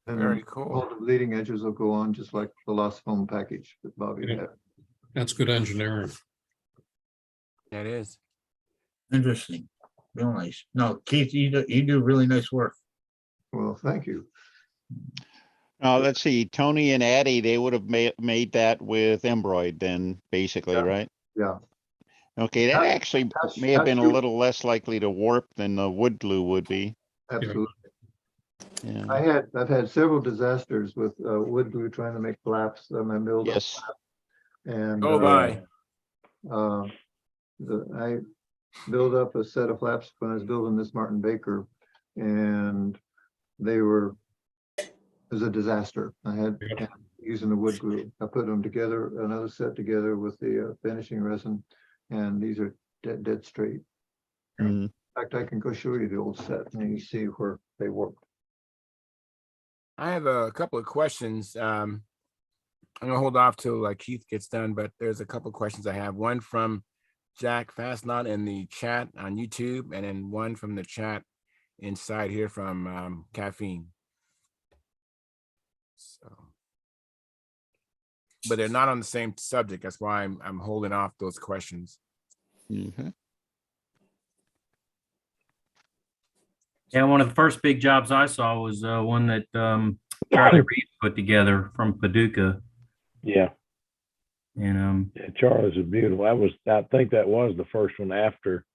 And Very then cool. all the leading edges will go on just like the lost foam package that Bobby Yeah. had. That's good engineering. That is. Interesting. Real nice. No, Keith, you do really nice work. Well, thank you. Let's see, Tony and Addie, they would have made that with embroid then, basically, Yeah. right? Yeah. Okay, that actually that's- may have been a that's- little less likely to warp than the wood glue would be. Absolutely. Yeah. I've had several disasters with wood glue trying to make flaps on my build. Yes. And Oh my. I built up a set of flaps when I was building this Martin Baker, and it was a disaster. I had using the wood glue. I put them together, another set together with the finishing resin, and these are dead straight. Mm. In fact, I can go show you the old set and you see where they worked. I have a couple of questions. I'm gonna hold off till Keith gets done, but there's a couple of questions I have. One from Jack Fastnot in the chat on YouTube, and then one from the chat inside here from Caffeine. So, but they're not on the same subject. That's why I'm holding off those questions. Mhm. Yeah, one of the first big jobs I saw was one that Charlie Reeves put together from Paducah. Yeah. And Yeah, Charlie's is beautiful. I think that was the first one after.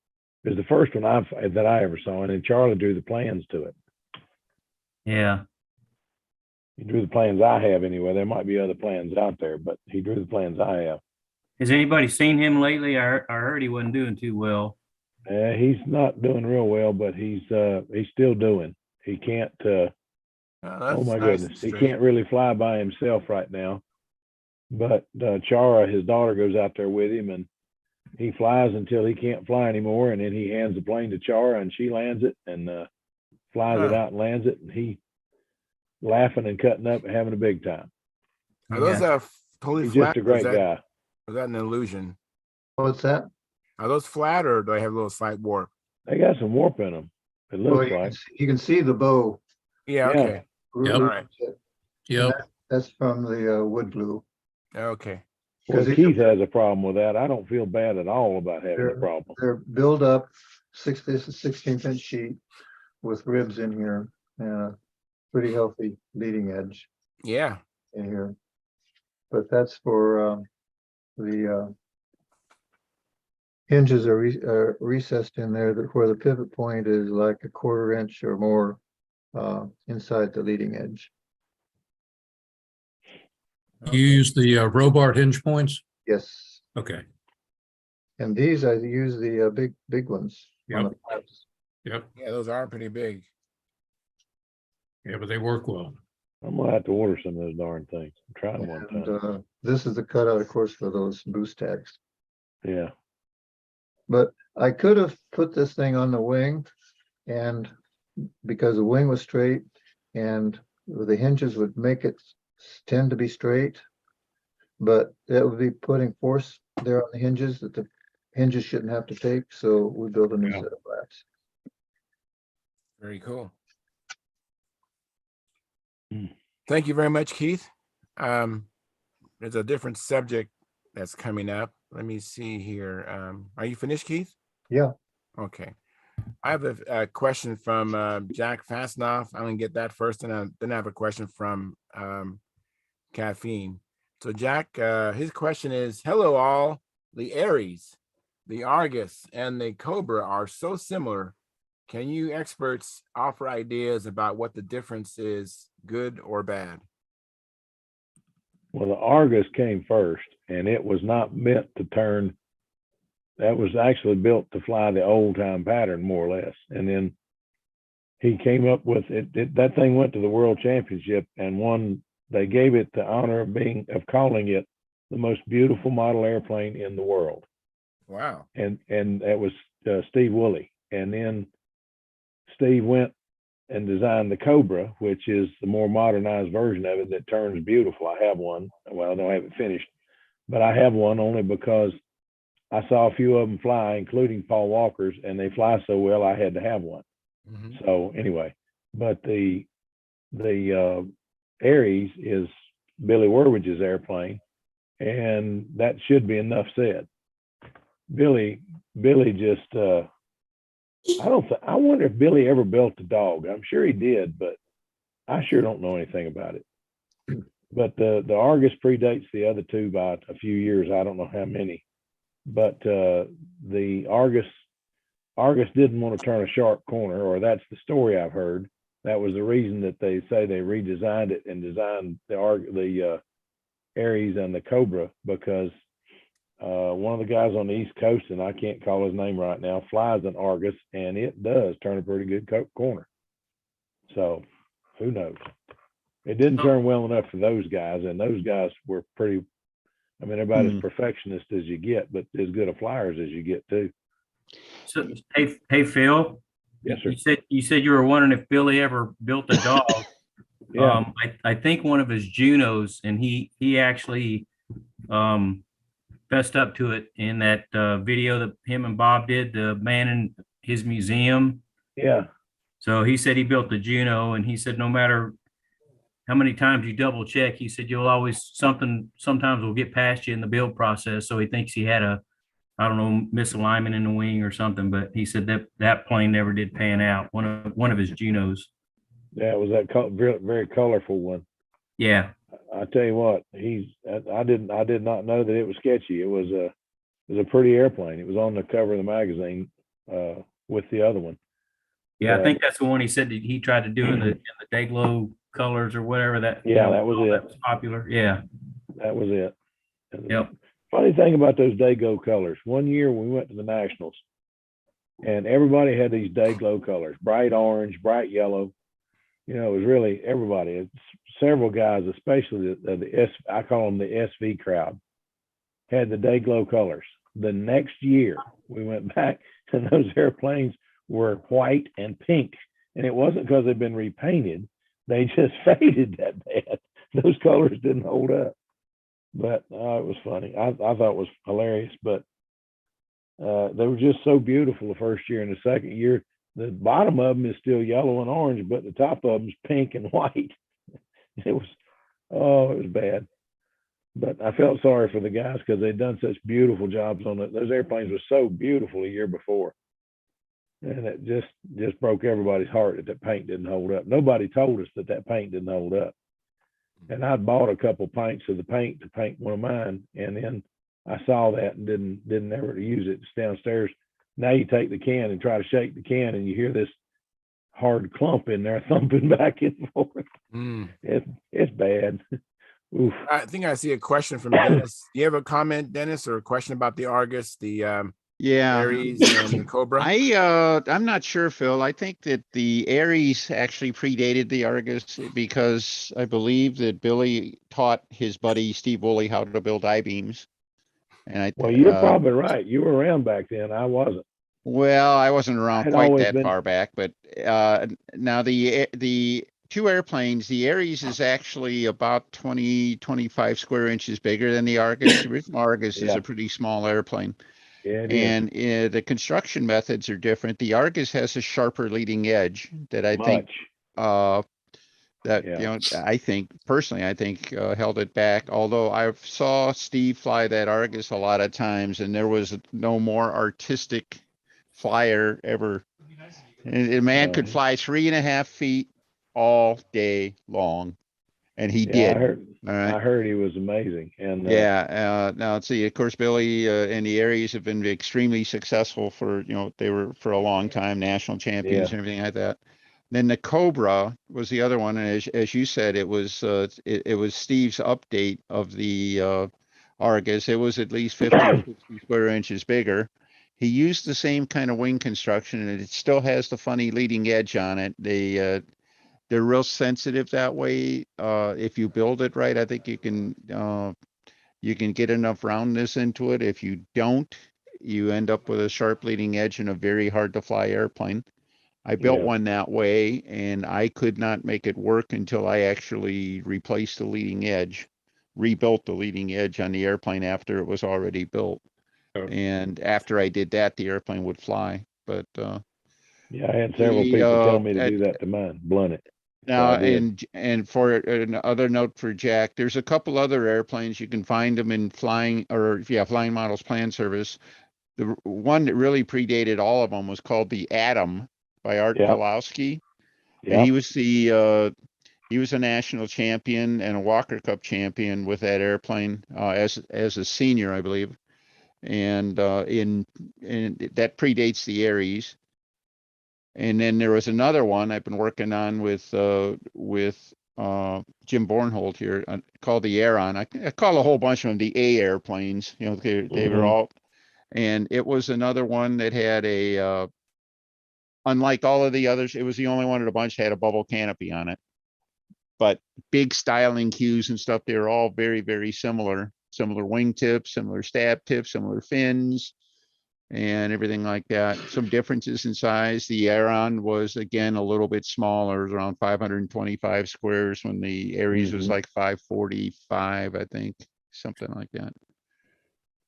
It was the first one that I ever saw, and then Charlie drew the plans to it. yeah, He drew the plans I have anyway. There might be other plans out there, but he drew the plans I have. has anybody seen him lately? I heard he wasn't doing too well. He's not doing real well, but he's still doing. He can't. Oh my goodness, he can't really fly by himself right now. But Chara, his daughter, goes out there with him, and he flies until he can't fly anymore, and then he hands the plane to Chara, and she lands it and flies it out and lands it, and he laughing and cutting up and having a big time. Are those totally He's flat? just a great guy. Is that an illusion? What's that? Are those flat, or do they have a little slight warp? They got some warp in them. It looks like. You can see the bow. Yeah. Okay. Yep. All right. Yep. That's from the wood glue. Okay. Well, Keith has a problem with that. I don't feel bad at all about having a problem. They're built up 16th-inch sheet with ribs in here, pretty healthy leading edge. Yeah. In here, but that's for the hinges are recessed in there, where the pivot point is like a 1/4 inch or more inside the leading edge. You use the Robart hinge points? Yes. Okay. And these I use the big ones. On the flaps. Yep. Yeah, those are pretty big. Yeah, but they work well. I'm gonna have to order some of those darn things. I'm trying one And time. this is the cutout, of course, for those boost tags. Yeah. But I could have put this thing on the wing, and because the wing was straight and the hinges would make it tend to be straight, but that would be putting force there on the hinges that the hinges shouldn't have to take. So we built a new set of flaps. Very cool. Thank you very much, Keith. There's a different subject that's coming up. Let me see here. Are you finished, Keith? Yeah. Okay. I have a question from Jack Fastnoff. I'm gonna get that first, and then I have a question from Caffeine. So Jack, his question is, hello all. The Aries, the Argus, and the Cobra are so similar. Can you experts offer ideas about what the difference is, good or bad? Well, the Argus came first, and it was not meant to turn. That was actually built to fly the old time pattern, more or less. And then he came up with it. That thing went to the World Championship and won. They gave it the honor of calling it the most beautiful model airplane in the world. Wow. And that was Steve Woolley. And then Steve went and designed the Cobra, which is the more modernized version of it that turns beautiful. I have one. Well, I don't have it finished, but I have one only because I saw a few of them fly, including Paul Walker's, and they fly so well I had to have one. So anyway, but the Aries is Billy Werwich's airplane, and that should be enough said. Billy just I wonder if Billy ever built a dog. I'm sure he did, but I sure don't know anything about it. But the Argus predates the other two by a few years. I don't know how many, but the Argus didn't want to turn a sharp corner, or that's the story I've heard. That was the reason that they say they redesigned it and designed the Aries and the Cobra, because one of the guys on the East Coast, and I can't call his name right now, flies an Argus, and it does turn a pretty good corner. So who knows? It didn't turn well enough for those guys, and those guys were pretty, I mean, about as perfectionist as you get, but as good a flyers as you get too. So, hey, Phil. Yes, sir. You said you were wondering if Billy ever built a dog. Yeah. I think one of his Junos, and he actually fessed up to it in that video that him and Bob did, the man in his museum. Yeah. So he said he built the Juno, and he said no matter how many times you double check, he said you'll always sometimes will get past you in the build process. So he thinks he had a, I don't know, misalignment in the wing or something, but he said that plane never did pan out. One of his Junos. Yeah, it was that very, very colorful one. Yeah. I tell you what, I did not know that it was sketchy. It was a pretty airplane. It was on the cover of the magazine with the other one. Yeah, I think that's the one he said that he tried to do in the Dayglow colors or whatever that. Yeah, that was it. That was popular. Yeah. That was it. Yep. Funny thing about those Dayglow colors. One year we went to the Nationals, and everybody had these Dayglow colors: bright orange, bright yellow. You know, it was really everybody. It's several guys, especially I call them the SV crowd, had the Dayglow colors. The next year we went back, and those airplanes were white and pink, and it wasn't because they'd been repainted. They just faded that bad. Those colors didn't hold up. But it was funny. I thought it was hilarious, but they were just so beautiful the first year. And the second year, the bottom of them is still yellow and orange, but the top of them is pink and white. It was bad. But I felt sorry for the guys because they'd done such beautiful jobs on it. Those airplanes were so beautiful a year before. And it just broke everybody's heart that paint didn't hold up. Nobody told us that paint didn't hold up. And I'd bought a couple pints of the paint to paint one of mine, and then I saw that and didn't ever use it. It's downstairs. Now you take the can and try to shake the can, and you hear this hard clump in there thumping back and forth. It's bad. Oof. I think I see a question from Dennis. Do you have a comment, Dennis, or a question about the Argus, the Aries and the Cobra? I'm not sure, Phil. I think that the Aries actually predated the Argus because I believe that Billy taught his buddy Steve Woolley how to build I-beams. And well, you're probably right. You were around back then. I wasn't. Well, I wasn't around quite that far back, but now the two airplanes, the Aries is actually about 25 square inches bigger than the Argus. The original Argus is a pretty small airplane. Yeah, and the construction methods are different. The Argus has a sharper leading edge that I think I think personally held it back. Although I saw Steve fly that Argus a lot of times, and there was no more artistic flyer ever. And a man could fly 3.5 feet all day long. And he did. I heard he was amazing. And now let's see. Of course, Billy and the Aries have been extremely successful for they were for a long time national champions and everything like that. Then the Cobra was the other one, and as you said, it was Steve's update of the Argus. It was at least 50 or 60 square inches bigger. He used the same kind of wing construction, and it still has the funny leading edge on it. They're real sensitive that way. If you build it right, I think you can get enough roundness into it. If you don't, you end up with a sharp leading edge and a very hard to fly airplane. I built one that way, and I could not make it work until I actually replaced the leading edge, rebuilt the leading edge on the airplane after it was already built. And after I did that, the airplane would fly. But Yeah, I had several people tell me to do that to mine, blunt it. now, I did. and for another note for Jack, there's a couple other airplanes. You can find them in flying models plan service. The one that really predated all of them was called the Atom by Art Yep. Pawlowski. And Yep. he was a national champion and a Walker Cup champion with that airplane as a senior, I believe. And that predates the Aries. And then there was another one I've been working on with Jim Bornhold here called the Aeron. I call a whole bunch of them the A airplanes. You know, they were all, and it was another one that had a unlike all of the others, it was the only one of the bunch that had a bubble canopy on it. But big styling cues and stuff, they were all very, very similar. Similar wing tips, similar stab tips, similar fins, and everything like that. Some differences in size. The Aeron was, again, a little bit smaller, around 525 squares when the Aries was like 545, I think, something like that.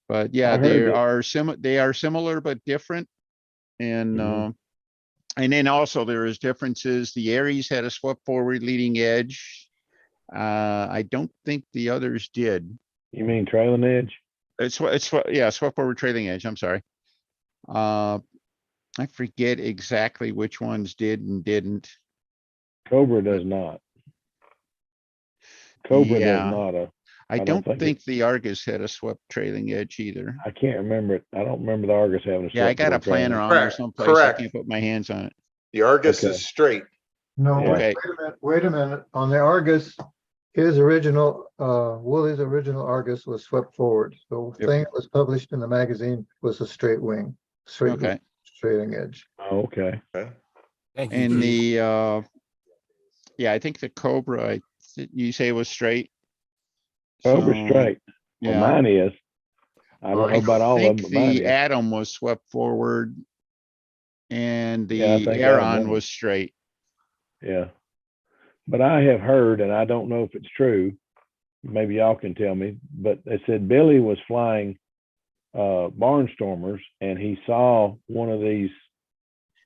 But yeah, they are similar but different. And then also there is differences. The Aries had a swept forward leading edge. I don't think the others did. You mean trailing edge? Yeah, swept forward trailing edge. I'm sorry. I forget exactly which ones did and didn't. Cobra does not. Cobra Yeah. does not. I don't think the Argus had a swept trailing edge either. I can't remember it. I don't remember the Argus having a swept. Yeah, I got a forward trailing planner edge. on there someplace. Correct. I can't put my hands on it. The Argus Okay. is straight. No, Yeah. wait a minute, wait a minute. On the Argus, his original, Willie's original Argus was swept forward. The thing that was published in the magazine was a straight wing, straight trailing edge. Oh, okay. Thank you. And Keith. I think the Cobra, you say was straight. Cobra So, straight. Well, yeah. mine is. I don't know about all of them, think but mine the is. Atom was swept forward and Yeah, I the think Aeron Atom was straight. Yeah. But I have heard, and I don't know if it's true, maybe y'all can tell me, but they said Billy was flying Barnstormers and he saw one of these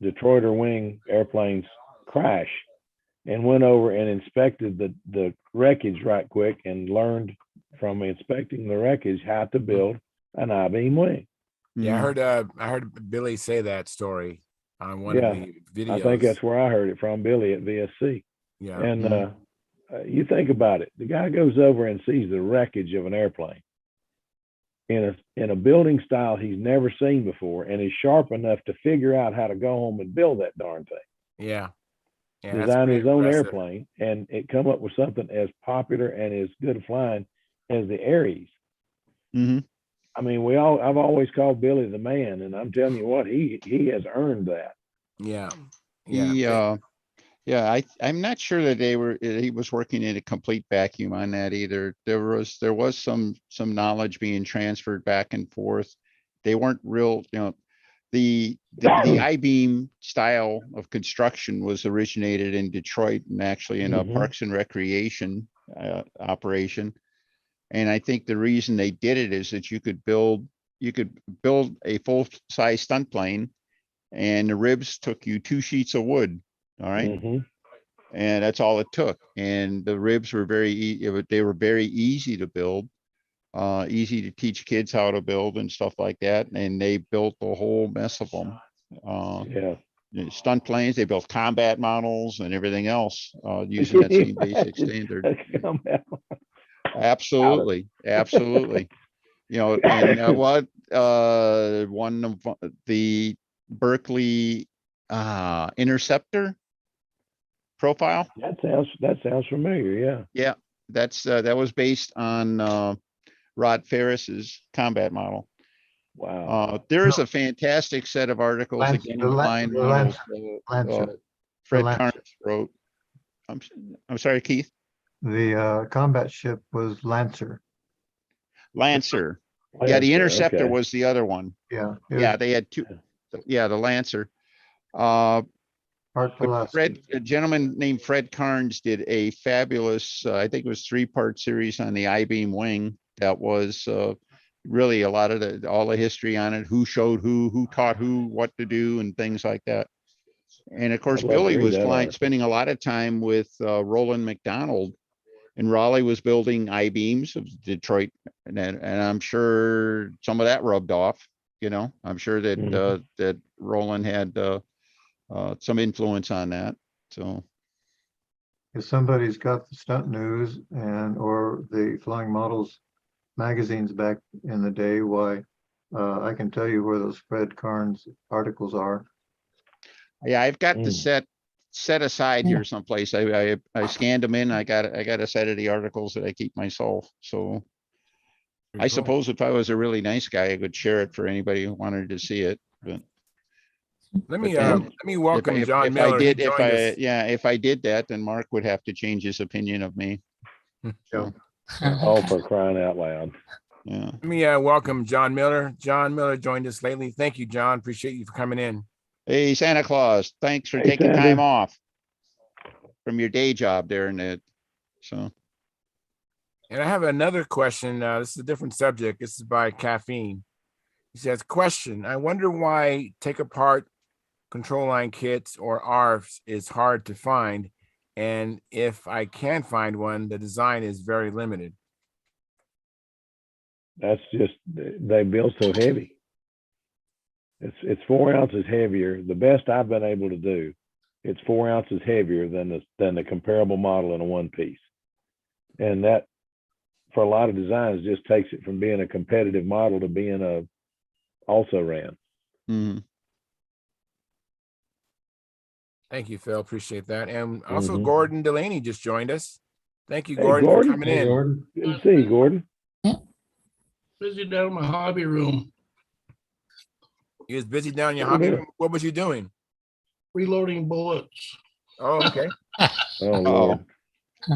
Detroiter wing airplanes crash and went over and inspected the wreckage right quick and learned from inspecting the wreckage how to build an I-beam wing. Yeah, I heard Billy say that story on one of the videos. I think that's where I heard it from, Billy at VSC. Yeah. And you think about it, the guy goes over and sees the wreckage of an airplane in a building style he's never seen before, and is sharp enough to figure out how to go home and build that darn thing. Yeah. Design his own airplane, and it come up with something as popular and as good flying as the Aries. I mean, I've always called Billy the man, and I'm telling you what, he has earned that. Yeah. I'm not sure that he was working in a complete vacuum on that either. There was some knowledge being transferred back and forth. They weren't real, the I-beam style of construction was originated in Detroit and actually in a Parks and Recreation operation. And I think the reason they did it is that you could build a full-size stunt plane, and the ribs took you 2 sheets of wood. All right. And that's all it took. And the ribs were very easy to build, easy to teach kids how to build and stuff like that. And they built a whole mess of them. Stunt planes, they built combat models and everything else using that same basic standard. Absolutely. And one of the Berkeley Interceptor profile. That sounds familiar. Yeah, that was based on Rod Ferris's combat model. Wow. There is a fantastic set of articles again in flying models. Fred Carnes wrote. I'm sorry, Keith. The combat ship was Lancer. Lancer. Yeah, the Interceptor was the other one. Yeah. They had two. Yeah, the Lancer. A gentleman named Fred Carnes did a fabulous, I think it was 3-part series on the I-beam wing that was really a lot of all the history on it, who showed who taught who what to do and things like that. And of course, I'd love to Billy read was that article. spending a lot of time with Roland McDonald, and Raleigh was building I-beams of Detroit, and I'm sure some of that rubbed off. I'm sure that that Roland had some influence on that. So If somebody's got the Stunt News or the Flying Models magazines back in the day, why, I can tell you where those Fred Carnes articles are. yeah, I've got the set aside here someplace. I scanned them in. I got a set of the articles that I keep myself. So I suppose if I was a really nice guy, I could share it for anybody who wanted to see it. But let me welcome John Miller. If I did that, then Mark would have to change his opinion of me. So. All for crying out loud. Yeah. Let me welcome John Miller. John Miller joined us lately. Thank you, John. Appreciate you for coming in. Hey, Santa Claus, thanks for taking Santa. time off from your day job there in it. So. And I have another question. This is a different subject. This is by Caffeine. He says, question, I wonder why take apart control line kits or ARFs is hard to find. And if I can find one, the design is very limited. That's just, they build so heavy. It's 4 ounces heavier. The best I've been able to do, it's 4 ounces heavier than the comparable model in a one piece. And that, for a lot of designs, just takes it from being a competitive model to being a also ran. Mm-hmm. Thank you, Phil. Appreciate that. And also Gordon Delaney just joined us. Thank you, Hey, Gordon, Gordon. for coming in. Gordon. Good to see you, Gordon. Busy down in my hobby room. You was busy down in your hobby room? What was you doing? Reloading bullets. Oh, okay. Oh, Lord.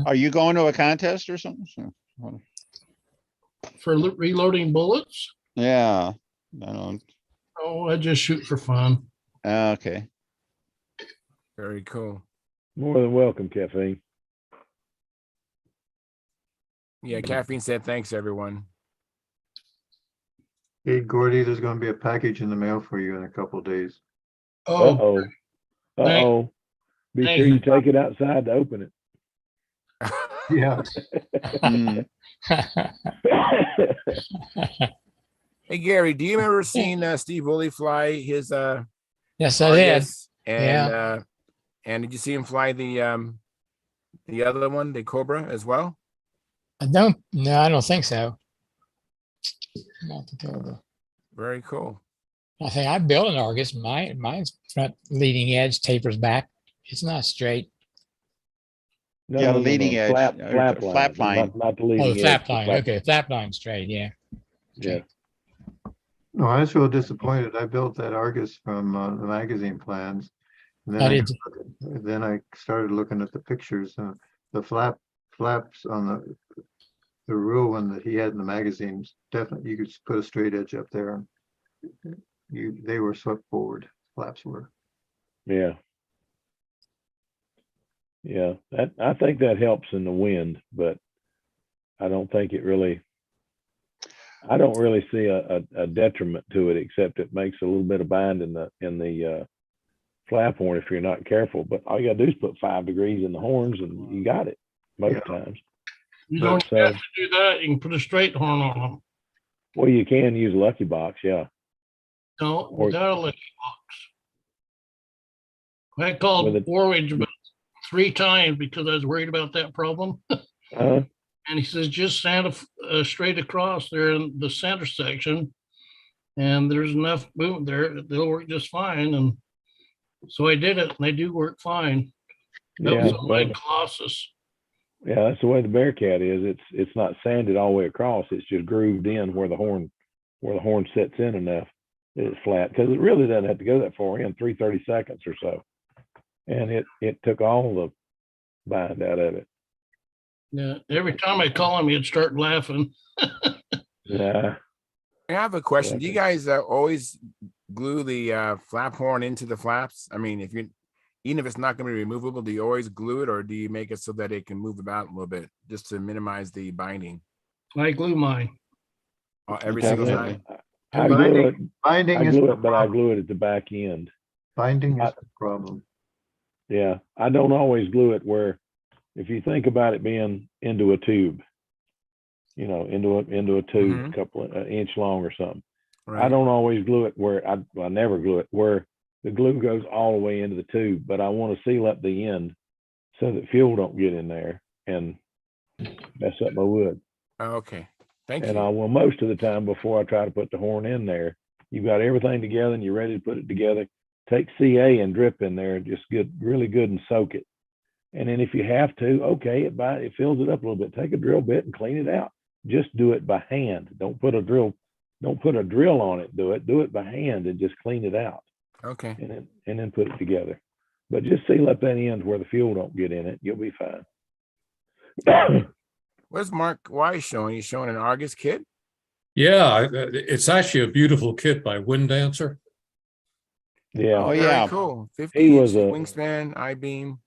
Are you going to a contest or something? For reloading bullets? Yeah. I don't. Oh, I just shoot for fun. Okay. Very cool. More than welcome, Caffeine. Yeah, Caffeine said thanks, everyone. Hey, Gordy, there's going to be a package in the mail for you in a couple of days. Oh. Uh-oh. Be sure you take it outside to open it. Yeah. Hey, Gary, do you remember seeing Steve Woolley fly his Yes, I did. And and did you see him fly the other one, the Cobra, as well? I don't think so. Not the Cobra. Very cool. I think I built an Argus. Mine's front leading edge tapers back. It's not straight. No, leading edge. Flap line. Not the leading edge. Oh, the flap line. Okay, flap line straight. Yeah. Yeah. No, I was real disappointed. I built that Argus from the magazine plans. And then I started looking at the pictures. The flaps on the real one that he had in the magazines, definitely you could put a straight edge up there. They were swept forward. Flaps were. Yeah. Yeah, I think that helps in the wind, but I don't think it really. I don't really see a detriment to it, except it makes a little bit of bind in the flap horn if you're not careful. But all you gotta do is put 5 degrees in the horns, and you got it most times. You don't have to do that. You can put a straight horn on them. Well, you can use Lucky Box, yeah. No, without a Lucky Box. I called Warwich about 3 times because I was worried about that problem. And he says, just stand straight across there in the center section, and there's enough movement there. They'll work just fine. And so I did it, and they do work fine. That was on my Colossus. Yeah, that's the way the Bearcat is. It's not sanded all the way across. It's just grooved in where the horn sets in enough. It's flat because it really doesn't have to go that far in, 3/32 or so. And it took all the bind out of it. Yeah, every time I call him, he'd start laughing. Yeah. I have a question. Do you guys always glue the flap horn into the flaps? I mean, even if it's not going to be removable, do you always glue it, or do you make it so that it can move about a little bit just to minimize the binding? I glue mine. every Okay. single Yeah. time? I glue it, Binding I is glue the it, but I problem. glue it at the back end. Binding is the problem. Yeah, I don't always glue it where, if you think about it being into a tube, you know, into a tube, Mhm. a couple of inch long or something. I Right. don't always glue it where I never glue it where the glue goes all the way into the tube, but I want to seal up the end so that fuel don't get in there and mess up my wood. Okay. Thank And you. I will, most of the time before I try to put the horn in there, you've got everything together and you're ready to put it together. Take CA and drip in there, just get really good and soak it. And then if you have to, okay, it fills it up a little bit. Take a drill bit and clean it out. Just do it by hand. Don't put a drill on it. Do it by hand and just clean it out. Okay. And then put it together. But just seal up that end where the fuel don't get in it. You'll be fine. Where's Mark Wise showing? He's showing an Argus kit? Yeah, it's actually a beautiful kit by Wind Dancer. Yeah. Oh, very yeah. cool. 50 He inch was wingspan, I-beam.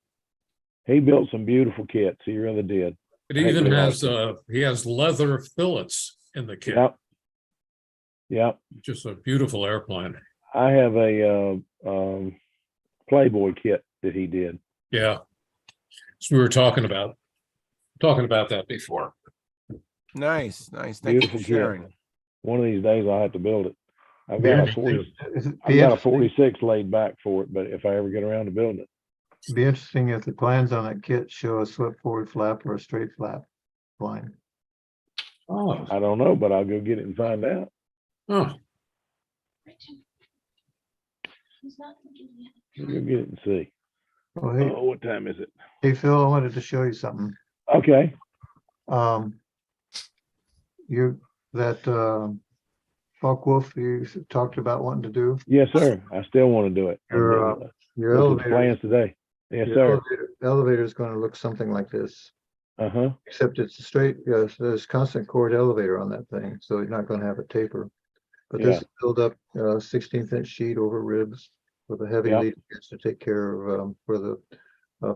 He built some beautiful kits. He really did. It I even really has liked it. he has leather fillets in the kit. Yep. Yep. Just a beautiful airplane. I have a Playboy kit that he did. Yeah. So we were talking about that before. Nice, nice. Thank Beautiful you for kit. sharing. One of these days I'll have to build it. I've Be got a interesting- 40. be I've got a interesting- 46 laid back for it, but if I ever get around to building it. It'd be interesting if the plans on that kit show a swept forward flap or a straight flap line. Oh, I don't know, but I'll go get it and find out. oh. I'll go get it and see. Oh, hey, Oh, what time is it? hey, Phil, I wanted to show you something. Okay. That Focke-Wulf you talked about wanting to do. Yes, sir. I still want to do it. Your Looked at elevator, the plans today. Yes, your sir. elevator is going to look something like this, Uh-huh. except it's a straight. There's constant cord elevator on that thing, so you're not going to have a taper. But this is build up 16th inch sheet over ribs with a heavy lead against to take care of where the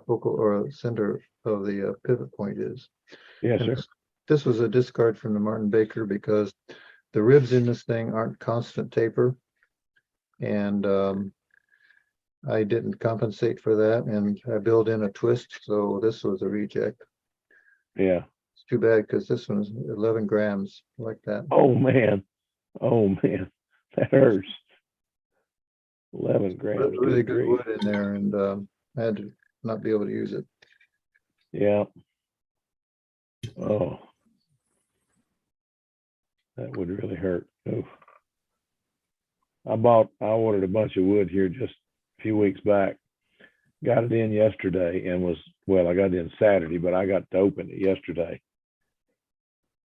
focal or center of the pivot point is. Yes, And sir. this was a discard from the Martin Baker because the ribs in this thing aren't constant taper. And I didn't compensate for that, and I built in a twist, so this was a reject. Yeah. It's too bad because this one's 11 grams like that. Oh man. Oh man. That hurts. 11 grams. Really Good good grief. wood in there, and I had to not be able to use it. Yeah. Oh. That would really hurt. Oof. I ordered a bunch of wood here just a few weeks back. Got it in yesterday and I got it in Saturday, but I got to open it yesterday.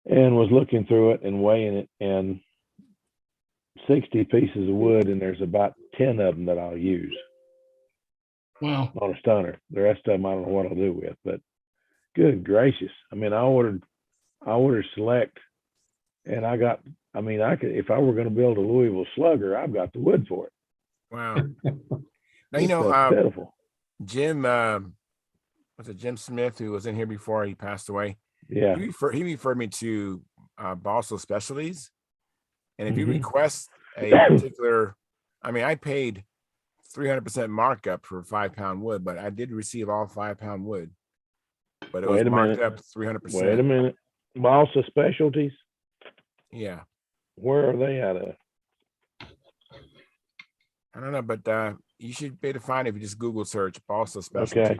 And was looking through it and weighing it, and 60 pieces of wood, and there's about 10 of them that I'll use. Wow. On a stunner. The rest of them I don't know what I'll do with, but good gracious. I mean, I ordered select, and I could, if I were going to build a Louisville Slugger, I've got the wood for it. Wow. Now, It's pitiful. Jim, was it Jim Smith, who was in here before he passed away? Yeah. He referred me to Balsa Specialties. And if you Mhm. request a particular, I paid 300% markup for 5-pound wood, but I did receive all 5-pound wood. But it was marked up 300%. Wait a minute. Balsa Specialties? Yeah. Where are they out of? I don't know, but you should be able to find it if you just Google search Balsa Specialties. Okay.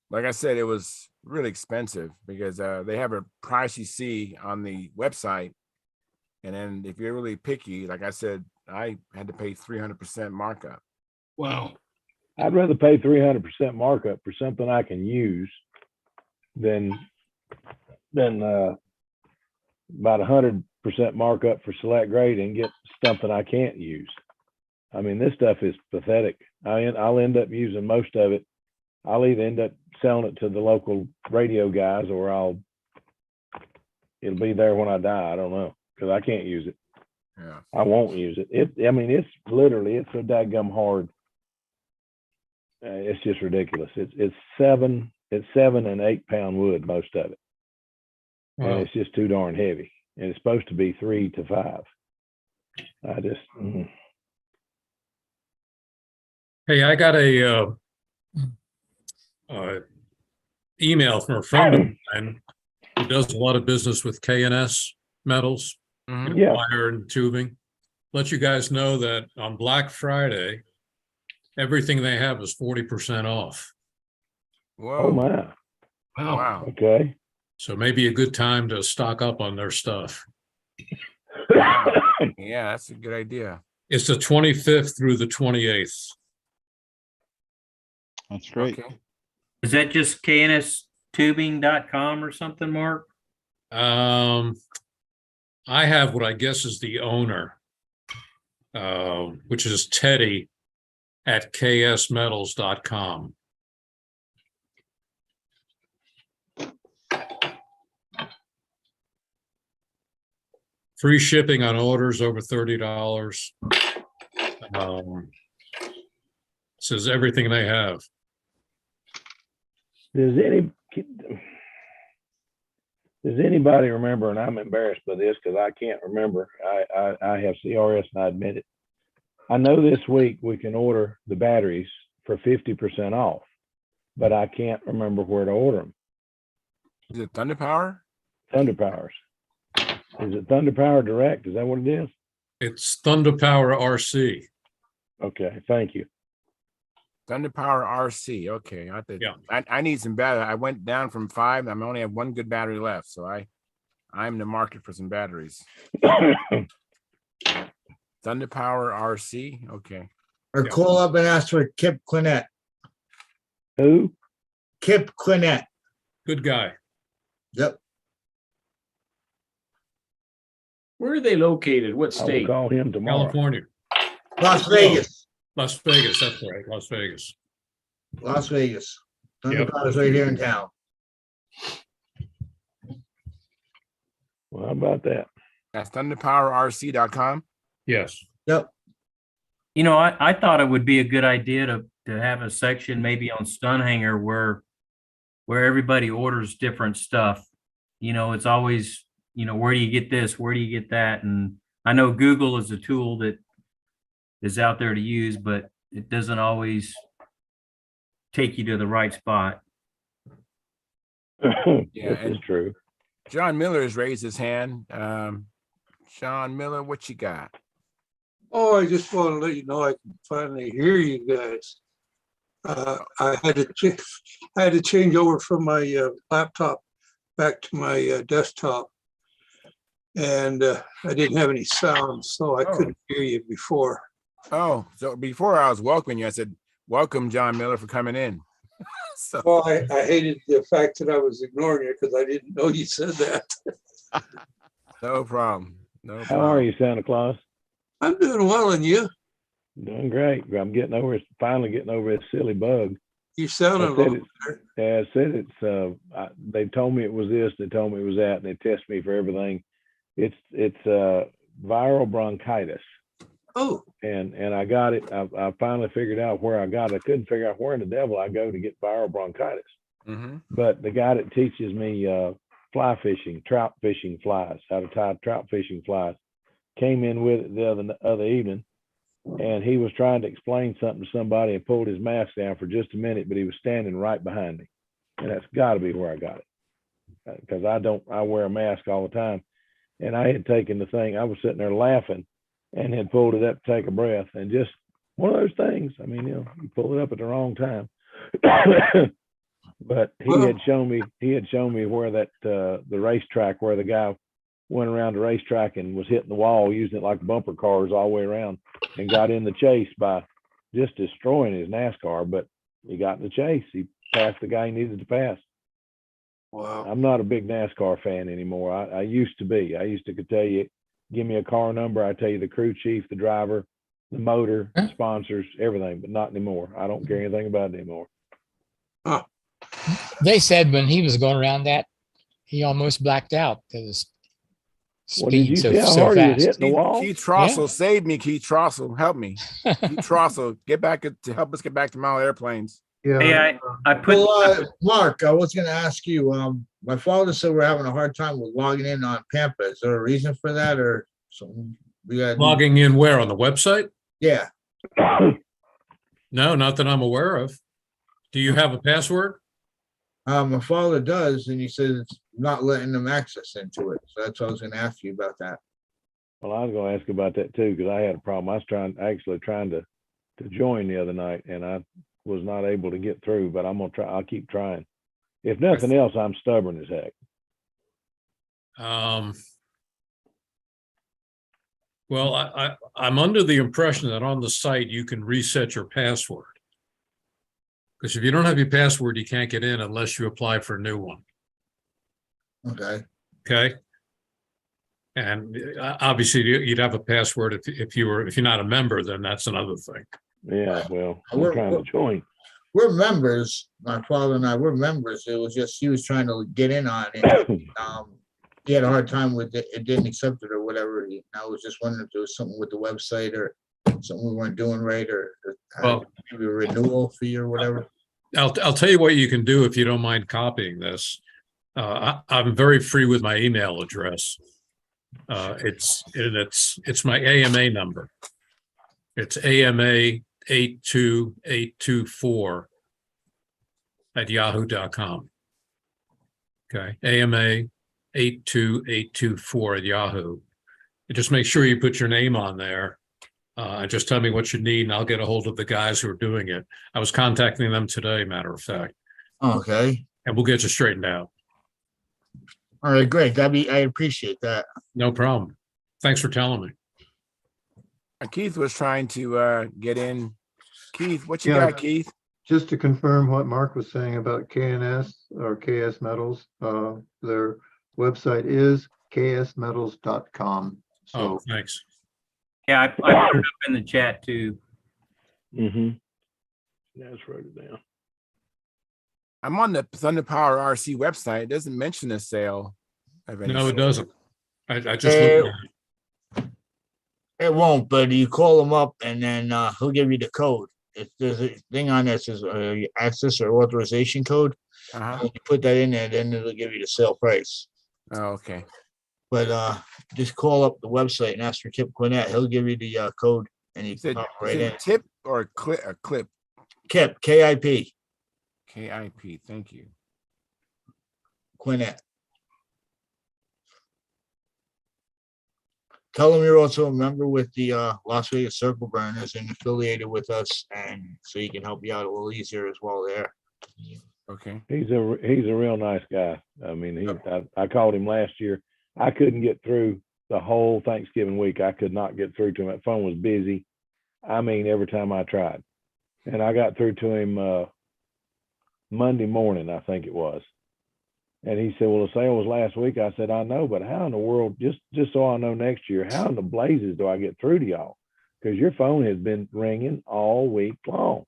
Like I said, it was really expensive because they have a price you see on the website. And then if you're really picky, like I said, I had to pay 300% markup. Wow. I'd rather pay 300% markup for something I can use than about 100% markup for select grade and get something I can't use. I mean, this stuff is pathetic. I'll end up using most of it. I'll either end up selling it to the local radio guys, or it'll be there when I die. I don't know, because I can't use it. Yeah. I won't use it. It's so dadgum hard. It's just ridiculous. It's 7 and 8 pound wood, most of it. Wow. And it's just too darn heavy. and it's supposed to be 3 to 5. I just, Hey, I got a email from a friend of mine who does a lot of business with K&S metals, Yeah. wire and tubing. Let you guys know that on Black Friday, everything they have is 40% off. Whoa. Oh my. Wow. Okay. So maybe a good time to stock up on their stuff. Yeah, that's a good idea. It's the 25th through the 28th. That's great. Okay. Is that just knstubing.com or something, Mark? I have what I guess is the owner, which is Teddy at ksmetals.com. Free shipping on orders over $30. Says everything they have. Does anybody remember, and I'm embarrassed by this because I can't remember. I have CRS and I admit it. I know this week we can order the batteries for 50% off, but I can't remember where to order them. Is it Thunder Power? Thunder Powers. Is it Thunder Power Direct? Is that what it is? It's Thunder Power RC. Okay, thank you. Thunder Power RC. Okay. I need some battery. I went down from 5. I'm only have one good battery left. So I'm in the market for some batteries. Thunder Power RC. Okay. Or call up and ask for Kip Quinnett. Who? Kip Quinnett. Good guy. Yep. Where are they located? What I will state? call him tomorrow. California. Las Vegas. Las Vegas, that's right, Las Vegas. Las Vegas. Thunder Yep. Power's right here in town. Well, how about that? That's thunderpowerrc.com. Yes. Yep. You know, I thought it would be a good idea to have a section maybe on Stunthangar where everybody orders different stuff. You know, it's always, you know, where do you get this? Where do you get that? And I know Google is a tool that is out there to use, but it doesn't always take you to the right spot. Yeah, this is true. John Miller has raised his hand. John Miller, what you got? Oh, I just want to let you know I can finally hear you guys. I had to change over from my laptop back to my desktop, and I didn't have any sound, so I couldn't hear you before. Oh, so before I was welcoming you, I said, "Welcome, John Miller, for coming in." So, Well, I hated the fact that I was ignoring you because I didn't know you said that. no problem. No problem. How are you, Santa Claus? I'm doing well, and you? Doing great. I'm finally getting over this silly bug. You sound a I said little it's- better. Yeah, I said it's. They told me it was this. They told me it was that, and they test me for everything. It's viral bronchitis. Oh. And I got it. I finally figured out where I got it. I couldn't figure out where in the devil I go to get viral bronchitis. Mm-hmm. But the guy that teaches me fly fishing, trout fishing flies, how to tie trout fishing flies, came in with it the other evening, and he was trying to explain something to somebody and pulled his mask down for just a minute, but he was standing right behind me, and that's got to be where I got it, because I wear a mask all the time, and I had taken the thing. I was sitting there laughing, and had pulled it up to take a breath, and just one of those things. I mean, you pull it up at the wrong time. But he had shown me where that the racetrack, where the guy went around the racetrack and was hitting the wall using it like bumper cars all the way around, and got in the chase by just destroying his NASCAR. But he got in the chase. He passed the guy he needed to pass. Wow. I'm not a big NASCAR fan anymore. I used to be. I used to could tell you, give me a car number, I tell you the crew chief, the driver, the motor, the sponsors, everything, but not anymore. I don't care anything about it anymore. They said when he was going around that, he almost blacked out because speed so fast. Keith Trossel saved me. Keith Trossel, help me. Keith Trossel, get back to help us get back to model airplanes. Yeah. Hey, I put, Well, Mark, I was gonna ask you, my father said we're having a hard time with logging in on Pampa. Is there a reason for that or something? We got Logging in where, on the website? Yeah, No, not that I'm aware of. Do you have a password? my father does, and he says it's not letting them access into it. So that's what I was gonna ask you about that. Well, I was gonna ask about that too, because I had a problem. I was actually trying to join the other night, and I was not able to get through, but I'm gonna try. I'll keep trying. If nothing else, I'm stubborn as heck. Well, I'm under the impression that on the site you can reset your password. Because if you don't have your password, you can't get in unless you apply for a new one. Okay. Okay. And obviously you'd have a password if you're not a member, then that's another thing. Yeah, well, I'm We're- trying to join. We're members. My father and I were members. It was just he was trying to get in on it. He had a hard time with it. It didn't accept it or whatever. I was just wondering if there was something with the website or something we weren't doing right, or Well, maybe a renewal fee or whatever. I'll tell you what you can do if you don't mind copying this. I'm very free with my email address. It's my AMA number. It's AMA 82824 at yahoo.com. Okay, AMA 82824 at Yahoo. And just make sure you put your name on there. And just tell me what you need, and I'll get a hold of the guys who are doing it. I was contacting them today, matter of fact. Okay. And we'll get you straightened out. All right, great. I appreciate that. No problem. Thanks for telling me. Keith was trying to get in. Keith, what you Yeah. got, Keith? Just to confirm what Mark was saying about KNS or KS Metals, their website is ksmetals.com. Oh, So thanks. yeah, I put it up in the chat too. Mm-hmm. Yeah, just wrote it down. I'm on the Thunder Power RC website. It doesn't mention a sale of any No, it sort. doesn't. I just looked at it. It won't, but you call him up and then he'll give you the code. There's a thing on that says access or authorization code. Uh-huh. When you put that in there, then it'll give you the sale price. Oh, okay. But just call up the website and ask for Kip Quinnett. He'll give you the code and you can pop right in. Tip or a clip? Kip, KIP. KIP. Thank you. Quinnett. Tell them you're also a member with the Las Vegas Circle Burners and affiliated with us, and so he can help you out a little easier as well there. Okay. He's a real nice guy. I mean, I called him last year. I couldn't get through the whole Thanksgiving week. I could not get through to him. That phone was busy. I mean, every time I tried, and I got through to him Monday morning, I think it was. And he said, well, the sale was last week. I said, I know, but how in the world, just so I know next year, how in the blazes do I get through to y'all? Because your phone has been ringing all week long.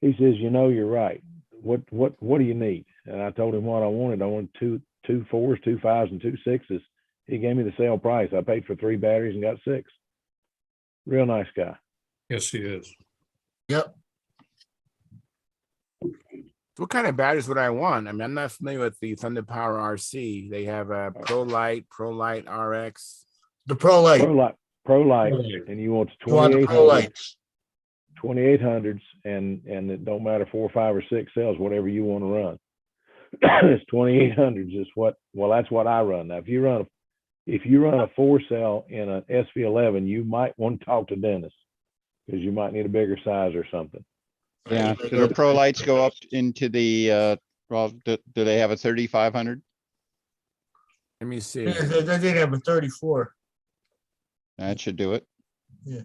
He says, you're right. What do you need? And I told him what I wanted. I wanted two 4s, 2 5s, and 2 6s. He gave me the sale price. I paid for 3 batteries and got 6. Real nice guy. Yes, he is. Yep. What kind of batteries would I want? I mean, I'm not familiar with the Thunder Power RC. They have a Pro Light RX. The Pro Light. Pro Light, and you want the 2800s, and it don't matter 4, 5, or 6 cells, whatever you want to run. It's 2800s is that's what I run. Now, if you run a 4-cell in an SV11, you might want to talk to Dennis because you might need a bigger size or something. Yeah, do the Pro Lights go up into the, do they have a 3500? Let me see. Yeah, they did have a 34. That should do it. Yeah.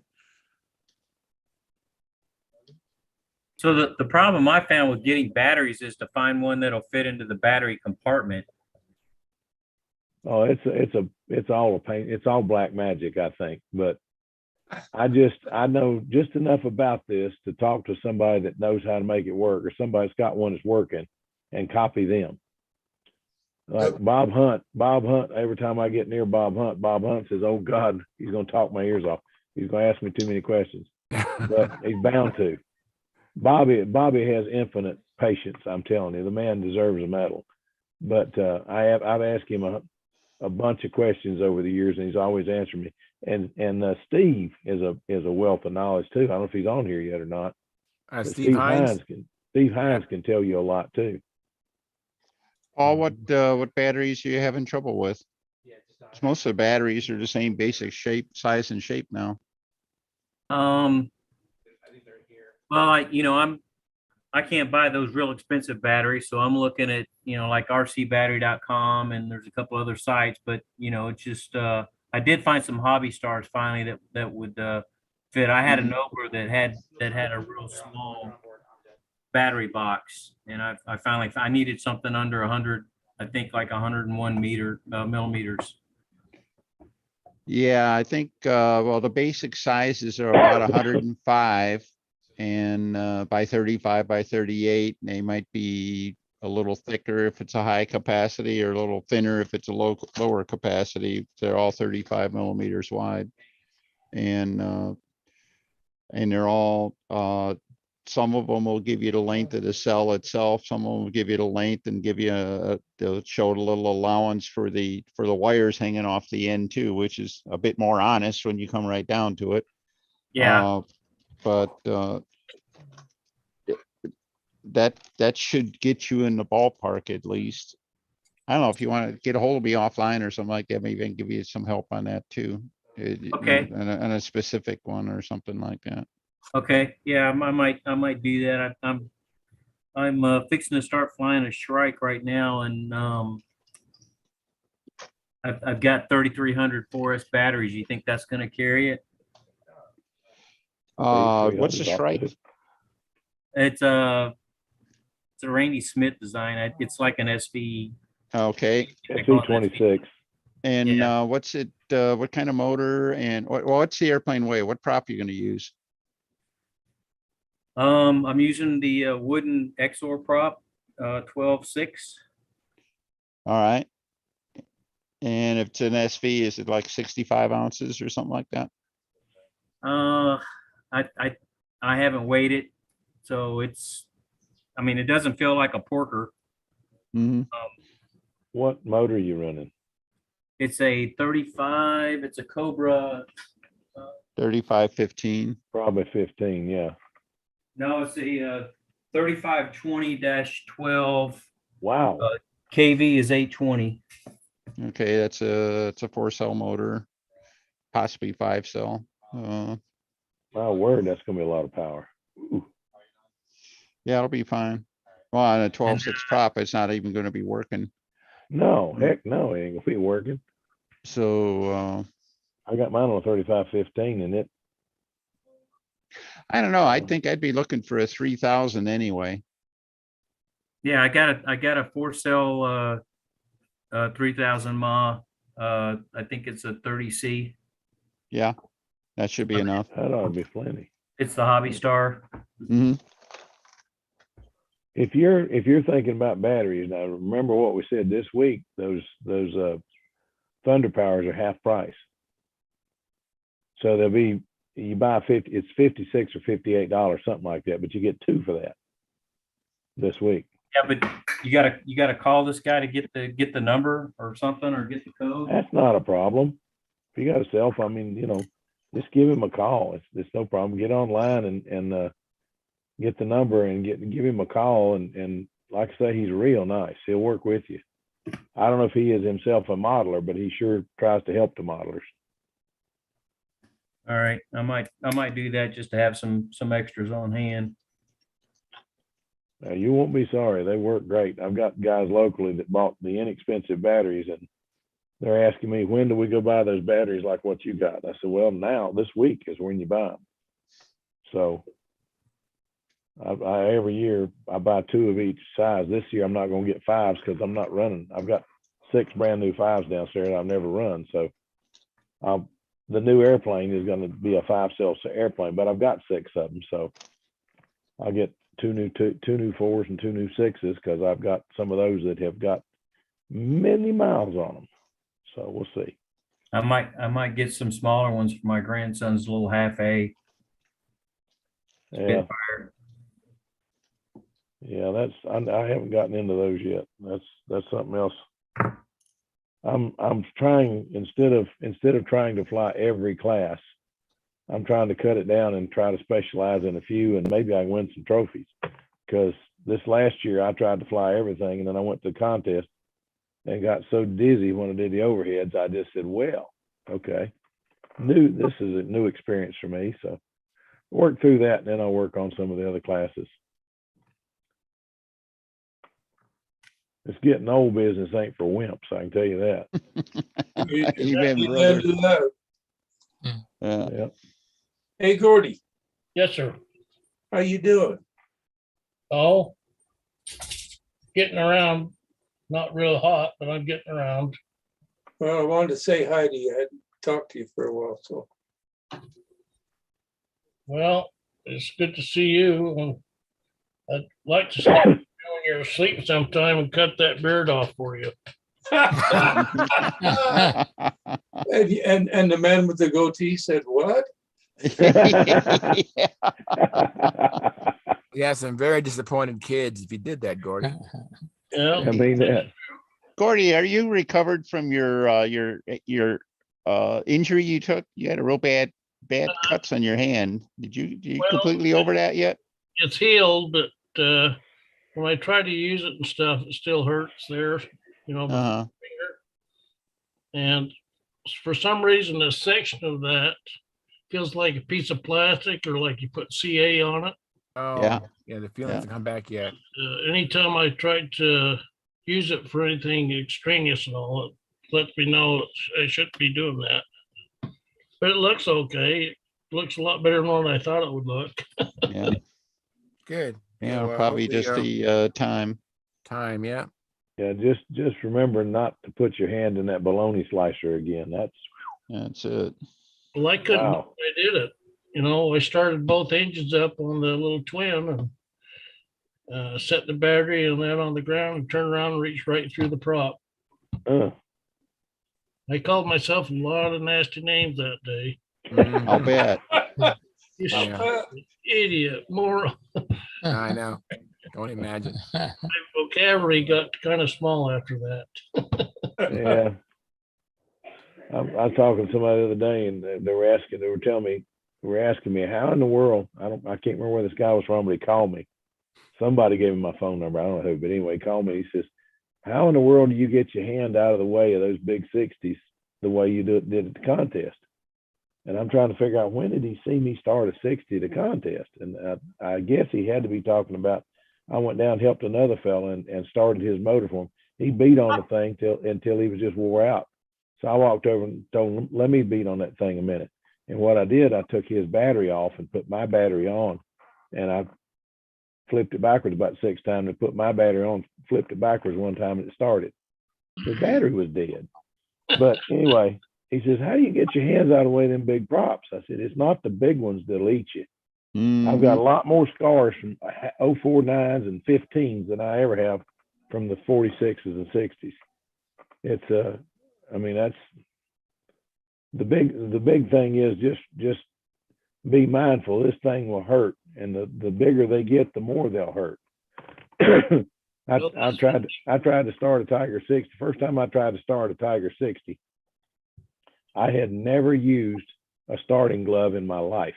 So the problem I found with getting batteries is to find one that'll fit into the battery compartment. Oh, it's all a pain. It's all black magic, I think. But I know just enough about this to talk to somebody that knows how to make it work, or somebody's got one that's working, and copy them. Like Bob Hunt, every time I get near Bob Hunt says, oh God, he's going to talk my ears off. He's going to ask me too many questions, but he's bound to. Bobby has infinite patience. I'm telling you, the man deserves a medal. But I've asked him a bunch of questions over the years, and he's always answered me. And Steve is a wealth of knowledge too. I don't know if he's on here yet or not. Steve Hines can tell you a lot too. Paul, what batteries are you having trouble with? 'Cause most of the batteries are the same basic shape, size and shape now. Well, I can't buy those real expensive batteries, so I'm looking at, like rcbattery.com, and there's a couple other sites, but it's just I did find some hobby stars finally that would fit. I had a Nova that had a real small battery box, and I finally I needed something under 100, I think like 101 millimeters. Yeah, I think, well, the basic sizes are about 105 and by 35 by 38. They might be a little thicker if it's a high capacity or a little thinner if it's a lower capacity. They're all 35 millimeters wide. And they're all, some of them will give you the length of the cell itself. Some of them will give you the length and give you they'll show a little allowance for the wires hanging off the end too, which is a bit more honest when you come right down to it. Yeah. But that should get you in the ballpark at least. I don't know if you want to get a hold of me offline or something like that. Maybe I can give you some help on that too. Okay. And a specific one or something like that. Okay, yeah, I might do that. I'm fixing to start flying a Shrike right now, and I've got 3,300 4S batteries. You think that's going to carry it? What's the Shrike? It's a Randy Smith design. It's like an SV. Okay. SV26. And what's it? What kind of motor and what's the airplane weigh? What prop are you going to use? I'm using the wooden Exor prop, 12.6. All right. And if it's an SV, is it like 65 ounces or something like that? I haven't weighed it, so it doesn't feel like a Porker. Mm-hmm. What motor are you running? It's a 35. It's a Cobra. 3515. Probably 15. Yeah. No, it's a 3520-12. Wow. KV is 820. Okay, it's a 4-cell motor, possibly 5-cell. My word, that's gonna be a lot of power. Ooh. Yeah, it'll be fine. Well, on a 12.6 prop, it's not even going to be working. No, heck no, it ain't gonna be working. So I got mine on a 3515, and it. I don't know. I think I'd be looking for a 3000 anyway. Yeah, I got a 4-cell 3000 mAh. I think it's a 30C. Yeah, that should be enough. That ought to be plenty. It's the Hobby Star. Mm-hmm. If you're thinking about batteries, now remember what we said this week. Those Thunder Powers are half price. So they'll be, you buy 50, it's $56 or $58, something like that, but you get 2 for that this week. Yeah, but you gotta call this guy to get the number or something, or get the code. That's not a problem. If you got a cell phone, just give him a call. It's no problem. Get online and get the number and give him a call. And like I say, he's real nice. He'll work with you. I don't know if he is himself a modeler, but he sure tries to help the modelers. All right, I might do that just to have some extras on hand. Now, you won't be sorry. They work great. I've got guys locally that bought the inexpensive batteries, and they're asking me, when do we go buy those batteries like what you got? I said, well, now, this week is when you buy them. So I every year I buy 2 of each size. This year I'm not going to get 5s because I'm not running. I've got 6 brand new 5s downstairs I've never run. So the new airplane is going to be a 5-cell airplane, but I've got 6 of them. So I'll get two new 4s and 2 new 6s because I've got some of those that have got many miles on them. So we'll see. I might get some smaller ones for my grandson's little half A. Yeah. Yeah, I haven't gotten into those yet. That's something else. I'm trying, instead of trying to fly every class, I'm trying to cut it down and try to specialize in a few, and maybe I can win some trophies. Because this last year I tried to fly everything, and then I went to the contest and got so dizzy when I did the overheads, I just said, well, okay, this is a new experience for me. So work through that, and then I'll work on some of the other classes. It's getting old business ain't for wimps, I can tell you that. Amen, brother. Yeah. Hey, Gordy, Yes, sir. how you doing? Oh, getting around, not real hot, but I'm getting around. Well, I wanted to say hi to you. I hadn't talked to you for a while, so. Well, it's good to see you. And I'd like to stop you when you're asleep sometime and cut that beard off for you. And the man with the goatee said, what? You have some very disappointed kids if you did that, Gordy. Yeah. I mean that. Gordy, are you recovered from your injury you took? You had a real bad cuts on your hand. Did you Well, completely over that yet? It's healed, but when I try to use it and stuff, it still hurts there, you know, the finger. And for some reason, a section of that feels like a piece of plastic or like you put CA on it. Oh, yeah, the feeling hasn't come back yet. Anytime I try to use it for anything extraneous and all, it lets me know I shouldn't be doing that. But it looks okay. It looks a lot better than what I thought it would look. Yeah. Good. Yeah, well, probably hopefully, just the time. Time, yeah. Yeah, just remember not to put your hand in that bologna slicer again. That's it. Well, I couldn't. Wow. I did it. You know, I started both engines up on the little twin and set the battery and that on the ground and turned around and reached right through the prop. I called myself a lot of nasty names that day. I'll bet. You Yeah. idiot, moron. I know. Don't imagine. My vocabulary got kind of small after that. Yeah. I was talking to somebody the other day, and they were asking me how in the world, I can't remember where this guy was from, but he called me. Somebody gave him my phone number. I don't know who, but anyway, he called me. He says, how in the world do you get your hand out of the way of those big 60s the way you did at the contest? And I'm trying to figure out, when did he see me start a 60 at a contest? And I guess he had to be talking about, I went down, helped another fella and started his motor for him. He beat on the thing until he was just wore out. So I walked over and told him, let me beat on that thing a minute. And what I did, I took his battery off and put my battery on, and I flipped it backwards about 6 times and put my battery on, flipped it backwards one time and it started. The battery was dead. But anyway, he says, how do you get your hands out of the way of them big props? I said, it's not the big ones that'll eat you. I've got a lot more scars from 049s and 15s than I ever have from the 46s and 60s. It's I mean, that's the big thing is just be mindful. This thing will hurt, and the bigger they get, the more they'll hurt. I tried to start a Tiger 60. First time I tried to start a Tiger 60, I had never used a starting glove in my life.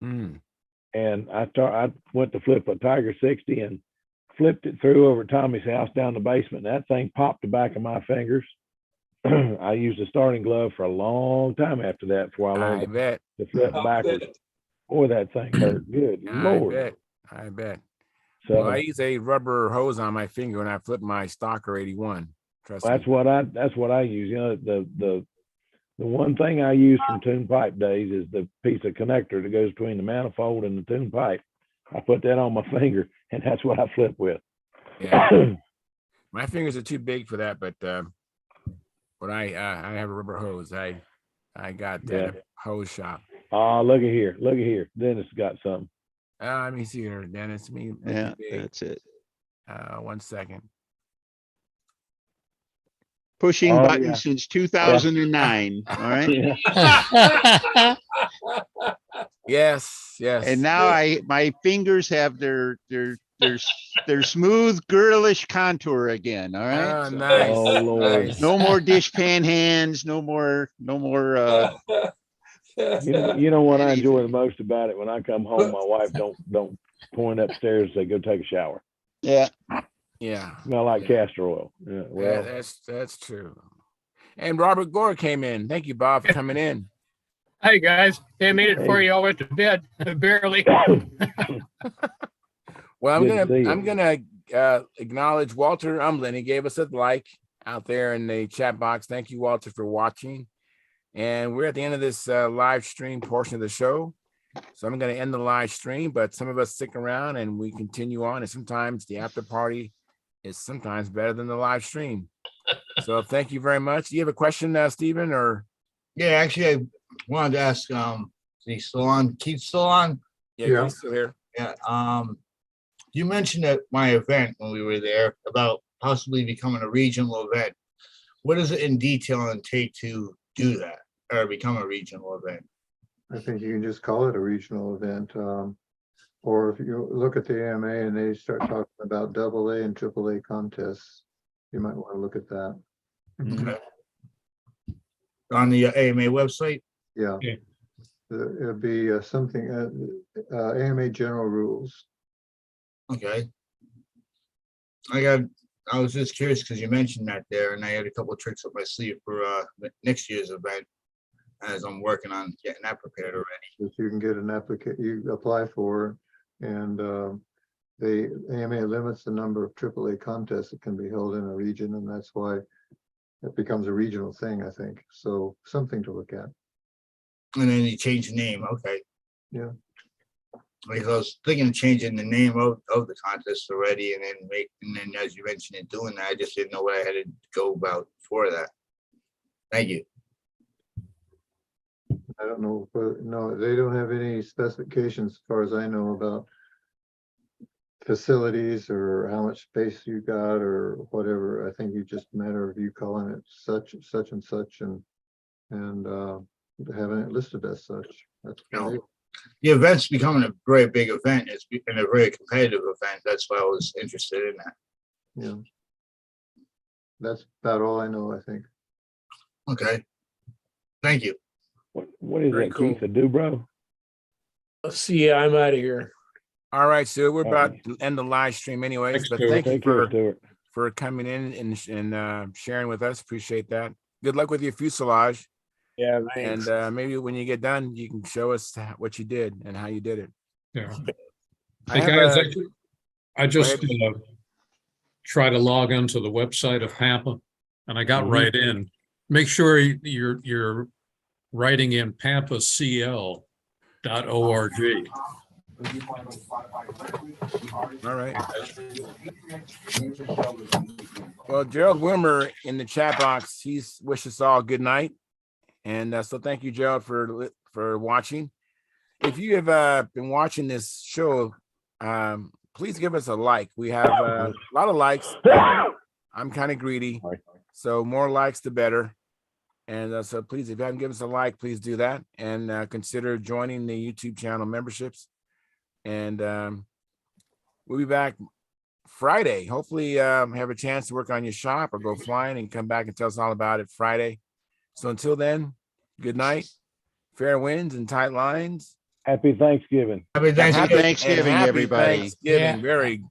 And I went to flip a Tiger 60 and flipped it through over Tommy's house down the basement. And that thing popped the back of my fingers. I used a starting glove for a long time after that before I learned to flip backwards. Boy, that thing hurt. Good Lord. I bet. So well, I use a rubber hose on my finger when I flip my Stalker 81. Trust me. That's what I use. You know, the one thing I use from tune pipe days is the piece of connector that goes between the manifold and the tune pipe. I put that on my finger, and that's what I flip with. Yeah. My fingers are too big for that, but I have a rubber hose. I got that at a hose shop. Oh, look at here. Dennis got something. Let me see here, Dennis. Yeah, that's it. 1 second. Pushing buttons since 2009. All right. Yes. And now my fingers have their there's smooth girlish contour again. All right. Ah, So nice. Oh, Lord. Nice. no more dishpan hands. No more. You know what I enjoy anything. the most about it? When I come home, my wife don't point upstairs and say, go take a shower. Yeah. Yeah. Smell like castor oil. Yeah, well, That's true. And Robert Gore came in. Thank you, Bob, for coming in. Hi, guys. Hey, I made it before Hey. you all went to bed, barely. Well, Good to see I'm you. gonna acknowledge Walter Umlin. He gave us a like out there in the chat box. Thank you, Walter, for watching. And we're at the end of this live stream portion of the show. So I'm going to end the live stream, but some of us stick around and we continue on. And sometimes the after party is sometimes better than the live stream. So thank you very much. Do you have a question, Stephen, or? Yeah, actually, I wanted to ask, is he still on? Keith's still on? Yeah, he's still here. Yeah. You mentioned at my event when we were there about possibly becoming a regional event. What does it in detail take to do that or become a regional event? I think you can just call it a regional event. Or if you look at the AMA and they start talking about AA and AAA contests, you might want to look at that. Okay. On the AMA website? Yeah. It'll be something, AMA general rules. Okay. I was just curious because you mentioned that there, and I had a couple of tricks up my sleeve for next year's event as I'm working on getting that prepared already. If you can get an you apply for, and the AMA limits the number of AAA contests that can be held in a region, and that's why it becomes a regional thing, I think. So something to look at. And then you change the name. Okay. Yeah. Because I was thinking of changing the name of the contest already, and then as you mentioned it, doing that, I just didn't know what I had to go about for that. Thank you. I don't know, no, they don't have any specifications as far as I know about facilities or how much space you got or whatever. I think you just matter of you calling it such and such and having it listed as such. That's No. The event's becoming a very big event. It's been a very competitive event. That's why I was interested in that. Yeah. That's about all I know, I think. Okay. Thank you. What is Very that, cool. Keith, a Dubrow? Let's see. I'm out of here. All right, so we're about to end the live stream anyways, Thanks, but Stuart. thank you Take care, Stuart. for coming in and sharing with us. Appreciate that. Good luck with your fuselage. Yeah, thanks. And maybe when you get done, you can show us what you did and how you did it. Yeah. I Hey have guys, a- I just ahead. try to log into the website of Pampa, and I got Mhm. right in. Make sure you're writing in pampacl.org. All right. Well, Gerald Wilmer in the chat box, he's wished us all good night. And so thank you, Gerald, for watching. If you have been watching this show, please give us a like. We have a lot of likes. I'm kind of greedy, so more likes the better. And so please, if you haven't given us a like, please do that and consider joining the YouTube channel memberships. And we'll be back Friday. Hopefully have a chance to work on your shop or go flying and come back and tell us all about it Friday. So until then, good night, fair winds and tight lines. Happy Thanksgiving. Happy Thanksgiving. Happy Thanksgiving, happy everybody. Thanksgiving. Yeah. Very